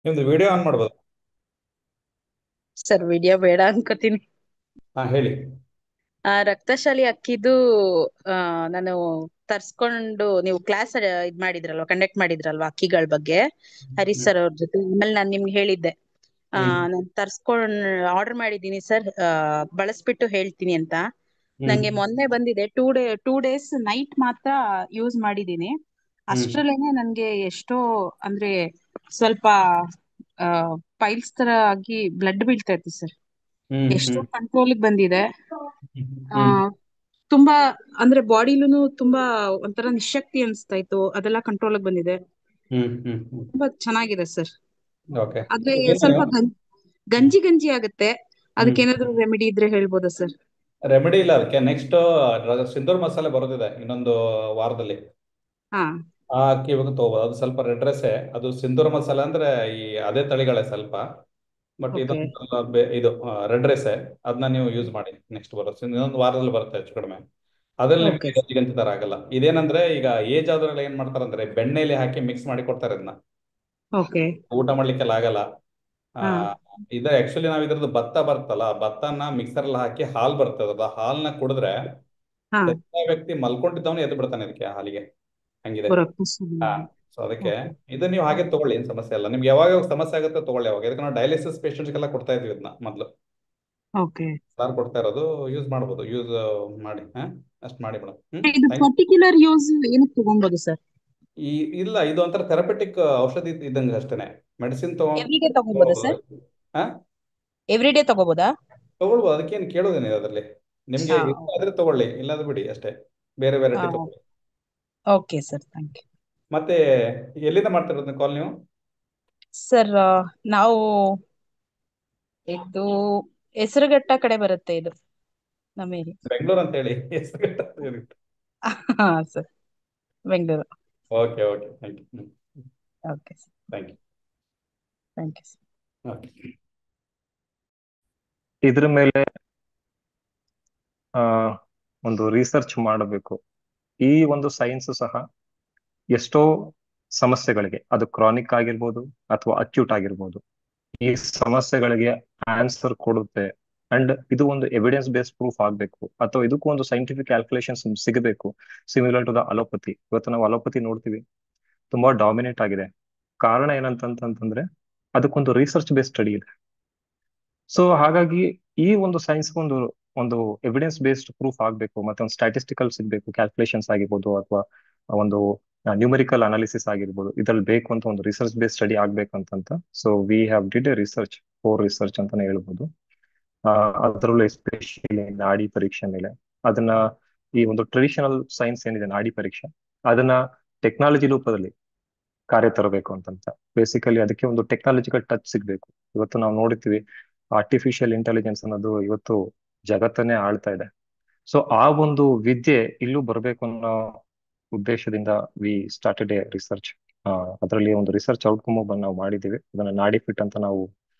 ನಿಮ್ದು video on ಮಾಡ್ಬೋದು. Sir video ಬೇಡ ಅನ್ಕೋತೀನಿ. ಹಾ, ಹೇಳಿ. ರಕ್ತಶಾಲಿ ಅಕ್ಕಿದು ಆ, ನಾನು ತರ್ಸ್ಕೊಂಡು ನೀವು ಕ್ಲಾಸ್ ಇದ್ ಮಾಡಿದ್ರಲ್ವಾ, ಕಂಡಕ್ಟ್ ಮಾಡಿದ್ರಲ್ವಾ ಅಕ್ಕಿಗಳ ಬಗ್ಗೆ, ಹರೀಶ್ ಹ್ಮ್ ಸರ್ ಅವ್ರ ಜೊತೆ. ಆಮೇಲೆ ನಾನು ನಿಮ್ಗೆ ಹೇಳಿದ್ದೆ, ಹ್ಮ್ ನಾನು ತರ್ಸ್ಕೊಂಡ್ ಆರ್ಡರ್ ಮಾಡಿದ್ದೀನಿ ಸರ್, ಬಳಸ್ಬಿಟ್ಟು ಹೇಳ್ತೀನಿ ಅಂತ. ಹ್ಮ್ ನಂಗೆ ಮೊನ್ನೆ ಬಂದಿದೆ. 2 ಡೇಸ್ ನೈಟ್ ಮಾತ್ರ ಯೂಸ್ ಮಾಡಿದ್ದೀನಿ. ಹ್ಮ್ ಅಷ್ಟ್ರಲ್ಲೇನೆ ನನ್ಗೆ ಎಷ್ಟೋ, ಅಂದ್ರೆ ಸ್ವಲ್ಪ ಪೈಲ್ಸ್ ತರ ಆಗಿ ಬ್ಲಡ್ ಬೀಳ್ತಾ ಇತ್ತು ಸರ್. ಹ್ಮ್ ಎಷ್ಟೋ ಹ್ಮ್ ಕಂಟ್ರೋಲ್ಗೆ ಬಂದಿದೆ. ಆ ಹ್ಮ್ ತುಂಬಾ, ಅಂದ್ರೆ ಬಾಡಿಲೂನು ತುಂಬಾ ಒಂಥರ ನಿಶಕ್ತಿ ಅನ್ಸ್ತಾ ಇತ್ತು, ಅದೆಲ್ಲ ಕಂಟ್ರೋಲ್ಗೆ ಬಂದಿದೆ. ಹ್ಮ್ ಹ್ಮ್ ಹ್ಮ್ ತುಂಬಾ ಚೆನ್ನಾಗಿದೆ ಸರ್. ಓಕೆ. ಆದ್ರೆ ಏನು ಸ್ವಲ್ಪ ನೀವು ಗಂಜಿ ಗಂಜಿ ಆಗುತ್ತೆ. ಹ್ಮ್ ಅದಕ್ಕೇನಾದ್ರೂ ರೆಮಿಡಿ ಇದ್ರೆ ಹೇಳ್ಬೋದಾ ಸರ್? ರೆಮಿಡಿ ಇಲ್ಲ ಅದಕ್ಕೆ. ನೆಕ್ಸ್ಟ್ ಸಿಂಧೂರ್ ಮಸಾಲೆ ಬರೋದಿದೆ ಇನ್ನೊಂದು ವಾರದಲ್ಲಿ. ಹಾ. ಆ ಅಕ್ಕಿ ಇವಾಗ ತಗೋಬೋದು. ಅದು ಸ್ವಲ್ಪ ರೆಡ್ ರೈಸೇ. ಅದು ಸಿಂಧೂರ್ ಮಸಾಲೆ ಅಂದ್ರೆ ಈ ಅದೇ ತಳಿಗಳೇ ಸ್ವಲ್ಪ. But okay. ಇದೊಂದು ಇದು ರೆಡ್ ರೈಸೇ. ಅದನ್ನ ನೀವು ಯೂಸ್ ಮಾಡಿ. ನೆಕ್ಸ್ಟ್ ಬರುತ್ತೆ, ಇನ್ನೊಂದು ವಾರದಲ್ಲಿ ಬರುತ್ತೆ ಹೆಚ್ಚು ಕಡಿಮೆ. ಅದ್ರಲ್ಲಿ ಓಕೆ. ನಿಮ್ಗೆ ಈಗಂತ ತರ ಆಗಲ್ಲ. ಇದೇನಂದ್ರೆ ಈಗ ಏಜ್ ಆದ್ರೆಲ್ಲ ಏನ್ ಮಾಡ್ತಾರಂದ್ರೆ ಬೆಣ್ಣೆಲಿ ಹಾಕಿ ಮಿಕ್ಸ್ ಮಾಡಿ ಕೊಡ್ತಾರೆ ಇದನ್ನ. ಓಕೆ. ಊಟ ಮಾಡ್ಲಿಕ್ಕೆಲ್ಲ ಆಗಲ್ಲ. ಆ ಹಾ. ಇದು ಆಕ್ಚುಲಿ ನಾವ್ ಇದ್ರದ್ದು ಭತ್ತ ಬರ್ತಲ್ಲ, ಭತ್ತನ ಮಿಕ್ಸರ್ ಅಲ್ಲಿ ಹಾಕಿ ಹಾಲ್ ಬರ್ತದೆ, ಅದ ಹಾಲ್ನ ಕುಡಿದ್ರೆ ಹಾ. ಎಂತ ವ್ಯಕ್ತಿ ಮಲ್ಕೊಂಡಿದ್ದವನು ಎದ್ದು ಬಿಡ್ತಾನೆ ಇದಕ್ಕೆ, ಆ ಹಾಲಿಗೆ. ಹಂಗಿದೆ. ಹಾ. ರಕ್ತಸ್ರಾವ. ಸೊ ಅದಕ್ಕೆ ಓಕೆ. ಇದು ನೀವು ಹಾಗೆ ತಗೊಳ್ಳಿ, ಏನ್ ಸಮಸ್ಯೆ ಇಲ್ಲ. ನಿಮ್ಗೆ ಯಾವಾಗ ಯಾವಾಗ ಸಮಸ್ಯೆ ಆಗುತ್ತೆ ತಗೊಳ್ಳಿ ಅವಾಗ. ಇದಕ್ಕೆ ನಾವು ಡಯಾಲಿಸಿಸ್ ಪೇಷಂಟ್ಸ್ಗೆಲ್ಲ ಕೊಡ್ತಾ ಇದ್ವಿ ಇದನ್ನ ಮೊದಲು. ಓಕೆ. ಸಾರ್ ಕೊಡ್ತಾ ಇರೋದು. ಯೂಸ್ ಮಾಡ್ಬೋದು, ಯೂಸ್ ಮಾಡಿ. ಹಾ, ಅಷ್ಟು ಮಾಡಿ ಮೇಡಮ್. ಇದು ಥ್ಯಾಂಕ್ ಪರ್ಟಿಕ್ಯುಲರ್ ಯೂಸ್ ಏನಕ್ಕೆ ತಗೊಬೋದು ಸರ್? ಈ ಇಲ್ಲ, ಇದು ಒಂಥರ ಥೆರಪೆಟಿಕ್ ಔಷಧಿ ಇದ್ದಂಗೆ ಅಷ್ಟೇನೆ. ಮೆಡಿಸಿನ್ ಎವ್ರಿ ಡೇ ತಗೋಬೋದಾ ತಗೋಬಹುದು. ಸರ್? ಹಾ, ಎವ್ರಿ ಡೇ ತಗೋಬೋದಾ? ತಗೊಳ್ಬೋದು. ಅದಕ್ಕೇನು ಕೇಳೋದೇನಿದೆ ಅದರಲ್ಲಿ. ನಿಮ್ಗೆ ಹಾ. ಇಷ್ಟ ಆದ್ರೆ ತಗೊಳ್ಳಿ, ಇಲ್ಲಾಂದ್ರೆ ಬಿಡಿ ಅಷ್ಟೇ. ಬೇರೆ ವೆರೈಟಿ ತಗೊಳ್ಳಿ. Okay sir, thank you. ಮತ್ತೆ ಎಲ್ಲಿಂದ ಮಾಡ್ತಿರೋದು ಕಾಲ್ ನೀವು? ಸರ್, ನಾವು ಇದು ಹೆಸರುಘಟ್ಟ ಕಡೆ ಬರುತ್ತೆ ಇದು, ನಮ್ಮ ಏರಿಯಾ. ಬೆಂಗಳೂರು ಅಂತ ಹೇಳಿ ಹೆಸರು. ಹಾ sir, Bengaluru. Okay okay, thank you. Okay sir, thank you. Thank you sir. Okay. ಇದ್ರ ಮೇಲೆ ಆ ಒಂದು ರಿಸರ್ಚ್ ಮಾಡಬೇಕು. ಈ ಒಂದು ಸೈನ್ಸ್ ಸಹ ಎಷ್ಟೋ ಸಮಸ್ಯೆಗಳಿಗೆ, ಅದು ಕ್ರಾನಿಕ್ ಆಗಿರ್ಬೋದು ಅಥವಾ ಅಕ್ಯೂಟ್ ಆಗಿರ್ಬೋದು, ಈ ಸಮಸ್ಯೆಗಳಿಗೆ ಆನ್ಸರ್ ಕೊಡುತ್ತೆ. ಅಂಡ್ ಇದು ಒಂದು ಎವಿಡೆನ್ಸ್ ಬೇಸ್ಡ್ ಪ್ರೂಫ್ ಆಗ್ಬೇಕು, ಅಥವಾ ಇದಕ್ಕೂ ಒಂದು ಸೈಂಟಿಫಿಕ್ ಕ್ಯಾಲ್ಕುಲೇಷನ್ಸ್ ಸಿಗಬೇಕು. Similar to the allopathy. ಇವತ್ತು ನಾವು ಅಲೋಪತಿ ನೋಡ್ತೀವಿ, ತುಂಬಾ ಡಾಮಿನೇಟ್ ಆಗಿದೆ. ಕಾರಣ ಏನಂತಂತಂದ್ರೆ ಅದಕ್ಕೊಂದು ರಿಸರ್ಚ್ ಬೇಸ್ಡ್ ಸ್ಟಡಿ ಇದೆ. ಸೊ ಹಾಗಾಗಿ ಈ ಒಂದು ಸೈನ್ಸ್ ಒಂದು ಒಂದು ಎವಿಡೆನ್ಸ್ ಬೇಸ್ಡ್ ಪ್ರೂಫ್ ಆಗ್ಬೇಕು, ಮತ್ತೆ ಒಂದು ಸ್ಟ್ಯಾಟಿಸ್ಟಿಕಲ್ ಸಿಗ್ಬೇಕು, ಕ್ಯಾಲ್ಕುಲೇಷನ್ಸ್ ಆಗಿರ್ಬೋದು ಅಥವಾ ಒಂದು ನ್ಯೂಮರಿಕಲ್ ಅನಾಲಿಸಿಸ್ ಆಗಿರ್ಬೋದು, ಇದ್ರಲ್ಲಿ ಬೇಕು ಅಂತ ಒಂದು ರಿಸರ್ಚ್ ಬೇಸ್ಡ್ ಸ್ಟಡಿ ಆಗ್ಬೇಕಂತ. So we have did A research, core research ಅಂತಾನೆ ಹೇಳ್ಬೋದು. ಅದರಲ್ಲೂ ಎಸ್ಪೆಷಲಿ ನಾಡಿ ಪರೀಕ್ಷೆ ಮೇಲೆ. ಅದನ್ನ ಈ ಒಂದು ಟ್ರೆಡಿಷನಲ್ ಸೈನ್ಸ್ ಏನಿದೆ ನಾಡಿ ಪರೀಕ್ಷೆ, ಅದನ್ನ ಟೆಕ್ನಾಲಜಿ ರೂಪದಲ್ಲಿ ಕಾರ್ಯ ತರಬೇಕು ಅಂತಂತ. ಬೇಸಿಕಲಿ ಅದಕ್ಕೆ ಒಂದು ಟೆಕ್ನಾಲಜಿಕಲ್ ಟಚ್ ಸಿಗ್ಬೇಕು. ಇವತ್ತು ನಾವು ನೋಡ್ತೀವಿ, ಆರ್ಟಿಫಿಷಿಯಲ್ ಇಂಟೆಲಿಜೆನ್ಸ್ ಅನ್ನೋದು ಇವತ್ತು ಜಗತ್ತನ್ನೇ ಆಳ್ತಾ ಇದೆ. ಸೊ ಆ ಒಂದು ವಿದ್ಯೆ ಇಲ್ಲೂ ಬರಬೇಕು ಅನ್ನೋ ಉದ್ದೇಶದಿಂದ ವಿ ಸ್ಟಾರ್ಟೆಡ್ ಎ ರಿಸರ್ಚ್. ಅದರಲ್ಲಿ ಒಂದು ರಿಸರ್ಚ್ ಔಟ್ಕಮ್ ನಾವು ಮಾಡಿದ್ದೀವಿ. ಅದನ್ನ ನಾಡಿ ಫಿಟ್ ಅಂತ ನಾವು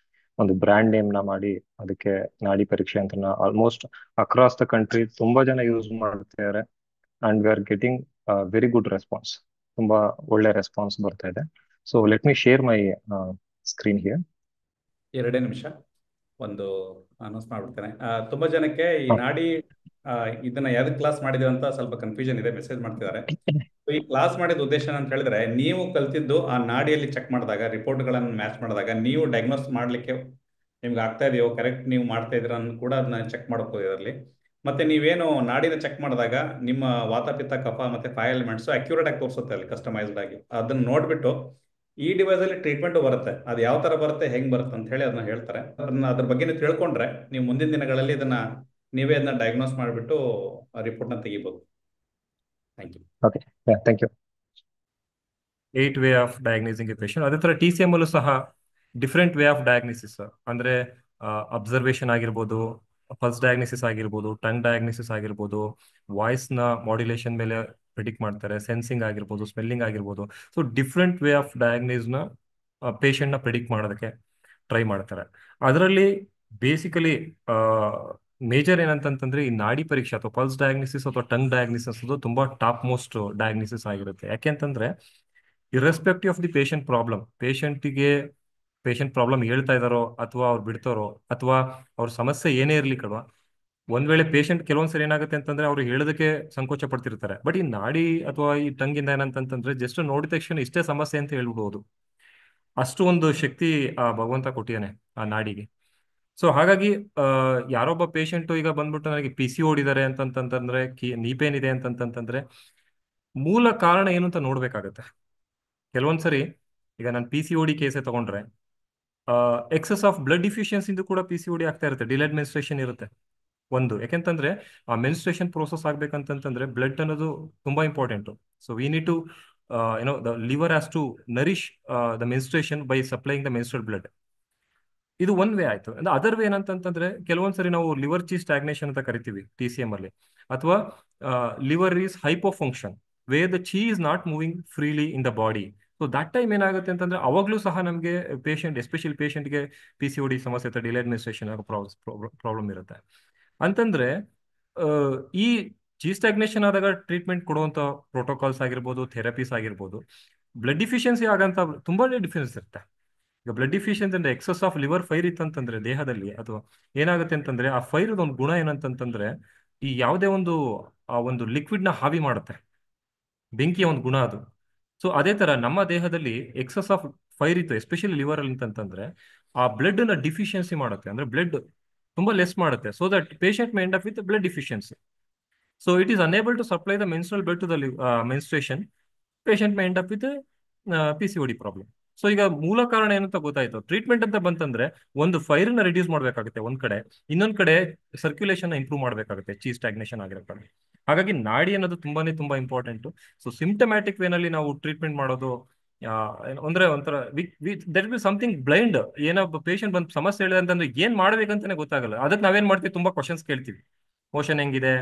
ಒಂದು ಬ್ರ್ಯಾಂಡ್ ನೇಮ್ ನ ಮಾಡಿ, ಅದಕ್ಕೆ ನಾಡಿ ಪರೀಕ್ಷೆ ಅಂತ ಆಲ್ಮೋಸ್ಟ್ ಅಕ್ರಾಸ್ ದ ಕಂಟ್ರಿ ತುಂಬಾ ಜನ ಯೂಸ್ ಮಾಡ್ತಿದ್ದಾರೆ. And we are getting very good response. ತುಂಬಾ ಒಳ್ಳೆ ರೆಸ್ಪಾನ್ಸ್ ಬರ್ತಾ ಇದೆ. So let me share my screen here. 2 ನಿಮಿಷ ಒಂದು ಅನೌನ್ಸ್ ಮಾಡ್ಬಿಡ್ತೇನೆ. ತುಂಬಾ ಜನಕ್ಕೆ ಈ ನಾಡಿ ಇದನ್ನ ಯಾವ್ದು ಕ್ಲಾಸ್ ಮಾಡಿದೀವಿ ಅಂತ ಸ್ವಲ್ಪ ಕನ್ಫ್ಯೂಷನ್ ಇದೆ, ಮೆಸೇಜ್ ಮಾಡ್ತಿದ್ದಾರೆ. So, ಈ ಕ್ಲಾಸ್ ಮಾಡಿದ ಉದ್ದೇಶ ಅಂತ ಹೇಳಿದ್ರೆ, ನೀವು ಕಲ್ತಿದ್ದು ಆ ನಾಡಿಯಲ್ಲಿ ಚೆಕ್ ಮಾಡಿದಾಗ, ರಿಪೋರ್ಟ್ಗಳನ್ನು ಮ್ಯಾಚ್ ಮಾಡಿದಾಗ ನೀವು ಡಯಾಗ್ನೋಸ್ ಮಾಡ್ಲಿಕ್ಕೆ ನಿಮ್ಗೆ ಆಗ್ತಾ ಇದೆಯೋ, ಕರೆಕ್ಟ್ ನೀವು ಮಾಡ್ತಾ ಇದ್ದೀರಾ ಅನ್ನೋದು ಕೂಡ ಅದನ್ನ ಚೆಕ್ ಮಾಡ್ಬೋದು ಇದರಲ್ಲಿ. ಮತ್ತೆ ನೀವೇನು ನಾಡಿನ ಚೆಕ್ ಮಾಡಿದಾಗ ನಿಮ್ಮ ವಾತ ಪಿತ್ತ ಕಫ ಮತ್ತೆ ಫೈವ್ ಎಲಿಮೆಂಟ್ಸ್ ಅಕ್ಯುರೇಟ್ ಆಗಿ ತೋರಿಸುತ್ತೆ ಅಲ್ಲಿ, ಕಸ್ಟಮೈಸ್ಡ್ ಆಗಿ. ಅದನ್ನ ನೋಡ್ಬಿಟ್ಟು ಈ ಡಿವೈಸ್ ಅಲ್ಲಿ ಟ್ರೀಟ್ಮೆಂಟ್ ಬರುತ್ತೆ, ಅದು ಯಾವ ತರ ಬರುತ್ತೆ, ಹೆಂಗ್ ಬರುತ್ತೆ ಅಂತ ಹೇಳಿ ಅದನ್ನ ಹೇಳ್ತಾರೆ. ಅದ್ರ ಬಗ್ಗೆ ನೀವು ತಿಳ್ಕೊಂಡ್ರೆ ನೀವು ಮುಂದಿನ ದಿನಗಳಲ್ಲಿ ಇದನ್ನ ನೀವೇ ಅದನ್ನ ಡಯಾಗ್ನೋಸ್ ಮಾಡಿಬಿಟ್ಟು ರಿಪೋರ್ಟ್ನ ತೆಗಿಬಹುದು. Thank you. Okay, thank you. 8 way of diagnosing a patient. ಅದೇ ತರ TCM ಅಲ್ಲೂ ಸಹ ಡಿಫ್ರೆಂಟ್ ವೇ ಆಫ್ ಡಯಾಗ್ನಿಸಿಸ್, ಅಂದ್ರೆ ಅಬ್ಸರ್ವೇಷನ್ ಆಗಿರ್ಬೋದು, ಪಲ್ಸ್ ಡಯಾಗ್ನಿಸಿಸ್ ಆಗಿರ್ಬೋದು, ಟಂಗ್ ಡಯಾಗ್ನಿಸಿಸ್ ಆಗಿರ್ಬೋದು, ವಾಯ್ಸ್ ನ ಮಾಡ್ಯುಲೇಷನ್ ಮೇಲೆ ಪ್ರಿಡಿಕ್ಟ್ ಮಾಡ್ತಾರೆ, ಸೆನ್ಸಿಂಗ್ ಆಗಿರ್ಬೋದು, ಸ್ಮೆಲ್ಲಿಂಗ್ ಆಗಿರ್ಬೋದು. So different way of diagnose ನ ಪೇಷಂಟ್ ನ ಪ್ರಿಡಿಕ್ಟ್ ಮಾಡೋದಕ್ಕೆ ಟ್ರೈ ಮಾಡ್ತಾರೆ. ಅದರಲ್ಲಿ ಬೇಸಿಕಲಿ ಮೇಜರ್ ಏನಂತಂದ್ರೆ ಈ ನಾಡಿ ಪರೀಕ್ಷೆ ಅಥವಾ ಪಲ್ಸ್ ಡಯಾಗ್ನಿಸಿಸ್ ಅಥವಾ ಟಂಗ್ ಡಯಾಗ್ನಿಸಿಸ್ ಅದು ತುಂಬಾ ಟಾಪ್ ಮೋಸ್ಟ್ ಡಯಾಗ್ನಿಸಿಸ್ ಆಗಿರುತ್ತೆ. ಯಾಕೆಂತಂದ್ರೆ irrespective of the patient problem, patient problem ಹೇಳ್ತಾ ಇದಾರೋ ಅಥವಾ ಅವ್ರು ಬಿಡ್ತಾರೋ ಅಥವಾ ಅವ್ರ ಸಮಸ್ಯೆ ಏನೇ ಇರ್ಲಿ ಕಲ್ವಾ, ಒಂದ್ ವೇಳೆ ಪೇಷಂಟ್ ಕೆಲವೊಂದ್ಸರಿ ಏನಾಗುತ್ತೆ ಅಂತಂದ್ರೆ ಅವ್ರು ಹೇಳೋದಕ್ಕೆ ಸಂಕೋಚ ಪಡ್ತಿರ್ತಾರೆ. ಬಟ್ ಈ ನಾಡಿ ಅಥವಾ ಈ ಟಂಗಿಂದ ಏನಂತಂದ್ರೆ ಜಸ್ಟ್ ನೋಡಿದ ತಕ್ಷಣ ಇಷ್ಟೇ ಸಮಸ್ಯೆ ಅಂತ ಹೇಳ್ಬಿಡ್ಬೋದು. ಅಷ್ಟು ಒಂದು ಶಕ್ತಿ ಆ ಭಗವಂತ ಕೊಟ್ಟಿಯಾನೆ ಆ ನಾಡಿಗೆ. ಸೊ ಹಾಗಾಗಿ ಯಾರೊಬ್ಬ ಪೇಷಂಟ್ ಈಗ ಬಂದ್ಬಿಟ್ಟು ನನಗೆ PCOD ಇದಾರೆ ಅಂತಂತಂದ್ರೆ ನೀ ಪೇನ್ ಇದೆ ಅಂತಂತಂದ್ರೆ ಮೂಲ ಕಾರಣ ಏನು ಅಂತ ನೋಡ್ಬೇಕಾಗತ್ತೆ. ಕೆಲವೊಂದ್ಸರಿ ಈಗ ನಾನು PCOD ಕೇಸೇ ತಗೊಂಡ್ರೆ ಎಕ್ಸಸ್ ಆಫ್ ಬ್ಲಡ್ ಡಿಫಿಷಿಯನ್ಸಿಂದು ಕೂಡ PCOD ಆಗ್ತಾ ಇರುತ್ತೆ. ಡಿಲೇಡ್ ಮೆನ್ಸ್ಟ್ರೇಷನ್ ಇರುತ್ತೆ ಒಂದು. ಯಾಕೆಂತಂದ್ರೆ ಆ ಮೆನ್ಸ್ಟ್ರೇಷನ್ ಪ್ರೋಸೆಸ್ ಆಗ್ಬೇಕಂತಂದ್ರೆ ಬ್ಲಡ್ ಅನ್ನೋದು ತುಂಬಾ important. So we need to the liver has to nourish the menstruation by supplying the menstrual blood. ಇದು ಒನ್ ವೇ ಆಯ್ತು. ಅದರ್ ವೇ ಏನಂತಂದ್ರೆ ಕೆಲವೊಂದ್ಸರಿ ನಾವು ಲಿವರ್ ಚಿ ಸ್ಟಾಗ್ನೇಷನ್ ಅಂತ ಕರಿತೀವಿ TCM ಅಲ್ಲಿ, ಅಥವಾ liver is hypo function way the chi is not moving freely in the body. So that time ಏನಾಗುತ್ತೆ ಅಂತಂದ್ರೆ ಅವಾಗ್ಲೂ ಸಹ ನಮಗೆ ಪೇಷಂಟ್, ಎಸ್ಪೆಷಲಿ ಪೇಷಂಟ್ಗೆ PCOD ಸಮಸ್ಯೆ ಅಥವಾ ಡಿಲೇಡ್ ಮೆನ್ಸ್ಟ್ರೇಷನ್ ಪ್ರಾಬ್ಲಮ್ ಇರುತ್ತೆ ಅಂತಂದ್ರೆ ಈ ಚಿ ಸ್ಟಾಗ್ನೇಷನ್ ಆದಾಗ ಟ್ರೀಟ್ಮೆಂಟ್ ಕೊಡುವಂತ ಪ್ರೋಟೋಕಾಲ್ಸ್ ಆಗಿರ್ಬೋದು, ಥೆರಪೀಸ್ ಆಗಿರ್ಬೋದು, ಬ್ಲಡ್ ಡಿಫಿಷಿಯನ್ಸಿ ಆಗಂತ ತುಂಬಾ ಡಿಫರೆನ್ಸ್ ಇರುತ್ತೆ. ಈಗ ಬ್ಲಡ್ ಡಿಫಿಷಿಯನ್ಸಿ ಅಂದ್ರೆ ಎಕ್ಸಸ್ ಆಫ್ ಲಿವರ್ ಫೈರ್ ಇತ್ತಂತಂದ್ರೆ ದೇಹದಲ್ಲಿ, ಅಥವಾ ಏನಾಗುತ್ತೆ ಅಂತಂದ್ರೆ ಆ ಫೈರ್ ಒಂದು ಗುಣ ಏನಂತಂದ್ರೆ ಈ ಯಾವುದೇ ಒಂದು ಲಿಕ್ವಿಡ್ ನ ಹಾವಿ ಮಾಡುತ್ತೆ, ಬೆಂಕಿಯ ಒಂದು ಗುಣ ಅದು. ಸೊ ಅದೇ ತರ ನಮ್ಮ ದೇಹದಲ್ಲಿ ಎಕ್ಸಸ್ ಆಫ್ ಫೈರ್ ಇತ್ತು ಎಸ್ಪೆಷಲಿ ಲಿವರ್ ಅಲ್ಲಿ ಅಂತಂದ್ರೆ ಆ ಬ್ಲಡ್ ನ ಡಿಫಿಷಿಯನ್ಸಿ ಮಾಡುತ್ತೆ, ಅಂದ್ರೆ ಬ್ಲಡ್ ತುಂಬಾ ಲೆಸ್ ಮಾಡುತ್ತೆ. So that patient may end up with blood deficiency. So it is unable to supply the menstrual blood to the menstruation. Patient may end up with PCOD problem. So ಈಗ ಮೂಲ ಕಾರಣ ಏನಂತ ಗೊತ್ತಾಯ್ತು. Treatment ಅಂತ ಬಂತಂದ್ರೆ ಒಂದು fire ನ reduce ಮಾಡ್ಬೇಕಾಗುತ್ತೆ ಒಂದ್ ಕಡೆ, ಇನ್ನೊಂದ್ ಕಡೆ ಸರ್ಕ್ಯುಲೇಷನ್ ಇಂಪ್ರೂವ್ ಮಾಡ್ಬೇಕಾಗುತ್ತೆ ಚಿ ಸ್ಟಾಗ್ನೇಷನ್ ಆಗಿರೋ. ಹಾಗಾಗಿ ನಾಡಿ ಅನ್ನೋದು ತುಂಬಾ ಇಂಪಾರ್ಟೆಂಟ್. ಸೊ ಸಿಂಪ್ಟಮ್ಯಾಟಿಕ್ ವೇನಲ್ಲಿ ನಾವು ಟ್ರೀಟ್ಮೆಂಟ್ ಮಾಡೋದು ಅಂದ್ರೆ ಒಂಥರ ದಟ್ ಬಿ ಸಮಥಿಂಗ್ ಬ್ಲೈಂಡ್. ಏನೊಬ್ಬ ಪೇಷಂಟ್ ಬಂದು ಸಮಸ್ಯೆ ಹೇಳಿದೆ ಅಂತಂದ್ರೆ ಏನ್ ಮಾಡ್ಬೇಕಂತಾನೆ ಗೊತ್ತಾಗಲ್ಲ. ಅದಕ್ಕೆ ನಾವೇನ್ ಮಾಡ್ತೀವಿ, ತುಂಬಾ ಕ್ವಶನ್ಸ್ ಕೇಳ್ತೀವಿ. ಮೋಷನ್ ಹೆಂಗಿದೆ,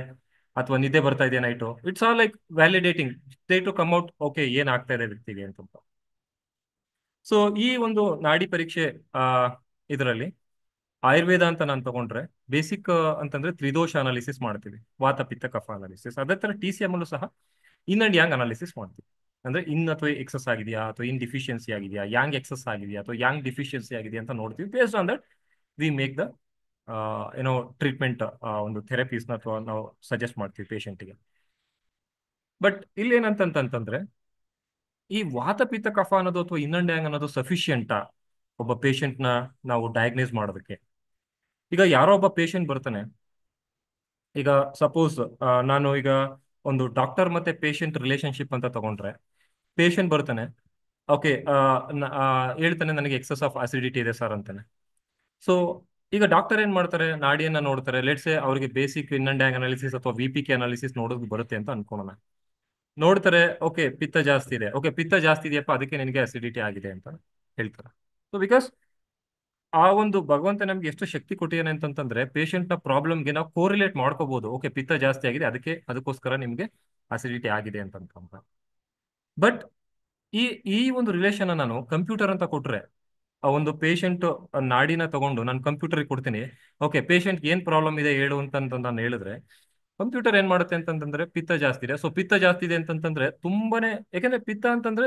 ಅಥವಾ ನಿದ್ದೆ ಬರ್ತಾ ಇದೆಯಾ night. It's all like validating stay to come out, okay ಏನ್ ಆಗ್ತಾ ಇದೆ ವ್ಯಕ್ತಿಗೆ ಅಂತ. ಸೊ ಈ ಒಂದು ನಾಡಿ ಪರೀಕ್ಷೆ ಇದರಲ್ಲಿ ಆಯುರ್ವೇದ ಅಂತ ನಾನು ತಗೊಂಡ್ರೆ ಬೇಸಿಕ್ ಅಂತಂದ್ರೆ ತ್ರಿದೋಷ ಅನಾಲಿಸಿಸ್ ಮಾಡ್ತೀವಿ, ವಾತ ಪಿತ್ತ ಕಫ ಅನಾಲಿಸಿಸ್. ಅದೇ ತರ TCM ಅಲ್ಲೂ ಸಹ ಇನ್ ಅಂಡ್ ಯಾಂಗ್ ಅನಾಲಿಸಿಸ್ ಮಾಡ್ತೀವಿ. ಅಂದ್ರೆ ಇನ್ ಅಥವಾ ಎಕ್ಸಸ್ ಆಗಿದೆಯಾ, ಅಥವಾ ಇನ್ ಡಿಫಿಷಿಯನ್ಸಿ ಆಗಿದೆಯಾ, ಯಾಂಗ್ ಎಕ್ಸಸ್ ಆಗಿದೆಯಾ, ಅಥವಾ ಯಾಂಗ್ ಡಿಫಿಷಿಯನ್ಸಿ ಆಗಿದೆಯಾ ಅಂತ ನೋಡ್ತೀವಿ. Based on that we make the treatment, ಒಂದು ಥೆರಪೀಸ್ನ ಅಥವಾ ನಾವು ಸಜೆಸ್ಟ್ ಮಾಡ್ತೀವಿ ಪೇಷಂಟ್ಗೆ. ಬಟ್ ಇಲ್ಲಿ ಏನಂತಂತಂದ್ರೆ ಈ ವಾತ ಪಿತ್ತ ಕಫ ಅನ್ನೋದು ಅಥವಾ ಇನ್ ಅಂಡ್ ಯಾಂಗ್ ಅನ್ನೋದು ಸಫಿಶಿಯಂಟಾ ಒಬ್ಬ ಪೇಷಂಟ್ ನ ನಾವು ಡಯಾಗ್ನೈಸ್ ಮಾಡೋದಕ್ಕೆ? ಈಗ ಯಾರೋ ಒಬ್ಬ ಪೇಷಂಟ್ ಬರ್ತಾನೆ, ಈಗ ಸಪೋಸ್ ನಾನು ಈಗ ಒಂದು ಡಾಕ್ಟರ್ ಮತ್ತೆ ಪೇಷಂಟ್ ರಿಲೇಶನ್ಶಿಪ್ ಅಂತ ತಗೊಂಡ್ರೆ, ಪೇಷಂಟ್ ಬರ್ತಾನೆ, ಓಕೆ ಹೇಳ್ತಾನೆ ನನಗೆ ಎಕ್ಸಸ್ ಆಫ್ ಅಸಿಡಿಟಿ ಇದೆ ಸರ್ ಅಂತಾನೆ. ಸೊ ಈಗ ಡಾಕ್ಟರ್ ಏನ್ ಮಾಡ್ತಾರೆ, ನಾಡಿಯನ್ನ ನೋಡ್ತಾರೆ. ಲೆಟ್ಸ್ ಅವ್ರಿಗೆ basic yin and yang analysis ಅಥವಾ VPK ಅನಾಲಿಸಿಸ್ ನೋಡೋದು ಬರುತ್ತೆ ಅಂತ ಅನ್ಕೊಳ್ಳೋಣ. ನೋಡ್ತಾರೆ, ಓಕೆ ಪಿತ್ತ ಜಾಸ್ತಿ ಇದೆ, ಓಕೆ ಪಿತ್ತ ಜಾಸ್ತಿ ಇದೆಯಪ್ಪ ಅದಕ್ಕೆ ನಿನಗೆ ಅಸಿಡಿಟಿ ಆಗಿದೆ ಅಂತ ಹೇಳ್ತಾರೆ. ಸೊ ಬಿಕಾಸ್ ಆ ಒಂದು ಭಗವಂತ ನಮ್ಗೆ ಎಷ್ಟು ಶಕ್ತಿ ಕೊಟ್ಟಿದ್ದಾನೆ ಅಂತಂದ್ರೆ ಪೇಷಂಟ್ ನ ಪ್ರಾಬ್ಲಮ್ಗೆ ನಾವು ಕೋರಿಲೇಟ್ ಮಾಡ್ಕೋಬಹುದು. ಓಕೆ ಪಿತ್ತ ಜಾಸ್ತಿ ಆಗಿದೆ, ಅದಕ್ಕೋಸ್ಕರ ನಿಮ್ಗೆ ಅಸಿಡಿಟಿ ಆಗಿದೆ ಅಂತ. ಬಟ್ ಈ ಒಂದು ರಿಲೇಷನ್ ನಾನು ಕಂಪ್ಯೂಟರ್ ಅಂತ ಕೊಟ್ರೆ, ಆ ಒಂದು ಪೇಷಂಟ್ ನಾಡಿನ ತಗೊಂಡು ನಾನು ಕಂಪ್ಯೂಟರ್ಗೆ ಕೊಡ್ತೀನಿ, ಓಕೆ ಪೇಷಂಟ್ ಏನ್ ಪ್ರಾಬ್ಲಮ್ ಇದೆ ಹೇಳು ಅಂತ ನಾನು ಹೇಳಿದ್ರೆ ಕಂಪ್ಯೂಟರ್ ಏನ್ ಮಾಡುತ್ತೆ ಅಂತಂದ್ರೆ ಪಿತ್ತ ಜಾಸ್ತಿ ಇದೆ. ಸೊ ಪಿತ್ತ ಜಾಸ್ತಿ ಇದೆ ಅಂತಂದ್ರೆ ತುಂಬಾನೇ, ಯಾಕಂದ್ರೆ ಪಿತ್ತ ಅಂತಂದ್ರೆ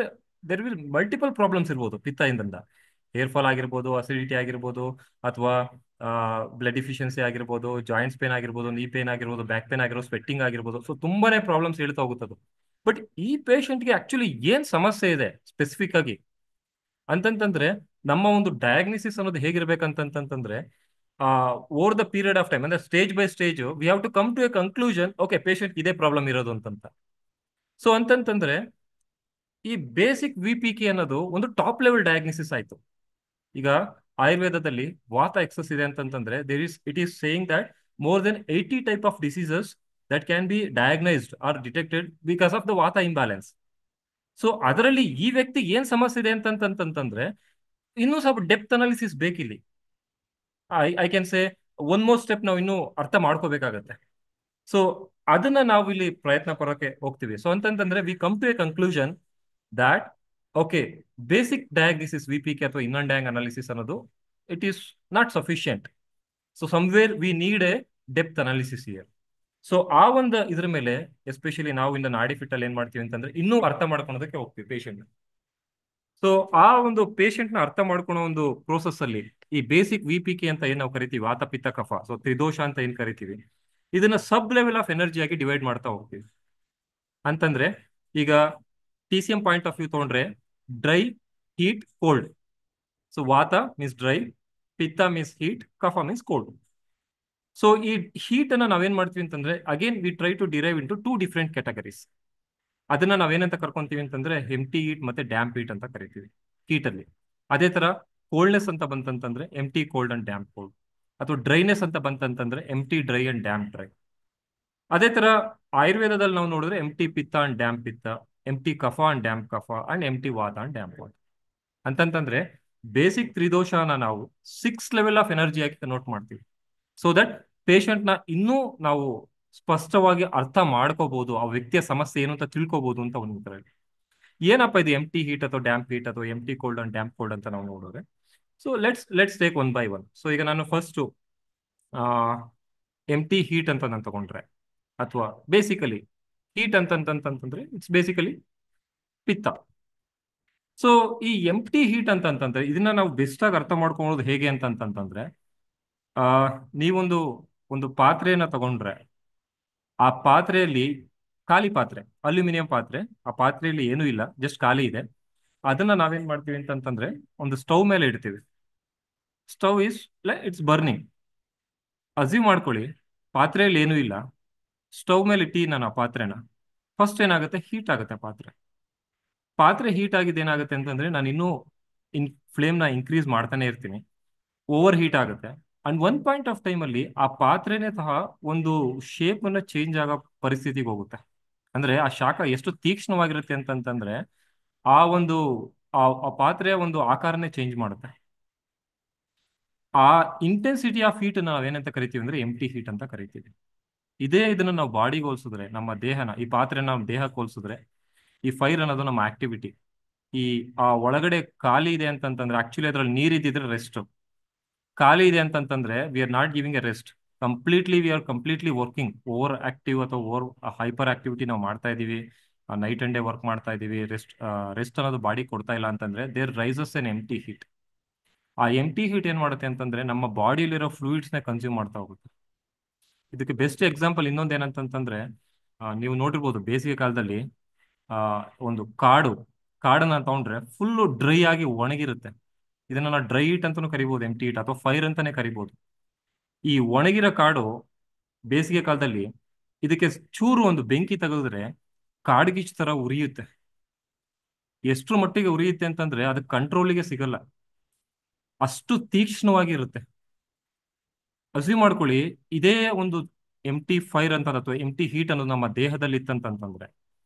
ದೇರ್ ವಿಲ್ ಮಲ್ಟಿಪಲ್ ಪ್ರಾಬ್ಲಮ್ಸ್ ಇರ್ಬೋದು ಪಿತ್ತದಿಂದ. ಹೇರ್ ಫಾಲ್ ಆಗಿರ್ಬೋದು, ಅಸಿಡಿಟಿ ಆಗಿರ್ಬೋದು, ಅಥವಾ ಬ್ಲಡ್ ಡಿಫಿಷಿಯನ್ಸಿ ಆಗಿರ್ಬೋದು, ಜಾಯಿಂಟ್ಸ್ ಪೇನ್ ಆಗಿರ್ಬೋದು, ನೀ ಪೇನ್ ಆಗಿರ್ಬೋದು, ಬ್ಯಾಕ್ ಪೇನ್ ಆಗಿರ್ಬೋದು, ಸ್ವೆಟ್ಟಿಂಗ್ ಆಗಿರ್ಬೋದು. ಸೊ ತುಂಬಾನೇ ಪ್ರಾಬ್ಲಮ್ಸ್ ಹೇಳ್ತಾ ಹೋಗುತ್ತದು. ಬಟ್ ಈ ಪೇಷಂಟ್ಗೆ ಆಕ್ಚುಲಿ ಏನ್ ಸಮಸ್ಯೆ ಇದೆ ಸ್ಪೆಸಿಫಿಕ್ ಆಗಿ ಅಂತಂತಂದ್ರೆ ನಮ್ಮ ಒಂದು ಡಯಾಗ್ನೋಸಿಸ್ ಅನ್ನೋದು ಹೇಗಿರ್ಬೇಕಂತಂತಂದ್ರೆ over the period of time, ಅಂದ್ರೆ stage by stage we have to come to a conclusion, okay patient ಇದೇ ಪ್ರಾಬ್ಲಮ್ ಇರೋದು ಅಂತಂತ. ಸೊ ಅಂತಂತಂದ್ರೆ ಈ ಬೇಸಿಕ್ VPK ಅನ್ನೋದು ಒಂದು ಟಾಪ್ ಲೆವೆಲ್ ಡಯಾಗ್ನೋಸಿಸ್ ಆಯ್ತು. ಈಗ ಆಯುರ್ವೇದದಲ್ಲಿ ವಾತ ಎಕ್ಸಸ್ ಇದೆ ಅಂತಂತಂದ್ರೆ it is saying that more than 80 type of diseases that can be diagnosed or detected because of the vata imbalance. So ಅದರಲ್ಲಿ ಈ ವ್ಯಕ್ತಿ ಏನ್ ಸಮಸ್ಯೆ ಇದೆ ಅಂತಂತಂದ್ರೆ ಇನ್ನೂ ಸ್ವಲ್ಪ ಡೆಪ್ತ್ ಅನಾಲಿಸಿಸ್ ಬೇಕಿಲ್ಲಿ. I can say one more step ನಾವು ಇನ್ನೂ ಅರ್ಥ ಮಾಡ್ಕೋಬೇಕಾಗತ್ತೆ. ಸೊ ಅದನ್ನ ನಾವು ಇಲ್ಲಿ ಪ್ರಯತ್ನ ಪಡೋಕೆ ಹೋಗ್ತೀವಿ. ಸೊ ಅಂತಂತಂದ್ರೆ we come to a conclusion that okay basic diagnosis VPK ಅಥವಾ ಇನ್ ಅಂಡ್ ಯಾಂಗ್ ಅನಾಲಿಸಿಸ್ ಅನ್ನೋದು it is not sufficient. So somewhere we need a depth analysis here. So ಆ ಒಂದು ಇದ್ರ ಮೇಲೆ ಎಸ್ಪೆಷಲಿ ನಾವು ಇಂದ ನಾಡಿ ಫಿಟ್ ಅಲ್ಲಿ ಏನ್ ಮಾಡ್ತೀವಿ ಅಂತಂದ್ರೆ ಇನ್ನೂ ಅರ್ಥ ಮಾಡ್ಕೊಳೋದಕ್ಕೆ ಹೋಗ್ತೀವಿ ಪೇಷಂಟ್. ಸೊ ಆ ಒಂದು ಪೇಷಂಟ್ ನ ಅರ್ಥ ಮಾಡ್ಕೊಳ್ಳೋ ಒಂದು ಪ್ರೋಸೆಸ್ ಅಲ್ಲಿ ಈ ಬೇಸಿಕ್ VPK ಅಂತ ಏನ್ ನಾವು ಕರಿತೀವಿ, ವಾತ ಪಿತ್ತ ಕಫ, ಸೊ ತ್ರಿದೋಷ ಅಂತ ಏನ್ ಕರಿತೀವಿ, ಇದನ್ನ ಸಬ್ ಲೆವೆಲ್ ಆಫ್ ಎನರ್ಜಿ ಆಗಿ ಡಿವೈಡ್ ಮಾಡ್ತಾ ಹೋಗ್ತೀವಿ. ಅಂತಂದ್ರೆ ಈಗ TCM ಪಾಯಿಂಟ್ ಆಫ್ ವ್ಯೂ ತಗೊಂಡ್ರೆ dry, heat, cold. So vata means dry, pitta means heat, kapha means cold. So ಈ ಹೀಟ್ ಅನ್ನ ನಾವೇನ್ ಮಾಡ್ತೀವಿ ಅಂತಂದ್ರೆ again we try to derive into 2 different categories. ಅದನ್ನ ನಾವೇನಂತ ಕರ್ಕೊಂತೀವಿ ಅಂತಂದ್ರೆ ಎಂಟಿ ಹೀಟ್ ಮತ್ತೆ ಡ್ಯಾಂಪ್ ಹೀಟ್ ಅಂತ ಕರಿತೀವಿ ಹೀಟ್ ಅಲ್ಲಿ. ಅದೇ ತರ ಕೋಲ್ಡ್ನೆಸ್ ಅಂತ ಬಂತಂತಂದ್ರೆ empty cold and damp cold, ಅಥವಾ ಡ್ರೈನೆಸ್ ಅಂತ ಬಂತಂತಂದ್ರೆ ಎಂಟಿ ಡ್ರೈ ಅಂಡ್ ಡ್ಯಾಂಪ್ ಡ್ರೈ. ಅದೇ ತರ ಆಯುರ್ವೇದದಲ್ಲಿ ನಾವು ನೋಡಿದ್ರೆ ಎಂಟಿ ಪಿತ್ತ ಅಂಡ್ ಡ್ಯಾಂಪ್ ಪಿತ್ತ, ಎಂಟಿ ಕಫ ಅಂಡ್ ಡ್ಯಾಂಪ್ ಕಫ, ಅಂಡ್ ಎಂಟಿ ವಾತ ಅಂಡ್ ಡ್ಯಾಂಪ್ ವಾತ. ಅಂತಂತಂದ್ರೆ ಬೇಸಿಕ್ ತ್ರಿದೋಷನ ನಾವು 6 ಲೆವೆಲ್ ಆಫ್ ಎನರ್ಜಿ ಆಗಿ ಕನ್ವರ್ಟ್ ಮಾಡ್ತೀವಿ. ಸೊ ದಟ್ ಪೇಷಂಟ್ ನ ಇನ್ನೂ ನಾವು ಸ್ಪಷ್ಟವಾಗಿ ಅರ್ಥ ಮಾಡ್ಕೋಬಹುದು, ಆ ವ್ಯಕ್ತಿಯ ಸಮಸ್ಯೆ ಏನು ಅಂತ ತಿಳ್ಕೊಬಹುದು ಅಂತ ಒಂದು ಇದರಲ್ಲಿ. ಏನಪ್ಪ ಇದು ಎಂಟಿ ಹೀಟ್ ಅಥವಾ ಡ್ಯಾಂಪ್ ಹೀಟ್ ಅಥವಾ ಎಂಟಿ ಕೋಲ್ಡ್ ಅಂಡ್ ಡ್ಯಾಂಪ್ ಕೋಲ್ಡ್ ಅಂತ ನಾವು ನೋಡಿದ್ರೆ, so let's take one by one. So ಈಗ ನಾನು ಫಸ್ಟ್ ಎಂಟಿ ಹೀಟ್ ಅಂತ ನಾನು ತಗೊಂಡ್ರೆ, ಅಥವಾ ಬೇಸಿಕಲಿ ಹೀಟ್ ಅಂತಂತಂದ್ರೆ ಇಟ್ಸ್ ಬೇಸಿಕಲಿ ಪಿತ್ತ. ಸೊ ಈ ಎಂಟಿ ಹೀಟ್ ಅಂತಂತಂದ್ರೆ ಇದನ್ನ ನಾವು ಬೆಸ್ಟ್ ಆಗಿ ಅರ್ಥ ಮಾಡ್ಕೊಳ್ಳೋದು ಹೇಗೆ ಅಂತಂತಂದ್ರೆ, ನೀವೊಂದು ಪಾತ್ರೆಯನ್ನ ತಗೊಂಡ್ರೆ, ಆ ಪಾತ್ರೆಯಲ್ಲಿ ಖಾಲಿ ಪಾತ್ರೆ, ಅಲ್ಯೂಮಿನಿಯಂ ಪಾತ್ರೆ, ಆ ಪಾತ್ರೆಯಲ್ಲಿ ಏನೂ ಇಲ್ಲ, ಜಸ್ಟ್ ಖಾಲಿ ಇದೆ. ಅದನ್ನ ನಾವೇನ್ ಮಾಡ್ತೀವಿ ಅಂತಂತಂದ್ರೆ ಒಂದು ಸ್ಟವ್ ಮೇಲೆ ಇಡ್ತೀವಿ. Stove it's burning. ಅಸ್ಯೂಮ್ ಮಾಡ್ಕೊಳ್ಳಿ ಪಾತ್ರೆಯಲ್ಲಿ ಏನೂ ಇಲ್ಲ, ಸ್ಟವ್ ಮೇಲೆ ಇಟ್ಟಿ ನಾನು ಆ ಪಾತ್ರೆನ, ಫಸ್ಟ್ ಏನಾಗುತ್ತೆ, ಹೀಟ್ ಆಗುತ್ತೆ ಪಾತ್ರೆ ಹೀಟ್ ಆಗಿದ್ದು ಏನಾಗುತ್ತೆ ಅಂತಂದ್ರೆ ನಾನು ಇನ್ನೂ ಫ್ಲೇಮ್ನ ಇನ್ಕ್ರೀಸ್ ಮಾಡ್ತಾನೆ ಇರ್ತೀನಿ, ಓವರ್ ಹೀಟ್ ಆಗುತ್ತೆ. And one point of time ಅಲ್ಲಿ ಆ ಪಾತ್ರೆನೇ ಸಹ ಒಂದು ಶೇಪ್ ಅನ್ನ ಚೇಂಜ್ ಆಗೋ ಪರಿಸ್ಥಿತಿಗೆ ಹೋಗುತ್ತೆ. ಅಂದ್ರೆ ಆ ಶಾಖ ಎಷ್ಟು ತೀಕ್ಷ್ಣವಾಗಿರುತ್ತೆ ಅಂತಂತಂದ್ರೆ ಆ ಪಾತ್ರೆಯ ಒಂದು ಆಕಾರನೇ ಚೇಂಜ್ ಮಾಡುತ್ತೆ. ಆ ಇಂಟೆನ್ಸಿಟಿ ಆಫ್ ಹೀಟ್ ನಾವೇನಂತ ಕರಿತೀವಿ ಅಂದ್ರೆ ಎಂಟಿ ಹೀಟ್ ಅಂತ ಕರಿತೀವಿ. ಇದನ್ನ ನಾವು ಬಾಡಿಗೆ ಹೋಲಿಸಿದ್ರೆ, ನಮ್ಮ ದೇಹನ, ಈ ಪಾತ್ರೆನ ನಮ್ಮ ದೇಹಕ್ಕೆ ಹೋಲಿಸಿದ್ರೆ, ಈ ಫೈರ್ ಅನ್ನೋದು ನಮ್ಮ ಆಕ್ಟಿವಿಟಿ. ಆ ಒಳಗಡೆ ಖಾಲಿ ಇದೆ ಅಂತಂತಂದ್ರೆ ಆಕ್ಚುಲಿ ಅದ್ರಲ್ಲಿ ನೀರಿದ್ದಿದ್ರೆ ರೆಸ್ಟ್, ಖಾಲಿ ಇದೆ ಅಂತಂತಂದ್ರೆ we are not giving A rest, we are completely working, over active ಅಥವಾ ಓವರ್ ಹೈಪರ್ ಆಕ್ಟಿವಿಟಿ ನಾವು ಮಾಡ್ತಾ ಇದೀವಿ, ನೈಟ್ ಅಂಡ್ ಡೇ ವರ್ಕ್ ಮಾಡ್ತಾ ಇದೀವಿ. ರೆಸ್ಟ್ ಅನ್ನೋದು ಬಾಡಿ ಕೊಡ್ತಾ ಇಲ್ಲ ಅಂತಂದ್ರೆ there rises an empty heat. ಆ ಎಂಟಿ ಹೀಟ್ ಏನ್ ಮಾಡುತ್ತೆ ಅಂತಂದ್ರೆ ನಮ್ಮ ಬಾಡಿಯಲ್ಲಿರೋ ಫ್ಲೂಯಿಡ್ಸ್ ನ ಕನ್ಸ್ಯೂಮ್ ಮಾಡ್ತಾ ಹೋಗುತ್ತೆ. ಇದಕ್ಕೆ ಬೆಸ್ಟ್ ಎಕ್ಸಾಂಪಲ್ ಇನ್ನೊಂದು ಏನಂತಂದ್ರೆ, ನೀವು ನೋಡಿರ್ಬೋದು ಬೇಸಿಗೆ ಕಾಲದಲ್ಲಿ ಒಂದು ಕಾಡನ್ನ ತಗೊಂಡ್ರೆ ಫುಲ್ಲು ಡ್ರೈ ಆಗಿ ಒಣಗಿರುತ್ತೆ. ಇದನ್ನ ನಾವು ಡ್ರೈ ಹೀಟ್ ಅಂತಾನೂ ಕರಿಬಹುದು, ಎಂಟಿ ಹೀಟ್ ಅಥವಾ ಫೈರ್ ಅಂತಾನೆ ಕರಿಬಹುದು. ಈ ಒಣಗಿರೋ ಕಾಡು ಬೇಸಿಗೆ ಕಾಲದಲ್ಲಿ ಇದಕ್ಕೆ ಚೂರು ಒಂದು ಬೆಂಕಿ ತೆಗೆದ್ರೆ ಕಾಡ್ಗಿಚ್ ತರ ಉರಿಯುತ್ತೆ. ಎಷ್ಟರ ಮಟ್ಟಿಗೆ ಉರಿಯುತ್ತೆ ಅಂತಂದ್ರೆ ಅದು ಕಂಟ್ರೋಲಿಗೆ ಸಿಗಲ್ಲ, ಅಷ್ಟು ತೀಕ್ಷ್ಣವಾಗಿರುತ್ತೆ. ಅಸ್ಯೂಮ್ ಮಾಡ್ಕೊಳ್ಳಿ ಇದೇ ಒಂದು ಎಂಟಿ ಫೈರ್ ಅಂತ ಅಥವಾ ಎಂಟಿ ಹೀಟ್ ಅನ್ನೋದು ನಮ್ಮ ದೇಹದಲ್ಲಿ ಇತ್ತಂತಂದ್ರೆ,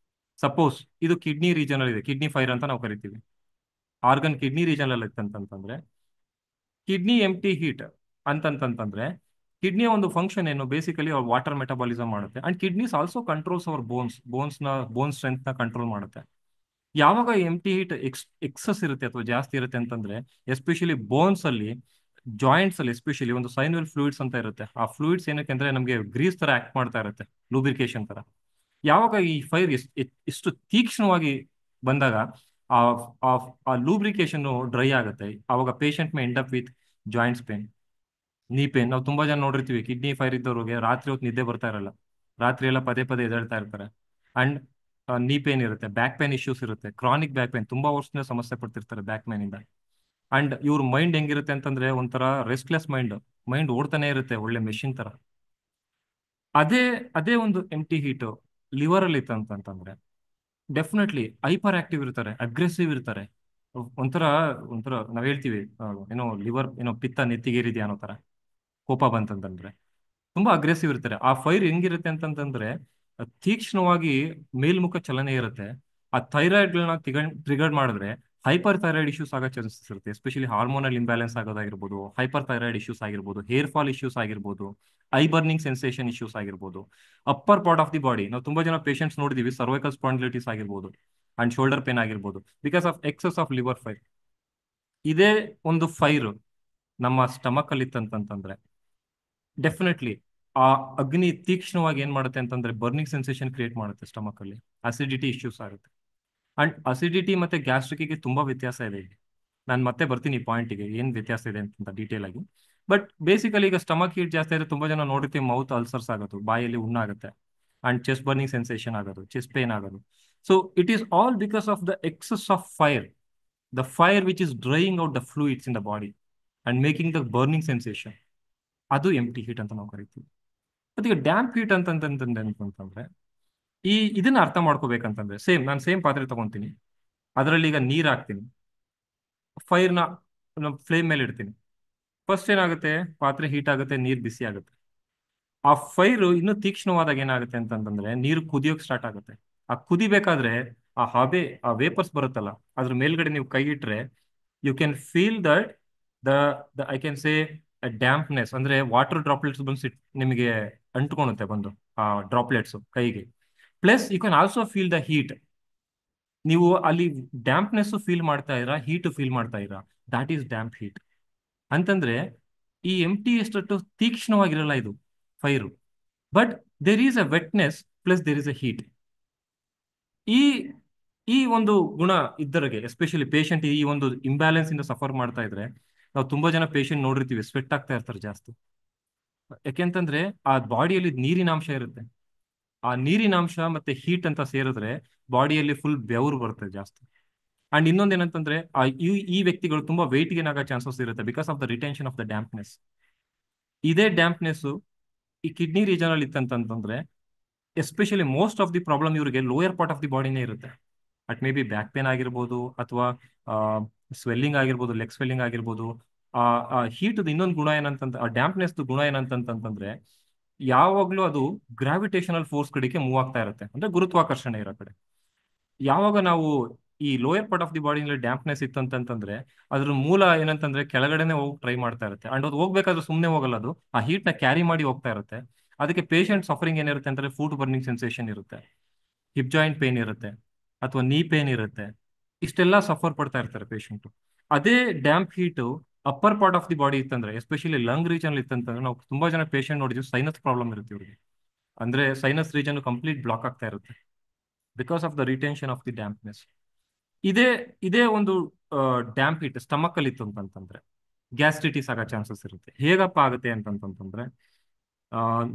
ಸಪೋಸ್ ಇದು ಕಿಡ್ನಿ ರೀಜನ್ ಅಲ್ಲಿ ಇದೆ, ಕಿಡ್ನಿ ಫೈರ್ ಅಂತ ನಾವು ಕರಿತೀವಿ, ಆರ್ಗನ್ ಕಿಡ್ನಿ ರೀಜನ್ ಅಲ್ಲಿ ಇತ್ತಂತಂದ್ರೆ, ಕಿಡ್ನಿ ಎಂಟಿ ಹೀಟ್ ಅಂತಂತಂದ್ರೆ ಕಿಡ್ನಿಯ ಒಂದು ಫಂಕ್ಷನ್ ಏನು, ಬೇಸಿಕಲಿ ಅವ್ರ ವಾಟರ್ ಮೆಟಬಾಲಿಸಮ್ ಮಾಡುತ್ತೆ. And kidneys also controls our bone strength ನ ಕಂಟ್ರೋಲ್ ಮಾಡುತ್ತೆ. ಯಾವಾಗ ಎಂಟಿ ಹೀಟ್ ಎಕ್ಸಸ್ ಇರುತ್ತೆ ಅಥವಾ ಜಾಸ್ತಿ ಇರುತ್ತೆ ಅಂತಂದ್ರೆ, ಎಸ್ಪೆಷಲಿ ಬೋನ್ಸ್ ಅಲ್ಲಿ, ಜಾಯಿಂಟ್ಸ್ ಅಲ್ಲಿ ಎಸ್ಪೆಷಲಿ ಒಂದು ಸೈನಲ್ ಫ್ಲೂಯಿಡ್ಸ್ ಅಂತ ಇರುತ್ತೆ. ಆ ಫ್ಲೂಯಿಡ್ಸ್ ಏನಕ್ಕೆ ಅಂದ್ರೆ ನಮಗೆ ಗ್ರೀಸ್ ತರ ಆಕ್ಟ್ ಮಾಡ್ತಾ ಇರುತ್ತೆ, ಲೂಬ್ರಿಕೇಶನ್ ತರ. ಯಾವಾಗ ಈ ಫೈರ್ ಎಷ್ಟು ತೀಕ್ಷ್ಣವಾಗಿ ಬಂದಾಗ ಆ ಲೂಬ್ರಿಕೇಶನ್ ಡ್ರೈ ಆಗುತ್ತೆ, ಅವಾಗ patient may end up with joints pain, ನೀ ಪೇನ್. ನಾವು ತುಂಬಾ ಜನ ನೋಡಿರ್ತೀವಿ ಕಿಡ್ನಿ ಫೈರ್ ಇದ್ದವ್ರಿಗೆ ರಾತ್ರಿ ಹೊತ್ತು ನಿದ್ದೆ ಬರ್ತಾ ಇರಲ್ಲ, ರಾತ್ರಿ ಎಲ್ಲ ಪದೇ ಪದೇ ಎದ್ದೇಳ್ತಾ ಇರ್ತಾರೆ. ಅಂಡ್ ನೀ ಪೇನ್ ಇರುತ್ತೆ, ಬ್ಯಾಕ್ ಪೇನ್ ಇಶ್ಯೂಸ್ ಇರುತ್ತೆ, ಕ್ರಾನಿಕ್ ಬ್ಯಾಕ್ ಪೇನ್, ತುಂಬಾ ವರ್ಷದಿಂದ ಸಮಸ್ಯೆ ಪಡ್ತಿರ್ತಾರೆ ಬ್ಯಾಕ್ ಪೇನ್ ಇಂದ. ಅಂಡ್ ಇವ್ರ ಮೈಂಡ್ ಹೆಂಗಿರುತ್ತೆ ಅಂತಂದ್ರೆ ಒಂಥರ ರೆಸ್ಟ್ಲೆಸ್ ಮೈಂಡ್ ಓಡ್ತಾನೆ ಇರುತ್ತೆ, ಒಳ್ಳೆ ಮೆಷಿನ್ ತರ. ಅದೇ ಒಂದು ಎಂಟಿ ಹೀಟ್ ಲಿವರ್ ಅಲ್ಲಿ ಇತ್ತಂತಂದ್ರೆ ಡೆಫಿನೆಟ್ಲಿ ಹೈಪರ್ ಆಕ್ಟಿವ್ ಇರ್ತಾರೆ, ಅಗ್ರೆಸಿವ್ ಇರ್ತಾರೆ. ಒಂಥರ ನಾವ್ ಹೇಳ್ತೀವಿ ಲಿವರ್ ಪಿತ್ತ ನೆತ್ತಿಗೇರಿದ್ಯಾ ಅನ್ನೋ ತರ, ಕೋಪ ಬಂತಂತಂದ್ರೆ ತುಂಬಾ ಅಗ್ರೆಸಿವ್ ಇರ್ತಾರೆ. ಆ ಫೈರ್ ಹೆಂಗಿರುತ್ತೆ ಅಂತಂತಂದ್ರೆ ತೀಕ್ಷ್ಣವಾಗಿ ಮೇಲ್ಮುಖ ಚಲನೆ ಇರುತ್ತೆ. ಆ ಥೈರಾಯ್ಡ್ಗಳನ್ನ ಟ್ರಿಗರ್ ಮಾಡಿದ್ರೆ ಹೈಪರ್ ಥೈರಾಯ್ಡ್ ಇಶ್ಯೂಸ್ ಆಗೋ ಚಾನ್ಸಸ್ ಇರುತ್ತೆ, ಎಸ್ಪೆಷಲಿ ಹಾರ್ಮೋನಲ್ ಇಂಬ್ಯಾಲೆನ್ಸ್ ಆಗೋದಾಗಿರ್ಬೋದು, ಹೈಪರ್ ಥೈರಾಯ್ಡ್ ಇಶ್ಯೂಸ್ ಆಗಿರ್ಬೋದು, ಹೇರ್ ಫಾಲ್ ಇಶ್ಯೂಸ್ ಆಗಿರ್ಬೋದು, ಐ ಬರ್ನಿಂಗ್ ಸೆನ್ಸೇಷನ್ ಇಶ್ಯೂಸ್ ಆಗಿರ್ಬೋದು. Upper part of the body ನಾವು ತುಂಬಾ ಜನ ಪೇಷಂಟ್ಸ್ ನೋಡಿದೀವಿ, ಸರ್ವೈಕಲ್ ಸ್ಪಾಂಡಿಲೈಟಿಸ್ ಆಗಿರ್ಬೋದು ಅಂಡ್ ಶೋಲ್ಡರ್ ಪೇನ್ ಆಗಿರ್ಬೋದು, because of excess of liver fire. ಇದೇ ಒಂದು ಫೈರ್ ನಮ್ಮ ಸ್ಟಮಕ್ ಅಲ್ಲಿ ಇತ್ತಂತಂದ್ರೆ ಡೆಫಿನೆಟ್ಲಿ ಆ ಅಗ್ನಿ ತೀಕ್ಷ್ಣವಾಗಿ ಏನ್ ಮಾಡುತ್ತೆ ಅಂತಂದ್ರೆ ಬರ್ನಿಂಗ್ ಸೆನ್ಸೇಷನ್ ಕ್ರಿಯೇಟ್ ಮಾಡುತ್ತೆ ಸ್ಟಮಕ್ ಅಲ್ಲಿ, ಅಸಿಡಿಟಿ ಇಶ್ಯೂಸ್ ಆಗುತ್ತೆ. ಅಂಡ್ ಅಸಿಡಿಟಿ ಮತ್ತೆ ಗ್ಯಾಸ್ಟ್ರಿಕ್ಗೆ ತುಂಬಾ ವ್ಯತ್ಯಾಸ ಇದೆ ಇಲ್ಲಿ. ನಾನು ಮತ್ತೆ ಬರ್ತೀನಿ ಈ ಪಾಯಿಂಟಿಗೆ ಏನ್ ವ್ಯತ್ಯಾಸ ಇದೆ ಅಂತ ಡೀಟೇಲ್ ಆಗಿ. ಬಟ್ ಬೇಸಿಕಲಿ ಈಗ ಸ್ಟಮಕ್ ಹೀಟ್ ಜಾಸ್ತಿ ಆದ್ರೆ ತುಂಬಾ ಜನ ನೋಡಿರ್ತೀವಿ ಮೌತ್ ಅಲ್ಸರ್ಸ್ ಆಗೋದು, ಬಾಯಲ್ಲಿ ಹುಣ್ಣಾಗುತ್ತೆ, ಅಂಡ್ ಚೆಸ್ಟ್ ಬರ್ನಿಂಗ್ ಸೆನ್ಸೇಷನ್ ಆಗೋದು, ಚೆಸ್ಟ್ ಪೇನ್ ಆಗೋದು. So it is all because of the excess of fire, the fire which is drying out the fluids in the body and making the burning sensation. ಅದು empty heat ಅಂತ ನಾವು ಕರಿತೀವಿ. ಮತ್ತೆ ಈಗ damp heat ಅಂತಂದ್ರೆ ಇದನ್ನ ಅರ್ಥ ಮಾಡ್ಕೋಬೇಕಂತಂದ್ರೆ ಸೇಮ್ ಪಾತ್ರೆ ತಗೊಂತೀನಿ, ಅದರಲ್ಲಿ ಈಗ ನೀರ್ ಹಾಕ್ತೀನಿ, ಫೈರ್ನ ಫ್ಲೇಮ್ ಮೇಲೆ ಇಡ್ತೀನಿ. ಫಸ್ಟ್ ಏನಾಗುತ್ತೆ, ಪಾತ್ರೆ ಹೀಟ್ ಆಗುತ್ತೆ, ನೀರ್ ಬಿಸಿ ಆಗುತ್ತೆ. ಆ ಫೈರ್ ಇನ್ನೂ ತೀಕ್ಷ್ಣವಾದಾಗ ಏನಾಗುತ್ತೆ ಅಂತಂದ್ರೆ ನೀರು ಕುದಿಯೋಕ್ ಸ್ಟಾರ್ಟ್ ಆಗುತ್ತೆ. ಆ ಕುದಿಬೇಕಾದ್ರೆ ಆ ವೇಪರ್ಸ್ ಬರುತ್ತಲ್ಲ, ಅದ್ರ ಮೇಲ್ಗಡೆ ನೀವು ಕೈ ಇಟ್ರೆ you can feel that the I can say dampness, ಅಂದ್ರೆ ವಾಟರ್ ಡ್ರಾಪ್ಲೆಟ್ಸ್ ಬಂದು ನಿಮಗೆ ಅಂಟ್ಕೊಳುತ್ತೆ ಬಂದು ಆ ಡ್ರಾಪ್ಲೆಟ್ಸ್ ಕೈಗೆ. Plus you can also feel the heat. ನೀವು ಅಲ್ಲಿ ಡ್ಯಾಂಪ್ನೆಸ್ ಫೀಲ್ ಮಾಡ್ತಾ ಇರಾ, ಹೀಟ್ ಫೀಲ್ ಮಾಡ್ತಾ ಇರಾ, ದಾಟ್ ಈಸ್ ಡ್ಯಾಂಪ್ ಹೀಟ್. ಅಂತಂದ್ರೆ ಈ ಎಂಟಿ ಎಷ್ಟೊಟ್ಟು ತೀಕ್ಷ್ಣವಾಗಿರಲ್ಲ ಇದು fire, but there is a wetness plus there is a heat. ಈ ಈ ಒಂದು ಗುಣ ಇದ್ದರಿಗೆ, ಎಸ್ಪೆಷಲಿ ಪೇಷಂಟ್ ಈ ಒಂದು ಇಂಬ್ಯಾಲೆನ್ಸ್ ಇಂದ ಸಫರ್ ಮಾಡ್ತಾ ಇದ್ರೆ, ನಾವು ತುಂಬಾ ಜನ ಪೇಷಂಟ್ ನೋಡಿರ್ತೀವಿ ಸ್ವೆಟ್ ಆಗ್ತಾ ಇರ್ತಾರೆ ಜಾಸ್ತಿ. ಯಾಕೆಂತಂದ್ರೆ ಆ ಬಾಡಿಯಲ್ಲಿ ನೀರಿನಾಂಶ ಇರುತ್ತೆ, ಆ ನೀರಿನಾಂಶ ಮತ್ತೆ ಹೀಟ್ ಅಂತ ಸೇರಿದ್ರೆ ಬಾಡಿಯಲ್ಲಿ ಫುಲ್ ಬೆವರು ಬರುತ್ತೆ ಜಾಸ್ತಿ. ಅಂಡ್ ಇನ್ನೊಂದೇನಂತಂದ್ರೆ ಈ ವ್ಯಕ್ತಿಗಳು ತುಂಬಾ ವೆಯ್ಟ್ ಗೇನ್ ಆಗೋ ಚಾನ್ಸಸ್ ಇರುತ್ತೆ because of the retention of the dampness. ಇದೇ ಡ್ಯಾಂಪ್ನೆಸ್ ಈ ಕಿಡ್ನಿ ರೀಜನ್ ಅಲ್ಲಿ ಇತ್ತಂತಂದ್ರೆ especially most of the problem ಇವರಿಗೆ ಲೋಯರ್ ಪಾರ್ಟ್ ಆಫ್ ದಿ ಬಾಡಿನೇ ಇರುತ್ತೆ. At may be back pain ಆಗಿರ್ಬೋದು, ಅಥವಾ ಸ್ವೆಲ್ಲಿಂಗ್ ಆಗಿರ್ಬೋದು, ಲೆಗ್ ಸ್ವೆಲ್ಲಿಂಗ್ ಆಗಿರ್ಬೋದು. ಆ ಹೀಟ್ ಇನ್ನೊಂದು ಗುಣ ಏನಂತಂದ್ರೆ, ಆ ಡ್ಯಾಂಪ್ನೆಸ್ ಗುಣ ಏನಂತಂದ್ರೆ ಯಾವಾಗ್ಲೂ ಅದು ಗ್ರಾವಿಟೇಷನಲ್ ಫೋರ್ಸ್ ಕಡೆಗೆ ಮೂವ್ ಆಗ್ತಾ ಇರುತ್ತೆ, ಅಂದ್ರೆ ಗುರುತ್ವಾಕರ್ಷಣೆ ಇರೋ ಕಡೆ. ಯಾವಾಗ ನಾವು ಈ ಲೋಯರ್ ಪಾರ್ಟ್ ಆಫ್ ದಿ ಬಾಡಿನಲ್ಲಿ ಡ್ಯಾಂಪ್ನೆಸ್ ಇತ್ತಂತಂದ್ರೆ ಅದ್ರ ಮೂಲ ಏನಂತಂದ್ರೆ ಕೆಳಗಡೆನೆ ಹೋಗಿ ಟ್ರೈ ಮಾಡ್ತಾ ಇರುತ್ತೆ. ಅಂಡ್ ಅದು ಹೋಗ್ಬೇಕಾದ್ರೆ ಸುಮ್ಮನೆ ಹೋಗಲ್ಲ, ಅದು ಆ ಹೀಟ್ ನ ಕ್ಯಾರಿ ಮಾಡಿ ಹೋಗ್ತಾ ಇರುತ್ತೆ. ಅದಕ್ಕೆ ಪೇಷಂಟ್ ಸಫರಿಂಗ್ ಏನಿರುತ್ತೆ ಅಂದ್ರೆ ಫುಟ್ ಬರ್ನಿಂಗ್ ಸೆನ್ಸೇಷನ್ ಇರುತ್ತೆ, ಹಿಪ್ ಜಾಯಿಂಟ್ ಪೇನ್ ಇರುತ್ತೆ, ಅಥವಾ ನೀ ಪೇನ್ ಇರುತ್ತೆ. ಇಷ್ಟೆಲ್ಲ ಸಫರ್ ಪಡ್ತಾ ಇರ್ತಾರೆ ಪೇಷಂಟ್. ಅದೇ damp heat upper part of the body ಇತ್ತಂದ್ರೆ, ಎಸ್ಪೆಷಲಿ ಲಂಗ್ ರೀಜನ್ ಇತ್ತಂತಂದ್ರೆ, ನಾವು ತುಂಬಾ ಜನ ಪೇಷಂಟ್ ನೋಡಿದ್ವಿ ಸೈನಸ್ ಪ್ರಾಬ್ಲಮ್ ಇರುತ್ತೆ ಇವ್ರಿಗೆ. ಅಂದ್ರೆ ಸೈನಸ್ ರೀಜನ್ ಕಂಪ್ಲೀಟ್ ಬ್ಲಾಕ್ ಆಗ್ತಾ ಇರುತ್ತೆ because of the retention of the dampness. ಇದೇ ಒಂದು ಡ್ಯಾಂಪ್ ಹೀಟ್ ಸ್ಟಮಕ್ ಅಲ್ಲಿ ಇತ್ತು ಅಂತಂದ್ರೆ ಗ್ಯಾಸ್ಟ್ರಿಟಿಸ್ ಆಗೋ ಚಾನ್ಸಸ್ ಇರುತ್ತೆ. ಹೇಗಪ್ಪ ಆಗುತ್ತೆ ಅಂತಂತಂದ್ರೆ,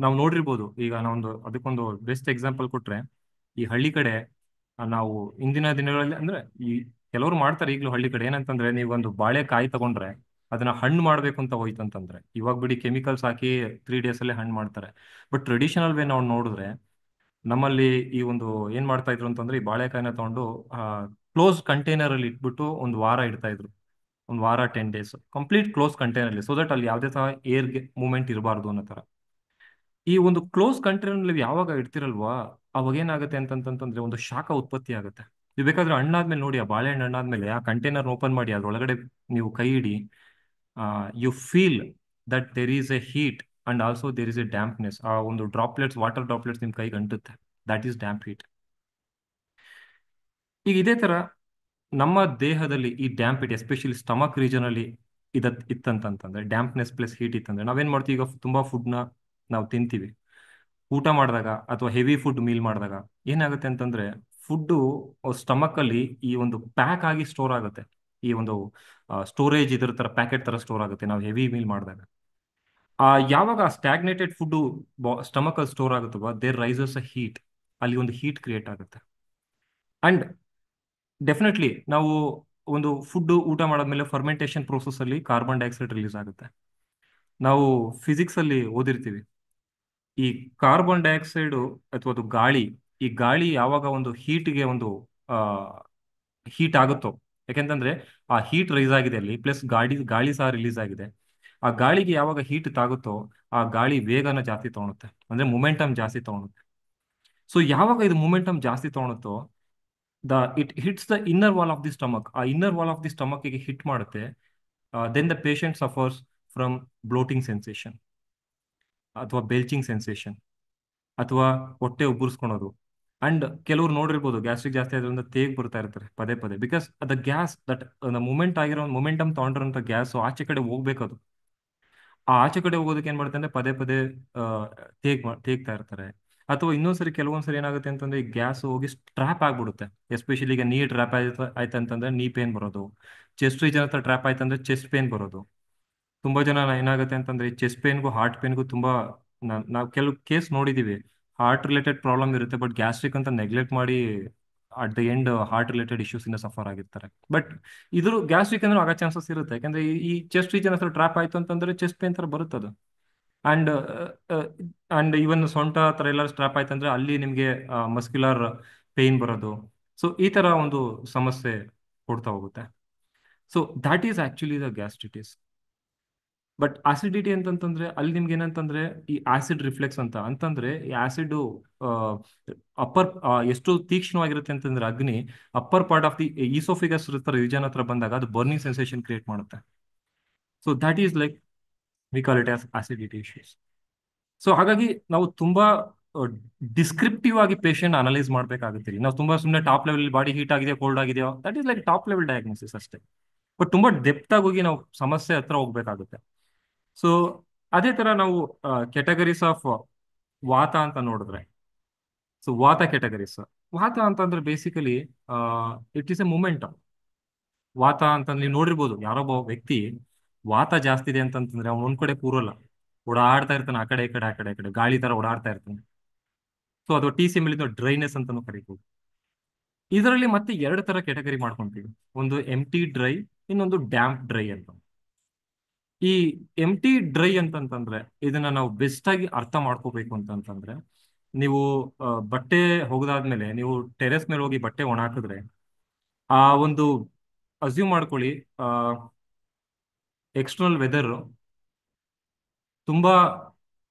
ನಾವು ನೋಡಿರ್ಬೋದು, ಈಗ ನಾವೊಂದು ಅದಕ್ಕೊಂದು ಬೆಸ್ಟ್ ಎಕ್ಸಾಂಪಲ್ ಕೊಟ್ರೆ, ಈ ಹಳ್ಳಿ ಕಡೆ ನಾವು ಇಂದಿನ ದಿನಗಳಲ್ಲಿ ಅಂದ್ರೆ ಈ ಕೆಲವರು ಮಾಡ್ತಾರೆ ಈಗಲೂ ಹಳ್ಳಿ ಕಡೆ. ಏನಂತಂದ್ರೆ, ನೀವೊಂದು ಬಾಳೆಕಾಯಿ ತಗೊಂಡ್ರೆ ಅದನ್ನ ಹಣ್ಣು ಮಾಡ್ಬೇಕು ಅಂತ ಹೋಯ್ತಂತಂದ್ರೆ, ಇವಾಗ ಬಿಡಿ ಕೆಮಿಕಲ್ಸ್ ಹಾಕಿ 3 days ಅಲ್ಲೇ ಹಣ್ಣು ಮಾಡ್ತಾರೆ. ಬಟ್ ಟ್ರೆಡಿಷನಲ್ ವೇ ನಾವು ನೋಡಿದ್ರೆ, ನಮ್ಮಲ್ಲಿ ಈ ಒಂದು ಏನ್ ಮಾಡ್ತಾ ಇದ್ರು ಅಂತಂದ್ರೆ, ಈ ಬಾಳೆಕಾಯಿನ ತಗೊಂಡು ಕ್ಲೋಸ್ ಕಂಟೈನರ್ ಅಲ್ಲಿ ಇಟ್ಬಿಟ್ಟು ಒಂದು ವಾರ ಇಡ್ತಾ ಇದ್ರು. ಒಂದು ವಾರ 10 days ಕಂಪ್ಲೀಟ್ ಕ್ಲೋಸ್ ಕಂಟೈನರ್ ಅಲ್ಲಿ, ಸೊ ದಟ್ ಅಲ್ಲಿ ಯಾವುದೇ ತರ ಏರ್ ಮೂವ್ಮೆಂಟ್ ಇರಬಾರ್ದು ಅನ್ನೋ ತರ. ಈ ಒಂದು ಕ್ಲೋಸ್ ಕಂಟೈನರ್ ನೀವು ಯಾವಾಗ ಇಡ್ತಿರಲ್ವಾ, ಅವಾಗ ಏನಾಗುತ್ತೆ ಅಂತಂತಂದ್ರೆ ಒಂದು ಶಾಖ ಉತ್ಪತ್ತಿ ಆಗುತ್ತೆ. ನೀವು ಬೇಕಾದ್ರೆ ಹಣ್ಣಾದ್ಮೇಲೆ ನೋಡಿ, ಆ ಬಾಳೆಹಣ್ಣು ಹಣ್ಣಾದ್ಮೇಲೆ ಆ ಕಂಟೈನರ್ ಓಪನ್ ಮಾಡಿ ಅದ್ರೊಳಗಡೆ ನೀವು ಕೈ ಇಡಿ, you feel that there is a heat and also there is a dampness. ಆ ಒಂದು ಡ್ರಾಪ್ಲೆಟ್ಸ್, ವಾಟರ್ ಡ್ರಾಪ್ಲೆಟ್ಸ್ ನಿಮ್ ಕೈಗೆ ಅಂಟುತ್ತೆ, ದಟ್ ಈಸ್ ಡ್ಯಾಂಪ್ ಹೀಟ್. ಈಗ ಇದೇ ತರ ನಮ್ಮ ದೇಹದಲ್ಲಿ ಈ damp heat especially stomach region ಅಲ್ಲಿ ಇತ್ತಂತಂದ್ರೆ, ಡ್ಯಾಂಪ್ನೆಸ್ ಪ್ಲಸ್ ಹೀಟ್ ಇತ್ತಂದ್ರೆ, ನಾವೇನ್ ಮಾಡ್ತೀವಿ, ಈಗ ತುಂಬಾ ಫುಡ್ನ ನಾವು ತಿಂತೀವಿ. ಊಟ ಮಾಡಿದಾಗ ಅಥವಾ ಹೆವಿ ಫುಡ್ ಮೀಲ್ ಮಾಡಿದಾಗ ಏನಾಗುತ್ತೆ ಅಂತಂದ್ರೆ, ಫುಡ್ ಸ್ಟಮಕ್ ಅಲ್ಲಿ ಈ ಒಂದು ಪ್ಯಾಕ್ ಆಗಿ ಸ್ಟೋರ್ ಆಗುತ್ತೆ. ಈ ಒಂದು ಸ್ಟೋರೇಜ್ ಇದ್ರ ತರ ಪ್ಯಾಕೆಟ್ ತರ ಸ್ಟೋರ್ ಆಗುತ್ತೆ ನಾವು ಹೆವಿ ಮೀಲ್ ಮಾಡಿದಾಗ. ಯಾವಾಗ ಸ್ಟ್ಯಾಗ್ನೇಟೆಡ್ ಫುಡ್ ಸ್ಟಮಕ್ ಅಲ್ಲಿ ಸ್ಟೋರ್ ಆಗುತ್ತೋ, ದೇರ್ ರೈಸಸ್ ಅ ಹೀಟ್, ಅಲ್ಲಿ ಒಂದು ಹೀಟ್ ಕ್ರಿಯೇಟ್ ಆಗುತ್ತೆ. ಅಂಡ್ ಡೆಫಿನೆಟ್ಲಿ ನಾವು ಒಂದು ಫುಡ್ ಊಟ ಮಾಡಾದ್ಮೇಲೆ ಫರ್ಮೆಂಟೇಶನ್ ಪ್ರೋಸೆಸ್ ಅಲ್ಲಿ ಕಾರ್ಬನ್ ಡೈಆಕ್ಸೈಡ್ ರಿಲೀಸ್ ಆಗುತ್ತೆ. ನಾವು ಫಿಸಿಕ್ಸ್ ಅಲ್ಲಿ ಓದಿರ್ತೀವಿ, ಈ ಕಾರ್ಬನ್ ಡೈಆಕ್ಸೈಡ್ ಅಥವಾ ಅದು ಗಾಳಿ, ಈ ಗಾಳಿ ಯಾವಾಗ ಒಂದು ಹೀಟ್ಗೆ ಒಂದು ಹೀಟ್ ಆಗುತ್ತೋ, ಯಾಕೆಂತಂದ್ರೆ ಆ ಹೀಟ್ ರೈಸ್ ಆಗಿದೆ ಅಲ್ಲಿ, ಪ್ಲಸ್ ಗಾಳಿ ಸಹ ರಿಲೀಸ್ ಆಗಿದೆ. ಆ ಗಾಳಿಗೆ ಯಾವಾಗ ಹೀಟ್ ತಾಗುತ್ತೋ, ಆ ಗಾಳಿ ವೇಗನ ಜಾಸ್ತಿ ತಗೊಳುತ್ತೆ, ಅಂದ್ರೆ ಮೊಮೆಂಟಮ್ ಜಾಸ್ತಿ ತಗೊಳುತ್ತೆ. ಸೊ ಯಾವಾಗ ಇದು ಮೊಮೆಂಟಮ್ ಜಾಸ್ತಿ ತಗೊಳುತ್ತೋ, it hits the inner wall of the stomach. ಆ inner wall of the stomach ಗೆ ಹಿಟ್ ಮಾಡುತ್ತೆ. Then the patient suffers from bloating sensation, ಅಥವಾ ಬೆಲ್ಚಿಂಗ್ ಸೆನ್ಸೇಷನ್, ಅಥವಾ ಹೊಟ್ಟೆ ಉಬ್ಬರಿಸ್ಕೊಳೋದು. ಅಂಡ್ ಕೆಲವ್ರು ನೋಡಿರ್ಬೋದು, ಗ್ಯಾಸ್ಟ್ರಿಕ್ ಜಾಸ್ತಿ ಆದ್ರಿಂದ ತೇಗ್ ಬರ್ತಾ ಇರ್ತಾರೆ ಪದೇ ಪದೇ, because the gas that movement ಆಗಿರೋ ಮೊಮೆಂಟಮ್ ತಗೊಂಡಿರೋಂಥ ಗ್ಯಾಸ್ ಆಚೆ ಕಡೆ ಹೋಗ್ಬೇಕದು. ಆ ಆಚೆ ಕಡೆ ಹೋಗೋದಕ್ಕೆ ಏನ್ ಮಾಡ್ತಾರೆ ಅಂದ್ರೆ, ಪದೇ ಪದೇ ತೇಗ್ತಾ ಇರ್ತಾರೆ. ಅಥವಾ ಇನ್ನೊಂದ್ಸರಿ ಕೆಲವೊಂದ್ಸರಿ ಏನಾಗುತ್ತೆ ಅಂತಂದ್ರೆ ಈ ಗ್ಯಾಸ್ ಹೋಗಿ ಟ್ರ್ಯಾಪ್ ಆಗ್ಬಿಡುತ್ತೆ. ಎಸ್ಪೆಷಲಿ ಈಗ ನೀ ಟ್ರ್ಯಾಪ್ ಆಯ್ತಂತಂದ್ರೆ ನೀ ಪೇನ್ ಬರೋದು. ಚೆಸ್ಟ್ ರೀಜನ್ ಹತ್ರ ಟ್ರ್ಯಾಪ್ ಆಯ್ತಂದ್ರೆ ಚೆಸ್ಟ್ ಪೇನ್ ಬರೋದು. ತುಂಬಾ ಜನ ಏನಾಗುತ್ತೆ ಅಂತಂದ್ರೆ ಈ ಚೆಸ್ಟ್ ಪೇನ್ಗೂ ಹಾರ್ಟ್ ಪೇನ್ಗೂ ತುಂಬಾ ನಾವು ಕೆಲವು ಕೇಸ್ ನೋಡಿದೀವಿ. ಹಾರ್ಟ್ ರಿಲೇಟೆಡ್ ಪ್ರಾಬ್ಲಮ್ ಇರುತ್ತೆ, ಬಟ್ ಗ್ಯಾಸ್ಟ್ರಿಕ್ ಅಂತ ನೆಗ್ಲೆಕ್ಟ್ ಮಾಡಿ at the end heart related issues ಇಂದ ಸಫರ್ ಆಗಿರ್ತಾರೆ. ಬಟ್ ಇದ್ರ ಗ್ಯಾಸ್ಟ್ರಿಕ್ ಅಂದ್ರೆ ಆಗೋ ಚಾನ್ಸಸ್ ಇರುತ್ತೆ, ಯಾಕಂದ್ರೆ ಈ ಚೆಸ್ಟ್ ರೀಜನ್ ಹತ್ರ ಟ್ರ್ಯಾಪ್ ಆಯ್ತು ಅಂತಂದ್ರೆ ಚೆಸ್ಟ್ ಪೇನ್ ತರ ಬರುತ್ತದು. ಅಂಡ್ ಅಂಡ್ ಇವನ್ ಸೊಂಟ ತರ ಎಲ್ಲ ಸ್ಟ್ರಾಪ್ ಆಯ್ತಂದ್ರೆ ಅಲ್ಲಿ ನಿಮ್ಗೆ ಮಸ್ಕ್ಯುಲರ್ ಪೇನ್ ಬರೋದು. ಸೊ ಈ ತರ ಒಂದು ಸಮಸ್ಯೆ ಕೊಡ್ತಾ ಹೋಗುತ್ತೆ. So that is actually the gastritis. But acidity ಅಂತಂತಂದ್ರೆ ಅಲ್ಲಿ ನಿಮ್ಗೆ ಏನಂತಂದ್ರೆ ಈ ಆಸಿಡ್ ರಿಫ್ಲೆಕ್ಸ್ ಅಂತಂದ್ರೆ ಈ ಆಸಿಡ್ ಅಪ್ಪರ್ ಎಷ್ಟು ತೀಕ್ಷ್ಣವಾಗಿರುತ್ತೆ ಅಂತಂದ್ರೆ ಅಗ್ನಿ upper part of the esophagus region ಹತ್ರ ಬಂದಾಗ ಅದು ಬರ್ನಿಂಗ್ ಸೆನ್ಸೇಷನ್ ಕ್ರಿಯೇಟ್ ಮಾಡುತ್ತೆ. So that is like we call it as acidity issues. So ಹಾಗಾಗಿ ನಾವು ತುಂಬಾ ಡಿಸ್ಕ್ರಿಪ್ಟಿವ್ ಆಗಿ ಪೇಷಂಟ್ ಅನಲೈಸ್ ಮಾಡ್ಬೇಕಾಗುತ್ತೆ. ನಾವು ತುಂಬಾ ಸುಮ್ಮನೆ ಟಾಪ್ ಲೆವೆಲ್ ಬಾಡಿ ಹೀಟ್ ಆಗಿದೆಯೋ ಕೋಲ್ಡ್ ಆಗಿದೆಯೋ that is like top level diagnosis ಅಷ್ಟೇ. ಬಟ್ ತುಂಬಾ ಡೆಪ್ತ್ ಆಗಿ ಹೋಗಿ ನಾವು ಸಮಸ್ಯೆ ಹತ್ರ ಹೋಗ್ಬೇಕಾಗುತ್ತೆ. ಸೊ ಅದೇ ತರ ನಾವು ಕೆಟಗರೀಸ್ ಆಫ್ ವಾತ ಅಂತ ನೋಡಿದ್ರೆ, ಸೊ ವಾತ ಕೆಟಗರೀಸ್. ವಾತ ಅಂತಂದ್ರೆ basically it is a movement. Vata ಅಂತ ನೀವು ನೋಡಿರ್ಬೋದು, ಯಾರೊಬ್ಬ ವ್ಯಕ್ತಿ ವಾತ ಜಾಸ್ತಿ ಇದೆ ಅಂತಂತಂದ್ರೆ ಅವ್ನು ಒಂದ್ ಕಡೆ ಕೂರಲ್ಲ, ಓಡಾಡ್ತಾ ಇರ್ತಾನೆ, ಆ ಕಡೆ ಈ ಕಡೆ ಆ ಕಡೆ ಈ ಕಡೆ ಗಾಳಿ ತರ ಓಡಾಡ್ತಾ ಇರ್ತಾನೆ. ಸೊ ಅದು ಟಿ ಸಿ ಮೇಲಿಂದ ಡ್ರೈನೆಸ್ ಅಂತಾನು ಕರಿಬಹುದು. ಇದರಲ್ಲಿ ಮತ್ತೆ ಎರಡು ತರ ಕೆಟಗರಿ ಮಾಡ್ಕೊಂತೀವಿ, ಒಂದು ಎಂಟಿ ಡ್ರೈ, ಇನ್ನೊಂದು ಡ್ಯಾಂಪ್ ಡ್ರೈ ಅಂತ. ಈ ಎಂಟಿ ಡ್ರೈ ಅಂತಂತಂದ್ರೆ ಇದನ್ನ ನಾವು ಬೆಸ್ಟ್ ಆಗಿ ಅರ್ಥ ಮಾಡ್ಕೋಬೇಕು ಅಂತಂತಂದ್ರೆ, ನೀವು ಬಟ್ಟೆ ಒಗೆದಾದ್ಮೇಲೆ ನೀವು ಟೆರೆಸ್ ಮೇಲೆ ಹೋಗಿ ಬಟ್ಟೆ ಒಣ ಹಾಕಿದ್ರೆ ಆ ಒಂದು ಅಸ್ಯೂಮ್ ಮಾಡ್ಕೊಳ್ಳಿ ಎಕ್ಸ್ಟರ್ನಲ್ ವೆದರ್ ತುಂಬಾ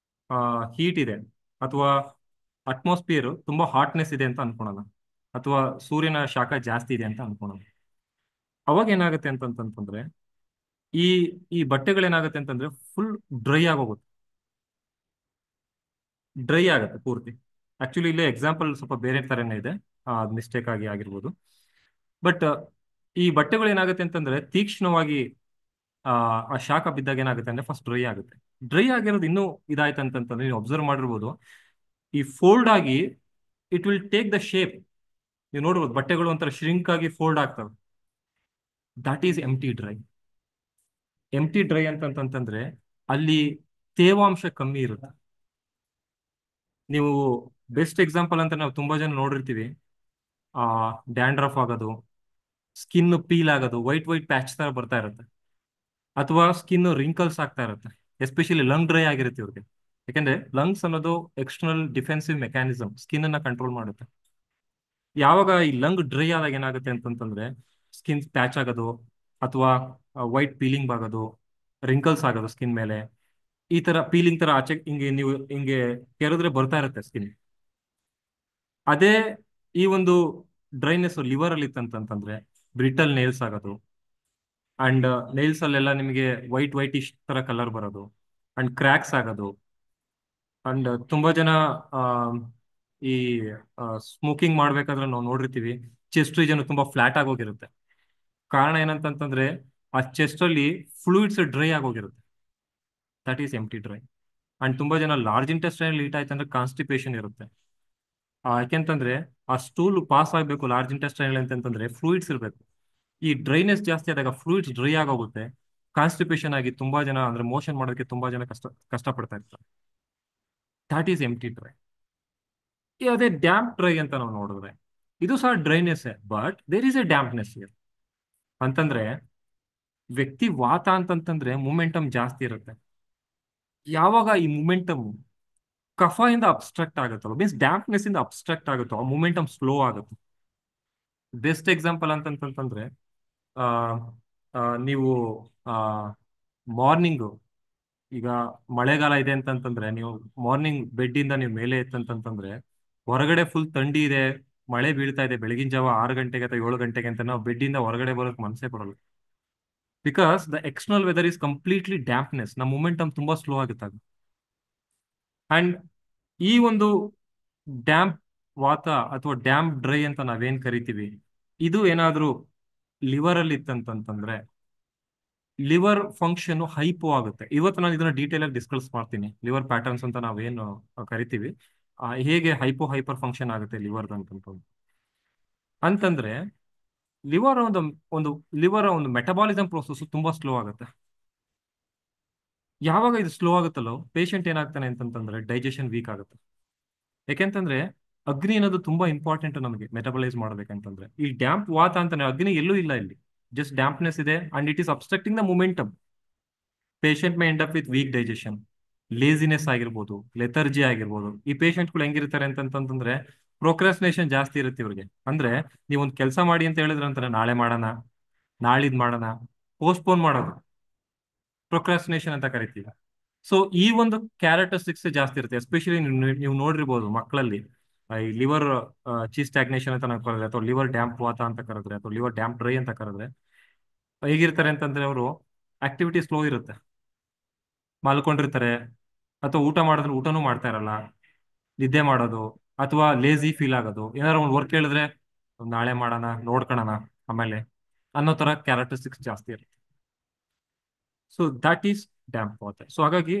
ಹೀಟ್ ಇದೆ, ಅಥವಾ ಅಟ್ಮಾಸ್ಫಿಯರ್ ತುಂಬಾ ಹಾಟ್ನೆಸ್ ಇದೆ ಅಂತ ಅನ್ಕೊಳೋಣ, ಅಥವಾ ಸೂರ್ಯನ ಶಾಖ ಜಾಸ್ತಿ ಇದೆ ಅಂತ ಅನ್ಕೊಳೋಣ. ಅವಾಗ ಏನಾಗುತ್ತೆ ಅಂತಂತಂದ್ರೆ ಈ ಈ ಬಟ್ಟೆಗಳೇನಾಗುತ್ತೆ ಅಂತಂದ್ರೆ ಫುಲ್ ಡ್ರೈ ಆಗೋಗುತ್ತೆ, ಡ್ರೈ ಆಗುತ್ತೆ ಪೂರ್ತಿ. ಆಕ್ಚುಲಿ ಇಲ್ಲೇ ಎಕ್ಸಾಂಪಲ್ ಸ್ವಲ್ಪ ಬೇರೆ ತರನೇ ಇದೆ, ಮಿಸ್ಟೇಕ್ ಆಗಿ ಆಗಿರ್ಬೋದು. ಬಟ್ ಈ ಬಟ್ಟೆಗಳು ಏನಾಗುತ್ತೆ ಅಂತಂದ್ರೆ ತೀಕ್ಷ್ಣವಾಗಿ ಆ ಶಾಖ ಬಿದ್ದಾಗ ಏನಾಗುತ್ತೆ ಅಂದ್ರೆ ಫಸ್ಟ್ ಡ್ರೈ ಆಗುತ್ತೆ. ಡ್ರೈ ಆಗಿರೋದು ಇನ್ನೂ ಇದಾಯ್ತು ಅಂತಂತಂದ್ರೆ ನೀವು ಅಬ್ಸರ್ವ್ ಮಾಡಿರ್ಬೋದು, ಈ ಫೋಲ್ಡ್ ಆಗಿ it will take the shape. ನೀವು ನೋಡ್ಬೋದು ಬಟ್ಟೆಗಳು ಒಂಥರ ಶ್ರಿಂಕ್ ಆಗಿ ಫೋಲ್ಡ್ ಆಗ್ತವೆ. That is empty dry. Empty dry ಅಂತಂತಂದ್ರೆ ಅಲ್ಲಿ ತೇವಾಂಶ ಕಮ್ಮಿ ಇರುತ್ತೆ. ನೀವು ಬೆಸ್ಟ್ ಎಕ್ಸಾಂಪಲ್ ಅಂತ ನಾವು ತುಂಬಾ ಜನ ನೋಡಿರ್ತೀವಿ, ಡ್ಯಾಂಡ್ರಫ್ ಆಗೋದು, ಸ್ಕಿನ್ ಪೀಲ್ ಆಗೋದು, ವೈಟ್ ವೈಟ್ ಪ್ಯಾಚ್ ತರ ಬರ್ತಾ ಇರುತ್ತೆ, ಅಥವಾ ಸ್ಕಿನ್ ರಿಂಕಲ್ಸ್ ಆಗ್ತಾ ಇರುತ್ತೆ. ಎಸ್ಪೆಷಲಿ ಲಂಗ್ ಡ್ರೈ ಆಗಿರುತ್ತೆ ಇವ್ರಿಗೆ, ಯಾಕಂದ್ರೆ ಲಂಗ್ಸ್ ಅನ್ನೋದು ಎಕ್ಸ್ಟರ್ನಲ್ ಡಿಫೆನ್ಸಿವ್ ಮೆಕ್ಯಾನಿಸಮ್, ಸ್ಕಿನ್ ಅನ್ನ ಕಂಟ್ರೋಲ್ ಮಾಡುತ್ತೆ. ಯಾವಾಗ ಈ ಲಂಗ್ ಡ್ರೈ ಆದಾಗ ಏನಾಗುತ್ತೆ ಅಂತಂತಂದ್ರೆ ಸ್ಕಿನ್ ಪ್ಯಾಚ್ ಆಗೋದು, ಅಥವಾ ವೈಟ್ ಪೀಲಿಂಗ್ ಆಗೋದು, ರಿಂಕಲ್ಸ್ ಆಗೋದು ಸ್ಕಿನ್ ಮೇಲೆ, ಈ ತರ ಪೀಲಿಂಗ್ ತರ ಆಚೆ ಹಿಂಗೆ ನೀವು ಹಿಂಗೆ ಕೆರೆದ್ರೆ ಬರ್ತಾ ಇರುತ್ತೆ ಸ್ಕಿನ್. ಅದೇ ಈ ಒಂದು ಡ್ರೈನೆಸ್ ಲಿವರ್ ಅಲ್ಲಿ ಇತ್ತಂತಂದ್ರೆ ಬ್ರಿಟಲ್ ನೇಲ್ಸ್ ಆಗೋದು, ಅಂಡ್ ನೇಲ್ಸ್ ಅಲ್ಲೆಲ್ಲ ನಿಮಗೆ ವೈಟ್ ವೈಟ್ ಇಶ್ ತರ ಕಲರ್ ಬರೋದು, ಅಂಡ್ ಕ್ರ್ಯಾಕ್ಸ್ ಆಗೋದು. ಅಂಡ್ ತುಂಬಾ ಜನ ಈ ಸ್ಮೋಕಿಂಗ್ ಮಾಡ್ಬೇಕಾದ್ರೆ ನಾವು ನೋಡಿರ್ತೀವಿ ಚೆಸ್ಟ್ ರೀಜನ್ ತುಂಬಾ ಫ್ಲಾಟ್ ಆಗೋಗಿರುತ್ತೆ. ಕಾರಣ ಏನಂತಂತಂದ್ರೆ ಆ ಚೆಸ್ಟ್ ಅಲ್ಲಿ ಫ್ಲೂಯಿಡ್ಸ್ ಡ್ರೈ ಆಗೋಗಿರುತ್ತೆ. That is empty dry. And ತುಂಬಾ ಜನ ಲಾರ್ಜ್ ಇಂಟೆಸ್ಟೈನ್ ಲೀಟ್ ಆಯ್ತು ಅಂದ್ರೆ ಕಾನ್ಸ್ಟಿಪೇಷನ್ ಇರುತ್ತೆ. ಯಾಕೆಂತಂದ್ರೆ ಆ ಸ್ಟೂಲ್ ಪಾಸ್ ಆಗ್ಬೇಕು ಲಾರ್ಜ್ ಇಂಟೆಸ್ಟೈನ್ ಅಂತಂದ್ರೆ ಫ್ಲೂಯಿಡ್ಸ್ ಇರಬೇಕು. ಈ ಡ್ರೈನೆಸ್ ಜಾಸ್ತಿ ಆದಾಗ ಫ್ಲೂಯಿಡ್ಸ್ ಡ್ರೈ ಆಗೋಗುತ್ತೆ, ಕಾನ್ಸ್ಟಿಪೇಷನ್ ಆಗಿ ತುಂಬಾ ಜನ ಅಂದ್ರೆ ಮೋಷನ್ ಮಾಡೋದಕ್ಕೆ ತುಂಬಾ ಜನ ಕಷ್ಟಪಡ್ತಾ ಇರ್ತಾರೆ. That is empty dry. ಅದೇ ಡ್ಯಾಂಪ್ ಡ್ರೈ ಅಂತ ನಾವು ನೋಡಿದ್ರೆ ಇದು ಸಹ dryness, but there is a dampness here. ಅಂತಂದ್ರೆ ವ್ಯಕ್ತಿ ವಾತ ಅಂತಂತಂದ್ರೆ ಮೂಮೆಂಟಮ್ ಜಾಸ್ತಿ ಇರುತ್ತೆ. ಯಾವಾಗ ಈ ಮೂಮೆಂಟಮ್ ಕಫ ಇಂದ ಅಬ್ಸ್ಟ್ರಕ್ಟ್ ಆಗುತ್ತಲ್ಲ, ಮೀನ್ಸ್ ಡ್ಯಾಂಪ್ನೆಸ್ ಇಂದ ಅಬ್ಸ್ಟ್ರಕ್ಟ್ ಆಗುತ್ತೋ ಆ ಮೂಮೆಂಟಮ್ ಸ್ಲೋ ಆಗುತ್ತೆ. ಬೆಸ್ಟ್ ಎಕ್ಸಾಂಪಲ್ ಅಂತಂತಂದ್ರೆ ಆ ನೀವು ಮಾರ್ನಿಂಗ್, ಈಗ ಮಳೆಗಾಲ ಇದೆ ಅಂತಂತಂದ್ರೆ ನೀವು ಮಾರ್ನಿಂಗ್ ಬೆಡ್ ಇಂದ ನೀವು ಮೇಲೆ ಎತ್ತಂತಂದ್ರೆ ಹೊರಗಡೆ ಫುಲ್ ಥಂಡಿ ಇದೆ, ಮಳೆ ಬೀಳ್ತಾ ಇದೆ, ಬೆಳಗಿನ ಜಾವ 6 ಗಂಟೆಗೆ ಅಥವಾ 7 ಗಂಟೆಗೆ ಅಂತ ನಾವು ಬೆಡ್ ಇಂದ ಹೊರಗಡೆ ಬರೋಕ್ ಮನಸ್ಸೇ ಬರಲ್ಲ. Because the external weather is completely dampness, ನಮ್ಮ ಮೂಮೆಂಟಮ್ ತುಂಬಾ ಸ್ಲೋ ಆಗುತ್ತೆ. ಅಂಡ್ ಈ ಒಂದು ಡ್ಯಾಂಪ್ ವಾತ ಅಥವಾ ಡ್ಯಾಂಪ್ ಡ್ರೈ ಅಂತ ನಾವೇನ್ ಕರಿತೀವಿ, ಇದು ಏನಾದ್ರೂ ಲಿವರ್ ಅಲ್ಲಿ ಇತ್ತಂತಂದ್ರೆ ಲಿವರ್ ಫಂಕ್ಷನ್ ಹೈಪೋ ಆಗುತ್ತೆ. ಇವತ್ತು ನಾನು ಇದನ್ನ ಡೀಟೇಲ್ ಆಗಿ ಡಿಸ್ಕಸ್ ಮಾಡ್ತೀನಿ. ಲಿವರ್ ಪ್ಯಾಟರ್ನ್ಸ್ ಅಂತ ನಾವೇನು ಕರಿತೀವಿ ಹೇಗೆ ಹೈಪರ್ ಫಂಕ್ಷನ್ ಆಗುತ್ತೆ ಲಿವರ್ ಅಂತಂದ್ರೆ ಲಿವರ್ ಒಂದು ಒಂದು ಲಿವರ್ ಒಂದು ಮೆಟಬಾಲಿಸಮ್ ಪ್ರೋಸೆಸ್ ತುಂಬಾ ಸ್ಲೋ ಆಗುತ್ತೆ. ಯಾವಾಗ ಇದು ಸ್ಲೋ ಆಗುತ್ತಲ್ಲೋ ಪೇಷಂಟ್ ಏನಾಗ್ತಾನೆ ಅಂತಂತಂದ್ರೆ ಡೈಜೆಷನ್ ವೀಕ್ ಆಗುತ್ತೆ. ಯಾಕೆಂತಂದ್ರೆ ಅಗ್ನಿ ಅನ್ನೋದು ತುಂಬಾ ಇಂಪಾರ್ಟೆಂಟ್ ನಮಗೆ ಮೆಟಬಲೈಸ್ ಮಾಡ್ಬೇಕಂತಂದ್ರೆ. ಈ ಡ್ಯಾಂಪ್ ವಾತ ಅಂತಾನೆ ಅಗ್ನಿ ಎಲ್ಲೂ ಇಲ್ಲ ಇಲ್ಲಿ, ಜಸ್ಟ್ ಡ್ಯಾಂಪ್ನೆಸ್ ಇದೆ and it is obstructing the momentum. Patient may end up with weak digestion, laziness ಆಗಿರ್ಬೋದು, ಲೆಥರ್ಜಿ ಆಗಿರ್ಬೋದು. ಈ ಪೇಷಂಟ್ಗಳು ಹೆಂಗಿರ್ತಾರೆ ಅಂತಂತಂದ್ರೆ ಪ್ರೊಕ್ರಾಸ್ಟಿನೇಷನ್ ಜಾಸ್ತಿ ಇರುತ್ತೆ ಇವ್ರಿಗೆ. ಅಂದ್ರೆ ನೀವೊಂದು ಕೆಲಸ ಮಾಡಿ ಅಂತ ಹೇಳಿದ್ರೆ ಅಂತಾರೆ ನಾಳೆ ಮಾಡೋಣ, ನಾಳಿದ್ ಮಾಡೋಣ, ಪೋಸ್ಟ್ಪೋನ್ ಮಾಡೋದು ಪ್ರೊಕ್ರಾಸ್ಟಿನೇಷನ್ ಅಂತ ಕರಿತೀವಿ. ಸೊ ಈ ಒಂದು ಕ್ಯಾರೆಕ್ಟರಿಸ್ಟಿಕ್ಸ್ ಜಾಸ್ತಿ ಇರುತ್ತೆ. ಎಸ್ಪೆಷಲಿ ನೀವು ನೋಡಿರ್ಬೋದು ಮಕ್ಕಳಲ್ಲಿ ಈ ಲಿವರ್ ಚೀಸ್ ಸ್ಟಾಗ್ನೇಷನ್ ಅಂತ ನಾವು ಕರೆದ್ರೆ, ಅಥವಾ ಲಿವರ್ ಡ್ಯಾಂಪ್ ವಾತ ಅಂತ ಕರೆದ್ರೆ, ಅಥವಾ ಲಿವರ್ ಡ್ಯಾಂಪ್ ಡ್ರೈ ಅಂತ ಕರೆದ್ರೆ ಹೇಗಿರ್ತಾರೆ ಅಂತಂದ್ರೆ ಅವರು ಆಕ್ಟಿವಿಟಿ ಸ್ಲೋ ಇರುತ್ತೆ, ಮಲ್ಕೊಂಡಿರ್ತಾರೆ, ಅಥವಾ ಊಟ ಮಾಡಿದ್ರೆ ಊಟನೂ ಮಾಡ್ತಾ ಇರಲ್ಲ, ನಿದ್ದೆ ಮಾಡೋದು, ಅಥವಾ ಲೇಜಿ ಫೀಲ್ ಆಗೋದು. ಏನಾದ್ರು ಒಂದು ವರ್ಕ್ ಹೇಳಿದ್ರೆ ನಾಳೆ ಮಾಡೋಣ, ನೋಡ್ಕೊಳ್ಳೋಣ ಆಮೇಲೆ ಅನ್ನೋ ತರ ಕ್ಯಾರೆಕ್ಟರಿಸ್ಟಿಕ್ಸ್ ಜಾಸ್ತಿ ಇರುತ್ತೆ. So that is damp water. So ಹಾಗಾಗಿ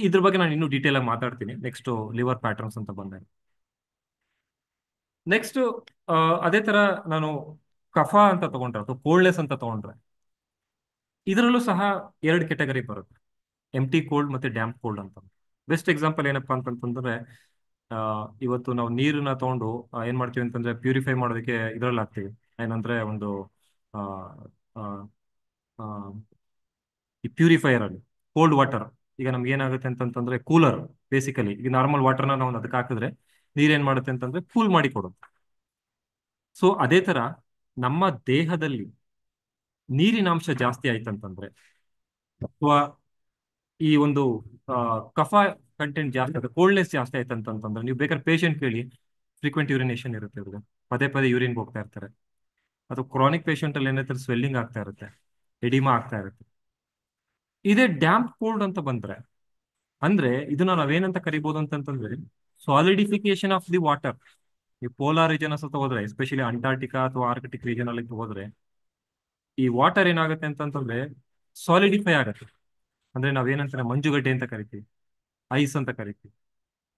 ಇದ್ರ ಬಗ್ಗೆ ನಾನು ಇನ್ನೂ ಡೀಟೇಲ್ ಆಗಿ ಮಾತಾಡ್ತೀನಿ ನೆಕ್ಸ್ಟ್ ಲಿವರ್ ಪ್ಯಾಟರ್ನ್ಸ್ ಅಂತ ಬಂದಾಗ. ನೆಕ್ಸ್ಟ್ ಅದೇ ತರ ನಾನು ಕಫ ಅಂತ ತಗೊಂಡ್ರೆ ಅಥವಾ ಕೋಲ್ಡ್ನೆಸ್ ಅಂತ ತಗೊಂಡ್ರೆ ಇದರಲ್ಲೂ ಸಹ ಎರಡು ಕೆಟಗರಿ ಬರುತ್ತೆ, ಎಂಟಿ ಕೋಲ್ಡ್ ಮತ್ತೆ ಡ್ಯಾಂಪ್ ಕೋಲ್ಡ್ ಅಂತ. ಬೆಸ್ಟ್ ಎಕ್ಸಾಂಪಲ್ ಏನಪ್ಪಾ ಅಂತಂತಂದ್ರೆ ಇವತ್ತು ನಾವು ನೀರನ್ನ ತಗೊಂಡು ಏನ್ ಮಾಡ್ತೀವಿ ಅಂತಂದ್ರೆ ಪ್ಯೂರಿಫೈ ಮಾಡೋದಕ್ಕೆ ಇದ್ರಲ್ಲಿ ಹಾಕ್ತೀವಿ, ಏನಂದ್ರೆ ಒಂದು ಆ, ಆ, ಆ, ಈ ಪ್ಯೂರಿಫೈಯರ್ ಅಲ್ಲಿ ಕೋಲ್ಡ್ ವಾಟರ್. ಈಗ ನಮ್ಗೆ ಏನಾಗುತ್ತೆ ಅಂತಂತಂದ್ರೆ ಕೂಲರ್, ಬೇಸಿಕಲಿ ಈಗ ನಾರ್ಮಲ್ ವಾಟರ್ನ ನಾವು ಅದಕ್ಕೆ ಹಾಕಿದ್ರೆ ನೀರೇನ್ ಮಾಡುತ್ತೆ ಅಂತಂದ್ರೆ ಕೂಲ್ ಮಾಡಿ ಕೊಡುತ್ತೆ. ಸೊ ಅದೇ ತರ ನಮ್ಮ ದೇಹದಲ್ಲಿ ನೀರಿನಾಂಶ ಜಾಸ್ತಿ ಆಯ್ತಂತಂದ್ರೆ ಅಥವಾ ಈ ಒಂದು ಕಫ ಕಂಟೆಂಟ್ ಜಾಸ್ತಿ ಆಗುತ್ತೆ, ಕೋಲ್ಡ್ನೆಸ್ ಜಾಸ್ತಿ ಆಯ್ತಂತಂದ್ರೆ ನೀವು ಬೇಕಾದ್ರೆ ಪೇಷಂಟ್ ಕೇಳಿ, ಫ್ರೀಕ್ವೆಂಟ್ ಯೂರಿನೇಷನ್ ಇರುತ್ತೆ ಇವ್ರಿಗೆ, ಪದೇ ಪದೇ ಯೂರಿನ್ ಹೋಗ್ತಾ ಇರ್ತಾರೆ. ಅಥವಾ ಕ್ರಾನಿಕ್ ಪೇಷಂಟ್ ಅಲ್ಲಿ ಏನಾಯ್ತಾರೆ ಸ್ವೆಲ್ಲಿಂಗ್ ಆಗ್ತಾ ಇರುತ್ತೆ, ಎಡಿಮಾ ಆಗ್ತಾ ಇರುತ್ತೆ. ಇದೇ ಡ್ಯಾಂಪ್ ಕೋಲ್ಡ್ ಅಂತ ಬಂದ್ರೆ ಅಂದ್ರೆ ಇದನ್ನ ನಾವೇನಂತ ಕರಿಬಹುದು ಅಂತಂತಂದ್ರೆ ಸಾಲಿಡಿಫಿಕೇಶನ್ ಆಫ್ ದಿ ವಾಟರ್. ಈ ಪೋಲಾರ್ ರೀಜನ್ಸ್ ಅಂತ ಹೋದ್ರೆ, ಎಸ್ಪೆಷಲಿ ಅಂಟಾರ್ಟಿಕಾ ಅಥವಾ ಆರ್ಕಿಟಿಕ್ ರೀಜನ್ ಅಲ್ಲಿ ಹೋದ್ರೆ ಈ ವಾಟರ್ ಏನಾಗುತ್ತೆ ಅಂತಂತಂದ್ರೆ ಸಾಲಿಡಿಫೈ ಆಗುತ್ತೆ. ಅಂದ್ರೆ ನಾವೇನಂತಾರೆ ಮಂಜುಗಡ್ಡೆ ಅಂತ ಕರಿತೀವಿ, ಐಸ್ ಅಂತ ಕರಿತೀವಿ.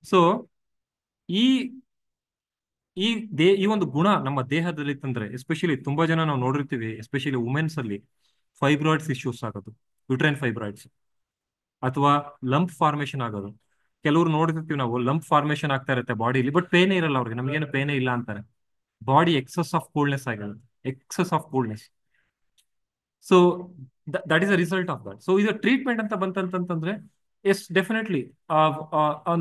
ಸೊ ಈ ಈ ಈ ಒಂದು ಗುಣ ನಮ್ಮ ದೇಹದಲ್ಲಿ ತಂದ್ರೆ, ಎಸ್ಪೆಷಲಿ ತುಂಬಾ ಜನ ನಾವು ನೋಡಿರ್ತೀವಿ, ಎಸ್ಪೆಷಲಿ ವುಮೆನ್ಸ್ ಅಲ್ಲಿ ಫೈಬ್ರಾಯ್ಡ್ಸ್ ಇಶ್ಯೂಸ್ ಆಗೋದು, ಯುಟ್ರೈನ್ ಫೈಬ್ರಾಯ್ಡ್ಸ್, ಅಥವಾ ಲಂಪ್ ಫಾರ್ಮೇಶನ್ ಆಗೋದು. ಕೆಲವ್ರು ನೋಡಿರ್ತೀವಿ ನಾವು, ಲಂಪ್ ಫಾರ್ಮೇಶನ್ ಆಗ್ತಾ ಇರುತ್ತೆ ಬಾಡಿಲಿ, ಬಟ್ ಪೇನೇ ಇರಲ್ಲ ಅವ್ರಿಗೆ, ನಮ್ಗೇನು ಪೇನೇ ಇಲ್ಲ ಅಂತಾರೆ. ಬಾಡಿ ಎಕ್ಸಸ್ ಆಫ್ ಕೋಲ್ಡ್ನೆಸ್ ಆಗಿರುತ್ತೆ, excess of coldness. So that is a result of that. So ಇದು ಟ್ರೀಟ್ಮೆಂಟ್ ಅಂತ ಬಂತಂತಂದ್ರೆ ಎಸ್ ಡೆಫಿನೆಟ್ಲಿ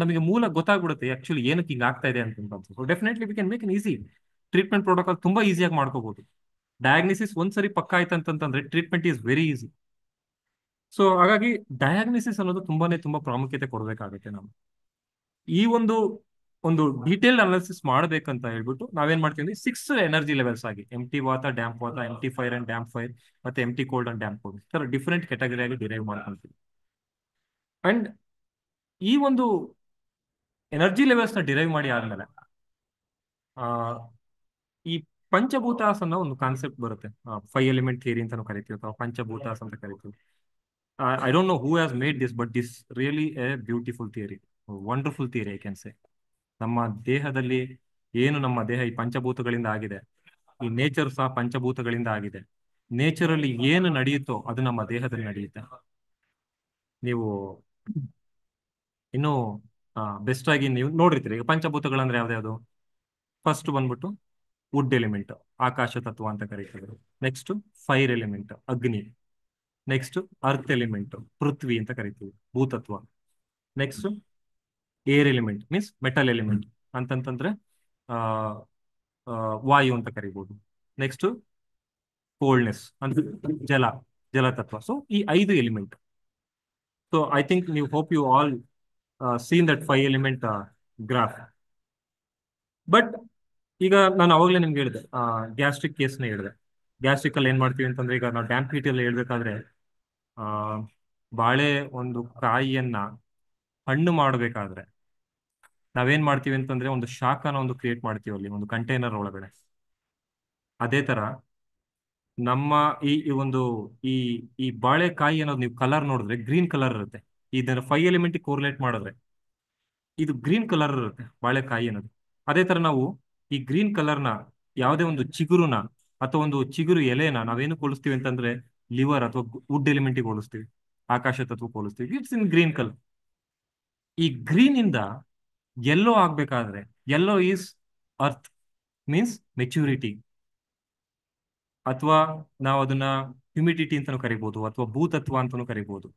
ನಮಗೆ ಮೂಲ ಗೊತ್ತಾಗ್ಬಿಡುತ್ತೆ ಆಕ್ಚುಲಿ ಏನಕ್ಕೆ ಹಿಂಗೆ ಆಗ್ತಾ ಇದೆ ಅಂತ. So definitely we can make an easy treatment protocol, ತುಂಬಾ ಈಸಿಯಾಗಿ ಮಾಡ್ಕೋಬಹುದು. ಡಯಾಗ್ನಿಸಿಸ್ ಒಂದ್ಸರಿ ಪಕ್ಕ ಆಯ್ತಂತಂದ್ರೆ treatment is very easy. So ಹಾಗಾಗಿ ಡಯಾಗ್ನಿಸಿಸ್ ಅನ್ನೋದು ತುಂಬಾ ಪ್ರಾಮುಖ್ಯತೆ ಕೊಡಬೇಕಾಗುತ್ತೆ ನಾವು. ಈ ಒಂದು ಒಂದು ಡೀಟೇಲ್ ಅನಾಲಿಸಿಸ್ ಮಾಡ್ಬೇಕಂತ ಹೇಳ್ಬಿಟ್ಟು ನಾವೇನ್ ಮಾಡ್ತೀವಿ, 6 ಎನರ್ಜಿ ಲೆವೆಲ್ಸ್ ಆಗಿ ಎಂಟಿ ವಾತ, ಡ್ಯಾಂಪ್ ವಾತ, ಎಂಟಿ ಫೈರ್ ಅಂಡ್ ಡ್ಯಾಂಪ್ ಫೈರ್, ಮತ್ತೆ ಎಂಟಿ ಕೋಲ್ಡ್ ಅಂಡ್ ಡ್ಯಾಂಪ್ ಕೋಲ್ಡ್, ತರ ಡಿಫರೆಂಟ್ ಕೆಟಗರಿ ಆಗಿ ಡಿರೈವ್ ಮಾಡ್ಕೊಂತೀವಿ. ಅಂಡ್ ಈ ಒಂದು ಎನರ್ಜಿ ಲೆವೆಲ್ಸ್ ನ ಡಿರೈವ್ ಮಾಡಿ ಆದ್ಮೇಲೆ ಈ ಪಂಚಭೂತಾಸ್ ಅನ್ನೋ ಒಂದು ಕಾನ್ಸೆಪ್ಟ್ ಬರುತ್ತೆ, 5 ಎಲಿಮೆಂಟ್ ಥಿಯರಿ ಅಂತ ಕರಿತೀವಿ, ಅಥವಾ ಪಂಚಭೂತಾಸ್ ಅಂತ ಕರಿತೀವಿ. I don't know who has made this, but this really a beautiful theory, a wonderful theory I can say. ನಮ್ಮ ದೇಹದಲ್ಲಿ ಏನು ನಮ್ಮ ದೇಹ ಈ ಪಂಚಭೂತಗಳಿಂದ ಆಗಿದೆ, ಈ ನೇಚರ್ ಸಹ ಪಂಚಭೂತಗಳಿಂದ ಆಗಿದೆ. ನೇಚರಲ್ಲಿ ಏನು ನಡೆಯುತ್ತೋ ಅದು ನಮ್ಮ ದೇಹದಲ್ಲಿ ನಡೆಯುತ್ತೆ. ನೀವು ಇನ್ನು ಬೆಸ್ಟ್ ಆಗಿ ನೀವು ನೋಡಿರ್ತೀರಿ, ಈಗ ಪಂಚಭೂತಗಳಂದ್ರೆ ಯಾವ್ದು? ಫಸ್ಟ್ ಬಂದ್ಬಿಟ್ಟು ವುಡ್ ಎಲಿಮೆಂಟ್, ಆಕಾಶ ತತ್ವ ಅಂತ ಕರೀತಾರೆ. ನೆಕ್ಸ್ಟ್ ಫೈರ್ ಎಲಿಮೆಂಟ್, ಅಗ್ನಿ. ನೆಕ್ಸ್ಟ್ ಅರ್ತ್ ಎಲಿಮೆಂಟ್, ಪೃಥ್ವಿ ಅಂತ ಕರಿತೀವಿ, ಭೂತತ್ವ. Next air element means metal element ಅಂತಂತಂದ್ರೆ ಆ ವಾಯು ಅಂತ ಕರಿಬಹುದು. ನೆಕ್ಸ್ಟ್ ಕೋಲ್ಡ್ನೆಸ್ ಅಂತ ಜಲತತ್ವ. ಸೊ ಈ 5 ಎಲಿಮೆಂಟ್. ಸೊ ಐ ಥಿಂಕ್ ನೀವು hope you all seen that 5 element graph. But ಈಗ ನಾನು ಅವಾಗಲೇ ನಿಮ್ಗೆ ಹೇಳಿದೆ, ಗ್ಯಾಸ್ಟ್ರಿಕ್ ಕೇಸ್ನ ಹೇಳಿದೆ. ಗ್ಯಾಸ್ಟ್ರಿಕ್ ಅಲ್ಲಿ ಏನ್ ಮಾಡ್ತೀವಿ ಅಂತಂದ್ರೆ, ಈಗ ನಾವು ಡ್ಯಾಂಪ್ ಹೀಟ್ ಅಲ್ಲಿ ಹೇಳ್ಬೇಕಾದ್ರೆ ಬಾಳೆ ಒಂದು ಕಾಯಿಯನ್ನ ಹಣ್ಣು ಮಾಡಬೇಕಾದ್ರೆ ನಾವೇನ್ ಮಾಡ್ತೀವಿ ಅಂತಂದ್ರೆ ಒಂದು ಶಾಖನ ಒಂದು ಕ್ರಿಯೇಟ್ ಮಾಡ್ತೀವಿ ಅಲ್ಲಿ ಒಂದು ಕಂಟೈನರ್ ಒಳಗಡೆ. ಅದೇ ತರ ನಮ್ಮ ಈ ಒಂದು ಈ ಈ ಬಾಳೆಕಾಯಿ ಅನ್ನೋದು ನೀವು ಕಲರ್ ನೋಡಿದ್ರೆ ಗ್ರೀನ್ ಕಲರ್ ಇರುತ್ತೆ. ಇದನ್ನ 5 ಎಲಿಮೆಂಟ್ ಕೋರಿಲೇಟ್ ಮಾಡಿದ್ರೆ ಇದು ಗ್ರೀನ್ ಕಲರ್ ಇರುತ್ತೆ ಬಾಳೆಕಾಯಿ ಅನ್ನೋದು. ಅದೇ ತರ ನಾವು ಈ ಗ್ರೀನ್ ಕಲರ್ನ ಯಾವುದೇ ಒಂದು ಚಿಗುರುನ ಅಥವಾ ಒಂದು ಚಿಗುರು ಎಲೆನ ನಾವೇನು ಹೋಲಿಸ್ತೀವಿ ಅಂತಂದ್ರೆ ಲಿವರ್ ಅಥವಾ ವುಡ್ ಎಲಿಮೆಂಟಿಗೆ ಹೋಲಿಸ್ತೀವಿ, ಆಕಾಶ ತತ್ವಕ್ಕೆ ಹೋಲಿಸ್ತೀವಿ. It's in green colour. ಈ ಗ್ರೀನ್ ಇಂದ ಯೆಲ್ಲೋ ಆಗ್ಬೇಕಾದ್ರೆ, yellow is earth, means maturity, ಅಥವಾ ನಾವು ಅದನ್ನ ಹ್ಯುಮಿಡಿಟಿ ಅಂತಾನು ಕರಿಬಹುದು, ಅಥವಾ ಭೂತತ್ವ ಅಂತಾನು ಕರಿಬಹುದು.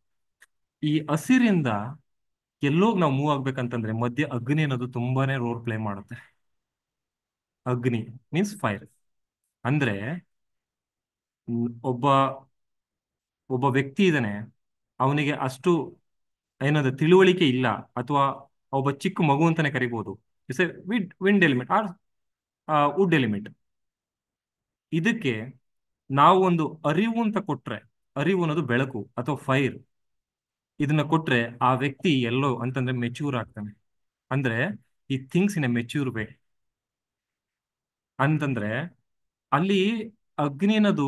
ಈ ಹಸಿರಿಂದ ಎಲ್ಲೋ ನಾವು ಮೂವ್ ಆಗ್ಬೇಕಂತಂದ್ರೆ ಮಧ್ಯೆ ಅಗ್ನಿ ಅನ್ನೋದು ತುಂಬಾನೇ ರೋಲ್ ಪ್ಲೇ ಮಾಡುತ್ತೆ. ಅಗ್ನಿ ಮೀನ್ಸ್ ಫೈರ್. ಅಂದ್ರೆ ಒಬ್ಬ ಒಬ್ಬ ವ್ಯಕ್ತಿ ಇದ್ದಾನೆ, ಅವನಿಗೆ ಅಷ್ಟು ಏನದು ತಿಳುವಳಿಕೆ ಇಲ್ಲ, ಅಥವಾ ಒಬ್ಬ ಚಿಕ್ಕ ಮಗು ಅಂತಾನೆ ಕರಿಬಹುದು. It's a wind element or wood element. ಇದಕ್ಕೆ ನಾವು ಒಂದು ಅರಿವು ಅಂತ ಕೊಟ್ರೆ, ಅರಿವು ಅನ್ನೋದು ಬೆಳಕು ಅಥವಾ ಫೈರ್, ಇದನ್ನ ಕೊಟ್ರೆ ಆ ವ್ಯಕ್ತಿ ಎಲ್ಲೋ ಅಂತಂದ್ರೆ ಮೆಚ್ಯೂರ್ ಆಗ್ತಾನೆ. ಅಂದ್ರೆ ಈ things in a mature way ಅಂತಂದ್ರೆ ಅಲ್ಲಿ ಅಗ್ನಿ ಅನ್ನೋದು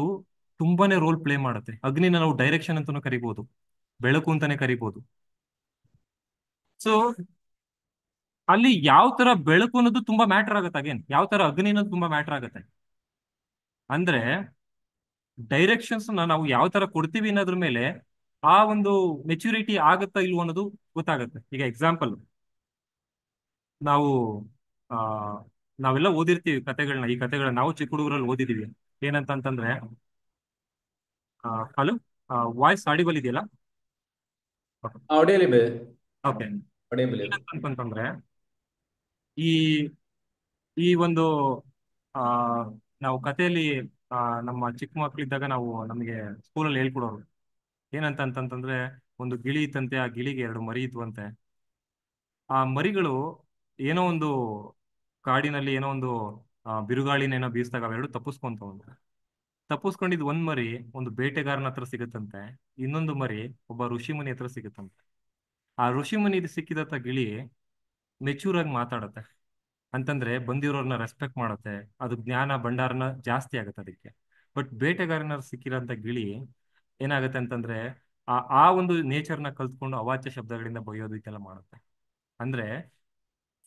ತುಂಬಾನೇ ರೋಲ್ ಪ್ಲೇ ಮಾಡುತ್ತೆ. ಅಗ್ನಿನ ನಾವು ಡೈರೆಕ್ಷನ್ ಅಂತಾನು ಕರಿಬಹುದು, ಬೆಳಕು ಅಂತಾನೆ ಕರಿಬಹುದು. ಸೊ ಅಲ್ಲಿ ಯಾವ ತರ ಬೆಳಕು ಅನ್ನೋದು ತುಂಬಾ ಮ್ಯಾಟರ್ ಆಗುತ್ತೆ. ಅಗೇನ್ ಯಾವ ತರ ಅಗ್ನಿ ಅನ್ನೋದು ತುಂಬಾ ಮ್ಯಾಟರ್ ಆಗುತ್ತೆ. ಅಂದ್ರೆ ಡೈರೆಕ್ಷನ್ಸ್ ನಾವು ಯಾವ ತರ ಕೊಡ್ತೀವಿ ಅನ್ನೋದ್ರ ಮೇಲೆ ಆ ಒಂದು ಮೆಚುರಿಟಿ ಆಗುತ್ತಾ ಇಲ್ವೋ ಅನ್ನೋದು ಗೊತ್ತಾಗುತ್ತೆ. ಈಗ ಎಕ್ಸಾಂಪಲ್, ನಾವು ಆ ನಾವೆಲ್ಲ ಓದಿರ್ತೀವಿ ಕತೆಗಳನ್ನ. ಈ ಕತೆಗಳನ್ನ ನಾವು ಚಿಕ್ಕ ಹುಡುಗರಲ್ಲಿ ಓದಿದೀವಿ. ಏನಂತಂದ್ರೆ ಹಲೋ, ವಾಯ್ಸ್ ಆಡಿಬಲ್ ಇದೆಯಲ್ಲ? ಆಡಿಯಬಲ್ ಓಕೆ. ಆಡಿಯಬಲ್. ಏನಂತಂದ್ರೆ ಈ ಈ ಒಂದು ಆ ನಾವು ಕಥೆಯಲ್ಲಿ ನಮ್ಮ ಚಿಕ್ಕ ಮಕ್ಕಳಿದ್ದಾಗ ನಮಗೆ ಸ್ಕೂಲಲ್ಲಿ ಹೇಳ್ಕೊಡೋರು ಏನಂತಂತಂದ್ರೆ, ಒಂದು ಗಿಳಿ ಇತ್ತಂತೆ, ಆ ಗಿಳಿಗೆ 2 ಮರಿ ಇದ್ವಂತೆ. ಆ ಮರಿಗಳು ಏನೋ ಒಂದು ಕಾಡಿನಲ್ಲಿ ಏನೋ ಒಂದು ಬಿರುಗಾಳಿನೇನೋ ಬೀಸಿದಾಗ ಅವೆರಡು ತಪ್ಪಿಸ್ಕೊಂಡಿದ್ ಒಂದ್ ಮರಿ ಒಂದು ಬೇಟೆಗಾರನ ಹತ್ರ ಸಿಗುತ್ತಂತೆ, ಇನ್ನೊಂದು ಮರಿ ಒಬ್ಬ ಋಷಿಮುನಿ ಹತ್ರ ಸಿಗುತ್ತಂತೆ. ಆ ಋಷಿಮುನಿ ಸಿಕ್ಕಿದಂತ ಗಿಳಿ ಮೆಚೂರ್ ಆಗಿ ಮಾತಾಡತ್ತೆ, ಅಂತಂದ್ರೆ ಬಂದಿರೋರ್ನ ರೆಸ್ಪೆಕ್ಟ್ ಮಾಡುತ್ತೆ, ಅದು ಜ್ಞಾನ ಭಂಡಾರನ ಜಾಸ್ತಿ ಆಗುತ್ತೆ ಅದಕ್ಕೆ. ಬಟ್ ಬೇಟೆಗಾರನ ಸಿಕ್ಕಿರೋಂಥ ಗಿಳಿ ಏನಾಗುತ್ತೆ ಅಂತಂದ್ರೆ ಆ ಒಂದು ನೇಚರ್ನ ಕಲ್ತ್ಕೊಂಡು ಅವಾಚ್ಯ ಶಬ್ದಗಳಿಂದ ಬೈಯೋದಕ್ಕೆಲ್ಲ ಮಾಡುತ್ತೆ. ಅಂದ್ರೆ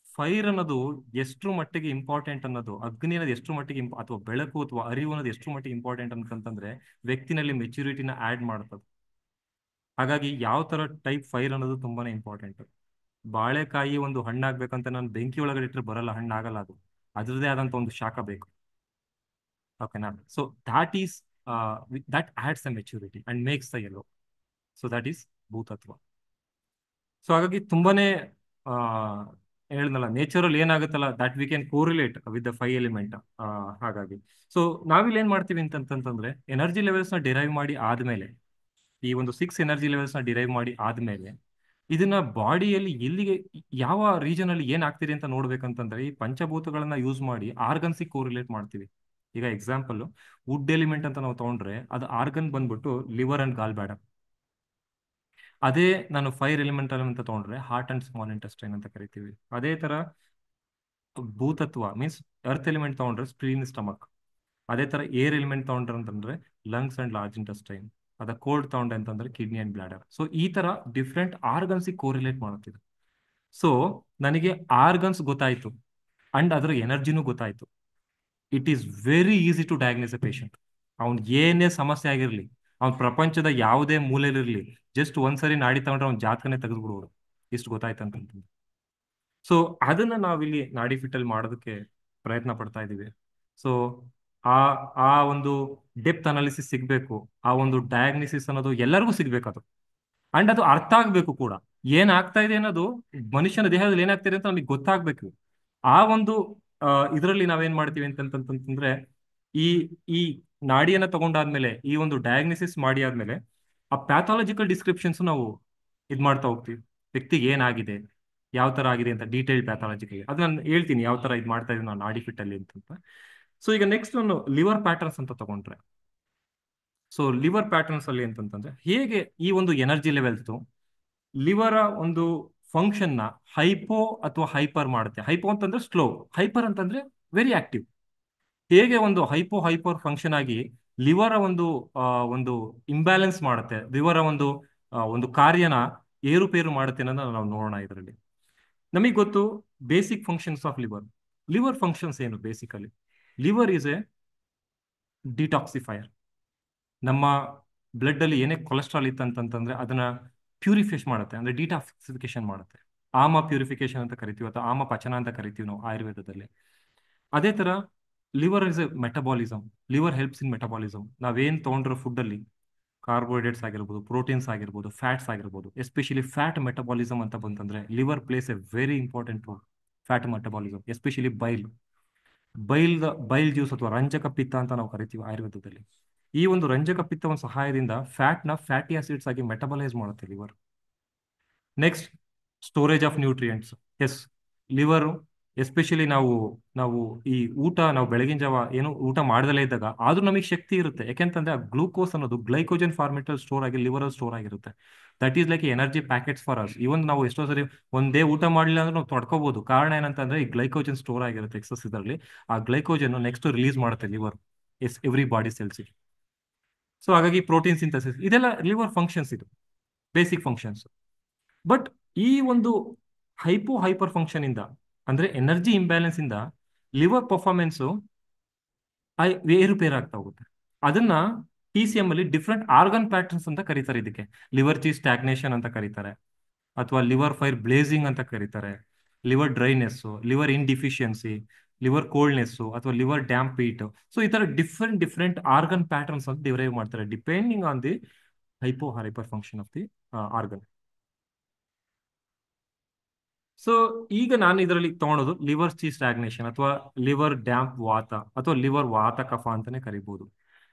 ಫೈರ್ ಅನ್ನೋದು ಎಷ್ಟು ಮಟ್ಟಿಗೆ ಇಂಪಾರ್ಟೆಂಟ್ ಅನ್ನೋದು, ಅಗ್ನಿ ಅನ್ನೋದು ಎಷ್ಟು ಮಟ್ಟಿಗೆ ಅಥವಾ ಬೆಳಕು ಅಥವಾ ಅರಿವು ಅನ್ನೋದು ಎಷ್ಟು ಮಟ್ಟಿಗೆ ಇಂಪಾರ್ಟೆಂಟ್ ಅಂತಂದ್ರೆ ವ್ಯಕ್ತಿನಲ್ಲಿ ಮೆಚುರಿಟಿನ ಆಡ್ ಮಾಡ್ತದೆ. ಹಾಗಾಗಿ ಯಾವ ತರ ಟೈಪ್ ಫೈರ್ ಅನ್ನೋದು ತುಂಬಾನೇ ಇಂಪಾರ್ಟೆಂಟ್. ಬಾಳೆಕಾಯಿ ಒಂದು ಹಣ್ಣಾಗ್ಬೇಕಂತ ನಾನು ಬೆಂಕಿ ಒಳಗಡೆ ಇಟ್ಟರೆ ಬರಲ್ಲ, ಹಣ್ಣಾಗಲ್ಲ. ಅದು ಅದರದೇ ಆದಂತ ಒಂದು ಶಾಖ ಬೇಕು. ಓಕೆನಾ? So that adds a maturity and makes the yellow. So that is ಭೂತತ್ವ. ಸೊ ಹಾಗಾಗಿ ತುಂಬಾನೇ ಹೇಳಿದ್ನಲ್ಲ, ನೇಚರಲ್ಲಿ ಏನಾಗುತ್ತಲ್ಲ that we can correlate with the 5 element. ಹಾಗಾಗಿ ಸೊ ನಾವಿಲ್ಲಿ ಏನ್ ಮಾಡ್ತೀವಿ ಅಂತಂತಂದ್ರೆ ಎನರ್ಜಿ ಲೆವೆಲ್ಸ್ ನ ಡಿರೈವ್ ಮಾಡಿ ಆದ್ಮೇಲೆ, ಈ ಒಂದು 6 ಎನರ್ಜಿ ಲೆವೆಲ್ಸ್ ನ ಡಿರೈವ್ ಮಾಡಿ ಆದ್ಮೇಲೆ ಇದನ್ನ ಬಾಡಿಯಲ್ಲಿ ಎಲ್ಲಿಗೆ ಯಾವ ರೀಜನ್ ಅಲ್ಲಿ ಏನ್ ಆಗ್ತಿದೆ ಅಂತ ನೋಡ್ಬೇಕಂತಂದ್ರೆ ಈ ಪಂಚಭೂತಗಳನ್ನ ಯೂಸ್ ಮಾಡಿ ಆರ್ಗನ್ಸಿಗೆ ಕೋರಿಲೇಟ್ ಮಾಡ್ತೀವಿ. ಈಗ ಎಕ್ಸಾಂಪಲ್ ವುಡ್ ಎಲಿಮೆಂಟ್ ಅಂತ ನಾವು ತಗೊಂಡ್ರೆ ಅದು ಆರ್ಗನ್ ಬಂದ್ಬಿಟ್ಟು ಲಿವರ್ ಅಂಡ್ ಗಾಲ್ ಬ್ಯಾಡರ್. ಅದೇ ನಾನು ಫೈರ್ ಎಲಿಮೆಂಟ್ ಅಂತ ತಗೊಂಡ್ರೆ ಹಾರ್ಟ್ ಅಂಡ್ ಸ್ಮಾಲ್ ಇಂಟೆಸ್ಟೈನ್ ಅಂತ ಕರಿತೀವಿ. ಅದೇ ತರ ಭೂತತ್ವ ಮೀನ್ಸ್ ಅರ್ತ್ ಎಲಿಮೆಂಟ್ ತಗೊಂಡ್ರೆ ಸ್ಪ್ಲೀನ್ ಸ್ಟಮಕ್. ಅದೇ ತರ ಏರ್ ಎಲಿಮೆಂಟ್ ತಗೊಂಡ್ರೆ ಅಂತಂದ್ರೆ ಲಂಗ್ಸ್ ಅಂಡ್ ಲಾರ್ಜ್ ಇಂಟೆಸ್ಟೈನ್. ಅದ ಕೋಲ್ಡ್ ತಗೊಂಡೆ ಅಂತಂದ್ರೆ ಕಿಡ್ನಿ ಅಂಡ್ ಬ್ಲಾಡರ್. ಸೊ ಈ ತರ ಡಿಫ್ರೆಂಟ್ ಆರ್ಗನ್ಸ್ ಕೋರಿಲೇಟ್ ಮಾಡುತ್ತಿದೆ. ಸೊ ನನಗೆ ಆರ್ಗನ್ಸ್ ಗೊತ್ತಾಯ್ತು ಅಂಡ್ ಅದರ ಎನರ್ಜಿನೂ ಗೊತ್ತಾಯ್ತು. It is very easy to diagnose a patient. ಅವ್ನ್ ಏನೇ ಸಮಸ್ಯೆ ಆಗಿರ್ಲಿ, ಅವ್ನ ಪ್ರಪಂಚದ ಯಾವುದೇ ಮೂಲೆಯಲ್ಲಿರ್ಲಿ, ಜಸ್ಟ್ ಒಂದ್ಸರಿ ನಾಡಿ ತಗೊಂಡ್ರೆ ಅವ್ನ ಜಾತಕನೇ ತೆಗೆದ್ಬಿಡೋರು, ಇಷ್ಟು ಗೊತ್ತಾಯ್ತಂತಂದ್ರೆ. ಸೊ ಅದನ್ನ ನಾವಿಲ್ಲಿ ನಾಡಿ ಫಿಟ್ಟಲ್ಲಿ ಮಾಡೋದಕ್ಕೆ ಪ್ರಯತ್ನ ಪಡ್ತಾ ಇದ್ದೀವಿ. ಸೊ ಆ ಆ ಒಂದು ಡೆಪ್ತ್ ಅನಾಲಿಸಿಸ್ ಸಿಗ್ಬೇಕು, ಆ ಒಂದು ಡಯಾಗ್ನಿಸಿಸ್ ಅನ್ನೋದು ಎಲ್ಲರಿಗೂ ಸಿಗ್ಬೇಕು. ಅದು ಅಂಡ್ ಅದು ಅರ್ಥ ಆಗ್ಬೇಕು ಕೂಡ, ಏನಾಗ್ತಾ ಇದೆ ಅನ್ನೋದು ಮನುಷ್ಯನ ದೇಹದಲ್ಲಿ ಏನಾಗ್ತಿದೆ ಅಂತ ನಮಗೆ ಗೊತ್ತಾಗ್ಬೇಕು. ಆ ಒಂದು ಇದರಲ್ಲಿ ನಾವೇನ್ ಮಾಡ್ತೀವಿ ಅಂತಂತಂದ್ರೆ ಈ ಈ ನಾಡಿಯನ್ನ ತಗೊಂಡಾದ್ಮೇಲೆ, ಈ ಒಂದು ಡಯಾಗ್ನಿಸಿಸ್ ಮಾಡಿ ಆದ್ಮೇಲೆ ಆ ಪ್ಯಾಥಾಲಜಿಕಲ್ ಡಿಸ್ಕ್ರಿಪ್ಷನ್ಸ್ ನಾವು ಇದ್ ಮಾಡ್ತಾ ಹೋಗ್ತೀವಿ. ವ್ಯಕ್ತಿಗೆ ಏನಾಗಿದೆ, ಯಾವ ತರ ಆಗಿದೆ ಅಂತ ಡೀಟೇಲ್ ಪ್ಯಾಥಾಲಜಿಕಲ್ ಅದು ನಾನು ಹೇಳ್ತೀನಿ ಯಾವ ತರ ಇದು ಮಾಡ್ತಾ ಇದ್ದೀನಿ ನಾನು ನಾಡಿ ಫಿಟ್ ಅಲ್ಲಿ ಅಂತ. ಸೊ ಈಗ ನೆಕ್ಸ್ಟ್ ನಾನು ಲಿವರ್ ಪ್ಯಾಟರ್ನ್ಸ್ ಅಂತ ತಗೊಂಡ್ರೆ, ಸೊ ಲಿವರ್ ಪ್ಯಾಟರ್ನ್ಸ್ ಅಲ್ಲಿ ಅಂತಂತಂದ್ರೆ ಹೇಗೆ ಈ ಒಂದು ಎನರ್ಜಿ ಲೆವೆಲ್ಸ್ ಲಿವರ್ ಒಂದು ಫಂಕ್ಷನ್ ನ ಹೈಪೋ ಅಥವಾ ಹೈಪರ್ ಮಾಡುತ್ತೆ. ಹೈಪೋ ಅಂತಂದ್ರೆ ಸ್ಲೋ, ಹೈಪರ್ ಅಂತಂದ್ರೆ ವೆರಿ ಆಕ್ಟಿವ್. ಹೇಗೆ ಒಂದು ಹೈಪರ್ ಫಂಕ್ಷನ್ ಆಗಿ ಲಿವರ್ ಒಂದು ಇಂಬ್ಯಾಲೆನ್ಸ್ ಮಾಡುತ್ತೆ, ಲಿವರ್ ಒಂದು ಕಾರ್ಯನ ಏರುಪೇರು ಮಾಡುತ್ತೆ ಅನ್ನೋದನ್ನ ನಾವು ನೋಡೋಣ ಇದರಲ್ಲಿ. ನಮಗೆ ಗೊತ್ತು basic functions of liver. Liver functions ಏನು basically? Liver is a detoxifier. ನಮ್ಮ ಬ್ಲಡ್ ಅಲ್ಲಿ ಏನೇ ಕೊಲೆಸ್ಟ್ರಾಲ್ ಇತ್ತಂತಂದ್ರೆ ಅದನ್ನ ಪ್ಯೂರಿಫಿಕೇಶನ್ ಮಾಡುತ್ತೆ, ಅಂದ್ರೆ ಡಿಟಾಕ್ಸಿಫಿಕೇಶನ್ ಮಾಡುತ್ತೆ. ಆಮ ಪ್ಯೂರಿಫಿಕೇಶನ್ ಅಂತ ಕರಿತೀವಿ, ಅಥವಾ ಆಮ ಪಚನ ಅಂತ ಕರಿತೀವಿ ನಾವು ಆಯುರ್ವೇದದಲ್ಲಿ. ಅದೇ ತರ liver is a metabolism. Liver helps in metabolism. ನಾವೇನ್ ತಗೊಂಡ್ರೋ ಫುಡ್ ಅಲ್ಲಿ ಕಾರ್ಬೋಹೈಡ್ರೇಟ್ಸ್ ಆಗಿರ್ಬೋದು, ಪ್ರೋಟೀನ್ಸ್ ಆಗಿರ್ಬೋದು, ಫ್ಯಾಟ್ಸ್ ಆಗಿರ್ಬೋದು, ಎಸ್ಪೆಷಲಿ ಫ್ಯಾಟ್ ಮೆಟಬಾಲಿಸಮ್ ಅಂತ ಬಂತಂದ್ರೆ liver plays a very important role. Fat metabolism, especially bile juice ಅಥವಾ ರಂಜಕ ಪಿತ್ತ ಅಂತ ನಾವು ಕರಿತೀವಿ ಆಯುರ್ವೇದದಲ್ಲಿ. ಈ ಒಂದು ರಂಜಕ ಪಿತ್ತ ಒಂದು ಸಹಾಯದಿಂದ ಫ್ಯಾಟಿ ಆಸಿಡ್ಸ್ ಆಗಿ ಮೆಟಬಲೈಸ್ ಮಾಡುತ್ತೆ liver. Next, storage of nutrients. Yes, liver especially ನಾವು ನಾವು ಬೆಳಗಿನ ಜಾವ ಏನು ಊಟ ಮಾಡದಲ್ಲೇ ಇದ್ದಾಗ ಆದ್ರೂ ನಮಗೆ ಶಕ್ತಿ ಇರುತ್ತೆ. ಯಾಕೆಂತಂದ್ರೆ ಆ ಗ್ಲೂಕೋಸ್ ಅನ್ನೋದು ಗ್ಲೈಕೋಜನ್ ಫಾರ್ಮೆಟ್ ಸ್ಟೋರ್ ಆಗಿ ಲಿವರ್ ಅಲ್ಲಿ ಸ್ಟೋರ್ ಆಗಿರುತ್ತೆ. That is like energy packets for us. Even ನಾವು ಎಷ್ಟೋ ಸರಿ ಒಂದೇ ಊಟ ಮಾಡಲಿಲ್ಲ ಅಂದ್ರೆ ನಾವು ತೊಡ್ಕೋಬಹುದು. ಕಾರಣ ಏನಂತಂದ್ರೆ ಈ ಗ್ಲೈಕೋಜನ್ ಸ್ಟೋರ್ ಆಗಿರುತ್ತೆ ಎಕ್ಸಸ್ ಇದರಲ್ಲಿ. ಆ ಗ್ಲೈಕೋಜನ್ ನೆಕ್ಸ್ಟ್ ರಿಲೀಸ್ ಮಾಡುತ್ತೆ liver every body cells. So ಹಾಗಾಗಿ ಪ್ರೋಟೀನ್ ಸಿಂಥಸಿಸ್ ಇದೆಲ್ಲ ಲಿವರ್ ಫಂಕ್ಷನ್ಸ್, ಇದು ಬೇಸಿಕ್ ಫಂಕ್ಷನ್ಸ್. ಬಟ್ ಈ ಒಂದು ಹೈಪರ್ ಫಂಕ್ಷನ್ ಇಂದ, ಅಂದ್ರೆ ಎನರ್ಜಿ ಇಂಬ್ಯಾಲೆನ್ಸ್ ಇಂದ ಲಿವರ್ ಪರ್ಫಾರ್ಮೆನ್ಸ್ ಏರುಪೇರಾಗ್ತಾ ಹೋಗುತ್ತೆ. ಅದನ್ನ TCM ಅಲ್ಲಿ ಡಿಫ್ರೆಂಟ್ ಆರ್ಗನ್ ಪ್ಯಾಟರ್ನ್ಸ್ ಅಂತ ಕರೀತಾರೆ. ಇದಕ್ಕೆ ಲಿವರ್ ಚೀಸ್ ಸ್ಟಾಗ್ನೇಷನ್ ಅಂತ ಕರೀತಾರೆ, ಅಥವಾ ಲಿವರ್ ಫೈರ್ ಬ್ಲೇಸಿಂಗ್ ಅಂತ ಕರೀತಾರೆ, liver dryness, liver insufficiency, liver coldness, ಅಥವಾ ಲಿವರ್ ಡ್ಯಾಂಪ್ ಹೀಟ್. ಸೊ ಈ ತರ ಡಿಫ್ರೆಂಟ್ ಆರ್ಗನ್ ಪ್ಯಾಟರ್ನ್ಸ್ ಅಂತ ಡಿರೈವ್ ಮಾಡ್ತಾರೆ depending on the hyper function of the organ. So ಈಗ ನಾನು ಇದರಲ್ಲಿ ತಗೊಳೋದು ಲಿವರ್ ಚೀಸ್ ಸ್ಟಾಗ್ನೇಷನ್, ಅಥವಾ ಲಿವರ್ ಡ್ಯಾಂಪ್ ವಾತ, ಅಥವಾ ಲಿವರ್ ವಾತ ಕಫ ಅಂತಾನೆ ಕರಿಬಹುದು.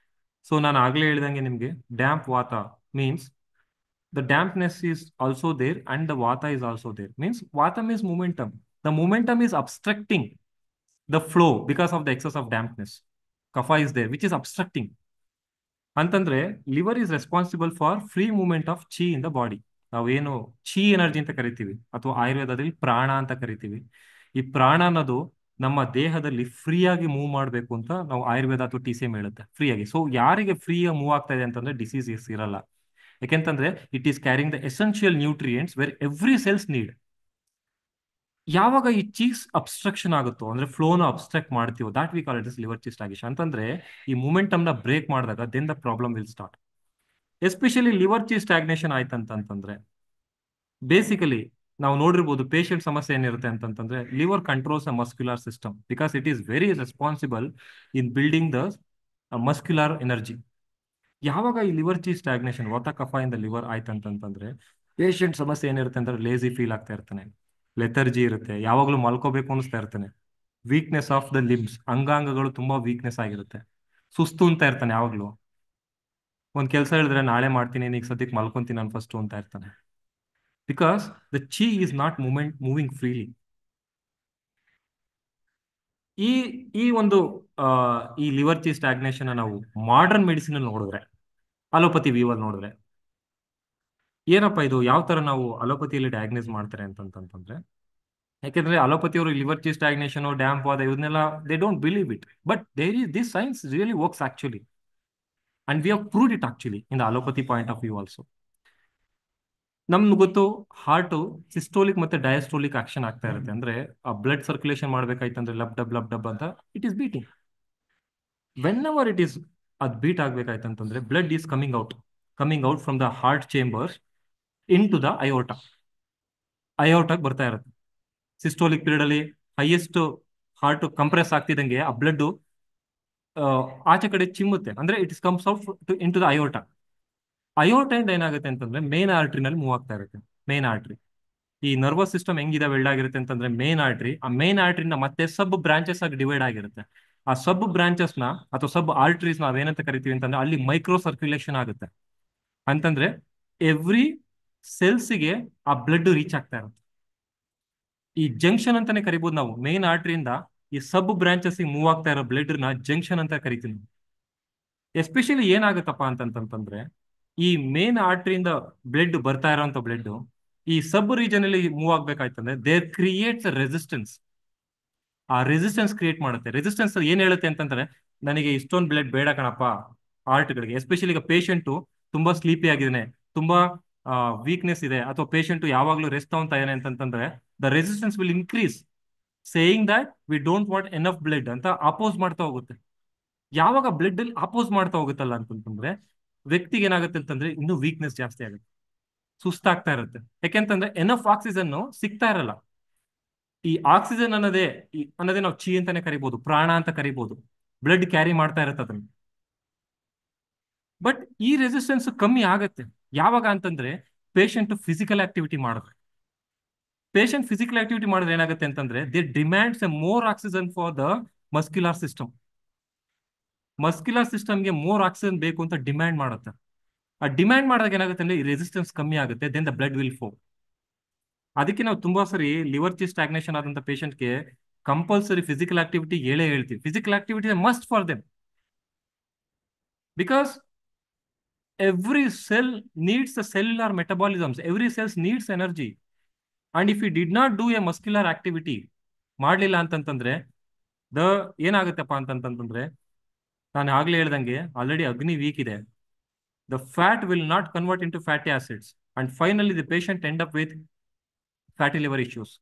ಸೊ ನಾನು ಆಗ್ಲೇ ಹೇಳಿದಂಗೆ ನಿಮ್ಗೆ ಡ್ಯಾಂಪ್ ವಾತ means the dampness is also there and the vata is also there. Means vata means momentum. The momentum is obstructing the flow because of the excess of dampness. Kapha is there which is obstructing. ಅಂತಂದ್ರೆ liver is responsible for free movement of chi in the body. ನಾವೇನು ಚಿ energy ಅಂತ ಕರಿತೀವಿ, ಅಥವಾ ಆಯುರ್ವೇದದಲ್ಲಿ ಪ್ರಾಣ ಅಂತ ಕರಿತೀವಿ. ಈ ಪ್ರಾಣ ಅನ್ನೋದು ನಮ್ಮ ದೇಹದಲ್ಲಿ ಫ್ರೀ ಆಗಿ ಮೂವ್ ಮಾಡಬೇಕು ಅಂತ ನಾವು ಆಯುರ್ವೇದ ಅಥವಾ TCM ಹೇಳುತ್ತೆ, ಫ್ರೀ ಆಗಿ. ಸೊ ಯಾರಿಗೆ ಫ್ರೀ ಆಗಿ ಮೂವ್ ಆಗ್ತಾ ಇದೆ ಅಂತಂದ್ರೆ ಡಿಸೀಸ್ ಇರಲ್ಲ. ಯಾಕೆಂತಂದ್ರೆ it is carrying the essential nutrients where every cells need. ಯಾವಾಗ ಈ ಚೀಸ್ ಅಬ್ಸ್ಟ್ರಕ್ಷನ್ ಆಗುತ್ತೋ, ಅಂದ್ರೆ ಫ್ಲೋನ ಅಬ್ಸ್ಟ್ರಕ್ಟ್ ಮಾಡ್ತೀವೋ, that we call it is liver chi's stagnation. ಅಂತಂದ್ರೆ ಈ ಮೂಮೆಂಟಮ್ ನ ಬ್ರೇಕ್ ಮಾಡಿದಾಗ then the problem will start. Especially liver chi's stagnation ಆಯ್ತಂತಂದ್ರೆ ಬೇಸಿಕಲಿ ನಾವು ನೋಡಿರ್ಬೋದು ಪೇಷಂಟ್ ಸಮಸ್ಯೆ ಏನಿರುತ್ತೆ ಅಂತಂದ್ರೆ liver controls a muscular system because it is very responsible in building the muscular energy. ಯಾವಾಗ ಈ ಲಿವರ್ ಚೀಸ್ ಸ್ಟಾಗ್ನೇಷನ್ ವಾತ ಕಫ ಇಂದ ಲಿವರ್ ಆಯ್ತಂತಂದ್ರೆ ಪೇಷಂಟ್ ಸಮಸ್ಯೆ ಏನಿರುತ್ತೆ ಅಂದ್ರೆ ಲೇಜಿ ಫೀಲ್ ಆಗ್ತಾ ಇರ್ತಾನೆ, ಲೆಥರ್ಜಿ ಇರುತ್ತೆ, ಯಾವಾಗ್ಲೂ ಮಲ್ಕೋಬೇಕು ಅನಿಸ್ತಾ ಇರ್ತಾನೆ, ವೀಕ್ನೆಸ್ ಆಫ್ ದ ಲಿಮ್ಸ್, ಅಂಗಾಂಗಗಳು ತುಂಬಾ ವೀಕ್ನೆಸ್ ಆಗಿರುತ್ತೆ, ಸುಸ್ತು ಅಂತ ಇರ್ತಾನೆ, ಯಾವಾಗ್ಲೂ ಒಂದ್ ಕೆಲಸ ಹೇಳಿದ್ರೆ ನಾಳೆ ಮಾಡ್ತೀನಿ, ಈಗ ಸದ್ಯಕ್ಕೆ ಮಲ್ಕೊಂತೀನಿ ನಾನು ಫಸ್ಟ್ ಅಂತ ಇರ್ತಾನೆ. Because the chi is not moving freely. ಈ ಈ ಒಂದು ಈ ಲಿವರ್ ಚೀಸ್ ಸ್ಟಾಗ್ನೇಷನ್ ನಾವು ಮಾಡರ್ನ್ ಮೆಡಿಸಿನ್ ಅಲ್ಲಿ ನೋಡಿದ್ರೆ, ಅಲೋಪತಿ ವ್ಯೂ ಅಲ್ಲಿ ನೋಡಿದ್ರೆ ಏನಪ್ಪಾ ಇದು, ಯಾವ ತರ ನಾವು ಅಲೋಪತಿಯಲ್ಲಿ ಡಯಾಗ್ನೈಸ್ ಮಾಡ್ತಾರೆ ಅಂತಂದ್ರೆ, ಯಾಕೆಂದ್ರೆ ಅಲೋಪತಿಯವರು ಲಿವರ್ ಚೀಸ್ ಸ್ಟಾಗ್ನೇಷನ್, ಡ್ಯಾಂಪ್ ವಾದ ಇವನ್ನೆಲ್ಲ they don't believe it, but there is this science really works actually and we have proved it actually in the allopathy point of view also. ನಮ್ಗೆ ಗೊತ್ತು ಹಾರ್ಟ್ ಸಿಸ್ಟೋಲಿಕ್ ಮತ್ತೆ diastolic action ಆಗ್ತಾ ಇರುತ್ತೆ. ಅಂದ್ರೆ ಆ blood circulation ಮಾಡ್ಬೇಕಾಯ್ತಂದ್ರೆ lub dub ಅಂತ it is beating. Whenever it is ಅದ್ ಬೀಟ್ ಆಗ್ಬೇಕಾಯ್ತಂತಂದ್ರೆ blood is coming out from the heart chambers into the ಅಯೋರ್ಟಾಗ್ ಬರ್ತಾ ಇರುತ್ತೆ. ಸಿಸ್ಟೋಲಿಕ್ ಪೀರಿಯಡ್ ಅಲ್ಲಿ ಹೈಯೆಸ್ಟ್ ಹಾರ್ಟ್ ಕಂಪ್ರೆಸ್ ಆಗ್ತಿದಂಗೆ ಆ ಬ್ಲಡ್ ಆಚೆ ಕಡೆ ಚಿಮ್ಮುತ್ತೆ, ಅಂದ್ರೆ it is comes out into the aorta. ಅಯೋರ್ಟೈಂದ ಏನಾಗುತ್ತೆ ಅಂತಂದ್ರೆ ಮೇನ್ ಆರ್ಟ್ರಿನಲ್ಲಿ ಮೂವ್ ಆಗ್ತಾ ಇರುತ್ತೆ. ಮೇನ್ ಆರ್ಟ್ರಿ, ಈ ನರ್ವಸ್ ಸಿಸ್ಟಮ್ ಹೆಂಗಿದೆ ವೆಲ್ಡ್ ಆಗಿರುತ್ತೆ ಅಂತಂದ್ರೆ ಮೇನ್ ಆರ್ಟ್ರಿನ ಮತ್ತೆ ಸಬ್ ಬ್ರಾಂಚಸ್ ಆಗಿ ಡಿವೈಡ್ ಆಗಿರುತ್ತೆ. ಆ ಸಬ್ ಬ್ರಾಂಚಸ್ ನ ಅಥವಾ ಸಬ್ ಆರ್ಟ್ರೀಸ್ ನಾವೇನಂತ ಕರಿತೀವಿ ಅಂತಂದ್ರೆ ಅಲ್ಲಿ ಮೈಕ್ರೋ ಸರ್ಕ್ಯುಲೇಷನ್ ಆಗುತ್ತೆ. ಅಂತಂದ್ರೆ ಎವ್ರಿ ಸೆಲ್ಸ್ಗೆ ಆ ಬ್ಲಡ್ ರೀಚ್ ಆಗ್ತಾ ಇರುತ್ತೆ. ಈ ಜಂಕ್ಷನ್ ಅಂತಾನೆ ಕರಿಬಹುದು ನಾವು. ಮೇನ್ ಆರ್ಟ್ರಿಯಿಂದ ಈ ಸಬ್ ಬ್ರಾಂಚಸ್ ಮೂವ್ ಆಗ್ತಾ ಇರೋ ಬ್ಲಡ್ ನ ಜಂಕ್ಷನ್ ಅಂತ ಕರಿತೀವಿ. ಎಸ್ಪೆಷಲಿ ಏನಾಗುತ್ತಪ್ಪ ಅಂತಂತಂದ್ರೆ ಈ ಮೇನ್ ಆರ್ಟ್ರಿಯಿಂದ ಬ್ಲಡ್ ಬರ್ತಾ ಇರೋಂಥ ಬ್ಲಡ್ ಈ ಸಬ್ ರೀಜನ್ ಅಲ್ಲಿ ಮೂವ್ ಆಗ್ಬೇಕಾಯ್ತಂದ್ರೆ ದೇರ್ ಕ್ರಿಯೇಟ್ಸ್ ರೆಸಿಸ್ಟೆನ್ಸ್. ಆ ರೆಸಿಸ್ಟೆನ್ಸ್ ಕ್ರಿಯೇಟ್ ಮಾಡುತ್ತೆ. ರೆಸಿಸ್ಟೆನ್ಸ್ ಏನ್ ಹೇಳುತ್ತೆ ಅಂತಂದ್ರೆ ನನಗೆ ಇಷ್ಟೊಂದು ಬ್ಲಡ್ ಬೇಡ ಕಣಪ್ಪ ಆರ್ಟ್ಗಳಿಗೆ. ಎಸ್ಪೆಷಲಿ ಈಗ ಪೇಷಂಟು ತುಂಬಾ ಸ್ಲೀಪಿ ಆಗಿದ್ದಾನೆ, ತುಂಬಾ ವೀಕ್ನೆಸ್ ಇದೆ, ಅಥವಾ ಪೇಷಂಟ್ ಯಾವಾಗ್ಲೂ ರೆಸ್ಟ್ ತಗೊಂತಾ ಇದ್ದಾನೆ ಅಂತಂದ್ರೆ the resistance will increase, saying that we don't want enough blood ಅಂತ ಅಪೋಸ್ ಮಾಡ್ತಾ ಹೋಗುತ್ತೆ. ಯಾವಾಗ ಬ್ಲಡ್ ಅಲ್ಲಿ ಅಪೋಸ್ ಮಾಡ್ತಾ ಹೋಗುತ್ತಲ್ಲ ಅಂತಂದ್ರೆ ವ್ಯಕ್ತಿಗೆ ಏನಾಗುತ್ತೆ ಅಂತಂದ್ರೆ ಇನ್ನೂ ವೀಕ್ನೆಸ್ ಜಾಸ್ತಿ ಆಗುತ್ತೆ, ಸುಸ್ತಾಗ್ತಾ ಇರುತ್ತೆ. ಯಾಕೆಂತಂದ್ರೆ ಎನಫ್ ಆಕ್ಸಿಜನ್ ಸಿಗ್ತಾ ಇರಲ್ಲ. ಈ ಆಕ್ಸಿಜನ್ ಅನ್ನೋದೇ ನಾವು ಚಿ ಅಂತಾನೆ ಕರಿಬಹುದು, ಪ್ರಾಣ ಅಂತ ಕರಿಬಹುದು. ಬ್ಲಡ್ ಕ್ಯಾರಿ ಮಾಡ್ತಾ ಇರುತ್ತೆ ಅದನ್ನ. ಬಟ್ ಈ ರೆಸಿಸ್ಟೆನ್ಸ್ ಕಮ್ಮಿ ಆಗತ್ತೆ ಯಾವಾಗ ಅಂತಂದ್ರೆ ಪೇಷಂಟ್ ಫಿಸಿಕಲ್ ಆಕ್ಟಿವಿಟಿ ಮಾಡಿದ್ರೆ. ಪೇಷಂಟ್ ಫಿಸಿಕಲ್ ಆಕ್ಟಿವಿಟಿ ಮಾಡಿದ್ರೆ ಏನಾಗುತ್ತೆ ಅಂತಂದ್ರೆ they demands A more oxygen for the muscular system. Muscular ಸಿಸ್ಟಮ್ಗೆ ಮೋರ್ ಆಕ್ಸಿಜನ್ ಬೇಕು ಅಂತ ಡಿಮ್ಯಾಂಡ್ ಮಾಡುತ್ತೆ. ಆ ಡಿಮ್ಯಾಂಡ್ ಮಾಡಿದಾಗ ಏನಾಗುತ್ತೆ ಅಂದ್ರೆ ಈ ರೆಸಿಸ್ಟೆನ್ಸ್ ಕಮ್ಮಿ ಆಗುತ್ತೆ, then the blood will flow. ಅದಕ್ಕೆ ನಾವು ತುಂಬಾ ಸರಿ ಲಿವರ್ ಚಿ ಸ್ಟಾಗ್ನೇಷನ್ ಆದಂತ ಪೇಷಂಟ್ಗೆ ಕಂಪಲ್ಸರಿ ಫಿಸಿಕಲ್ ಆಕ್ಟಿವಿಟಿ ಹೇಳ್ತೀವಿ. Physical activity must for them, because every cell needs the cellular metabolisms, every cell needs energy, and if we did not do a muscular activity ಮಾಡಲಿಲ್ಲ ಅಂತಂತಂದ್ರೆ ಏನಾಗುತ್ತಪ್ಪ ಅಂತಂತಂದ್ರೆ ನಾನು ಆಗ್ಲೇ ಹೇಳ್ದಂಗೆ already ಅಗ್ನಿ ವೀಕ್ ಇದೆ. The fat will not convert into fatty acids and finally the patient end up with fatty liver issues.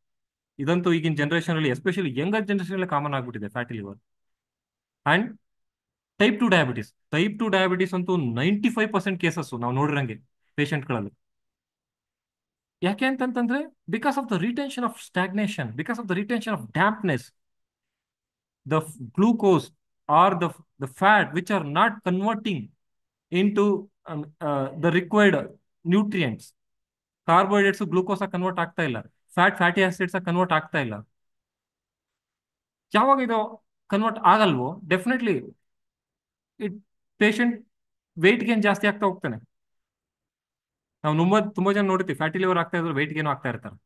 ಇದಂತೂ ಈಗಿನ ಜನರೇಷನ್ ಅಲ್ಲಿ ಎಸ್ಪೆಷಲಿ ಯಂಗರ್ ಜನರೇಷನ್ ಅಲ್ಲಿ ಕಾಮನ್ ಆಗ್ಬಿಟ್ಟಿದೆ fatty liver. And type 2 diabetes, type 2 diabetes ಅಂತೂ 95% cases ನಾವು ನೋಡಿರಂಗೆ ಪೇಷಂಟ್ಗಳಲ್ಲಿ. ಯಾಕೆ ಅಂತಂತಂದ್ರೆ because of the retention of stagnation, because of the retention of dampness, the glucose are the fat which are not converting into the required nutrients. Carbohydrates glucose convert ಆಗ್ತಾ ಇಲ್ಲ, fatty acids convert ಆಗ್ತಾ ಇಲ್ಲ. ಯಾವಾಗ ಇದು convert ಆಗಲ್ವೋ definitely patient weight gain ಜಾಸ್ತಿ ಆಗ್ತಾ ಹೋಗ್ತಾನೆ. ನಾವು ತುಂಬಾ ಜನ ನೋಡ್ತೀವಿ ಫ್ಯಾಟಿ ಲಿವರ್ ಆಗ್ತಾ ಇದ್ರೆ ವೆಯ್ಟ್ ಗೇನ್ ಆಗ್ತಾ ಇರ್ತಾರೆ.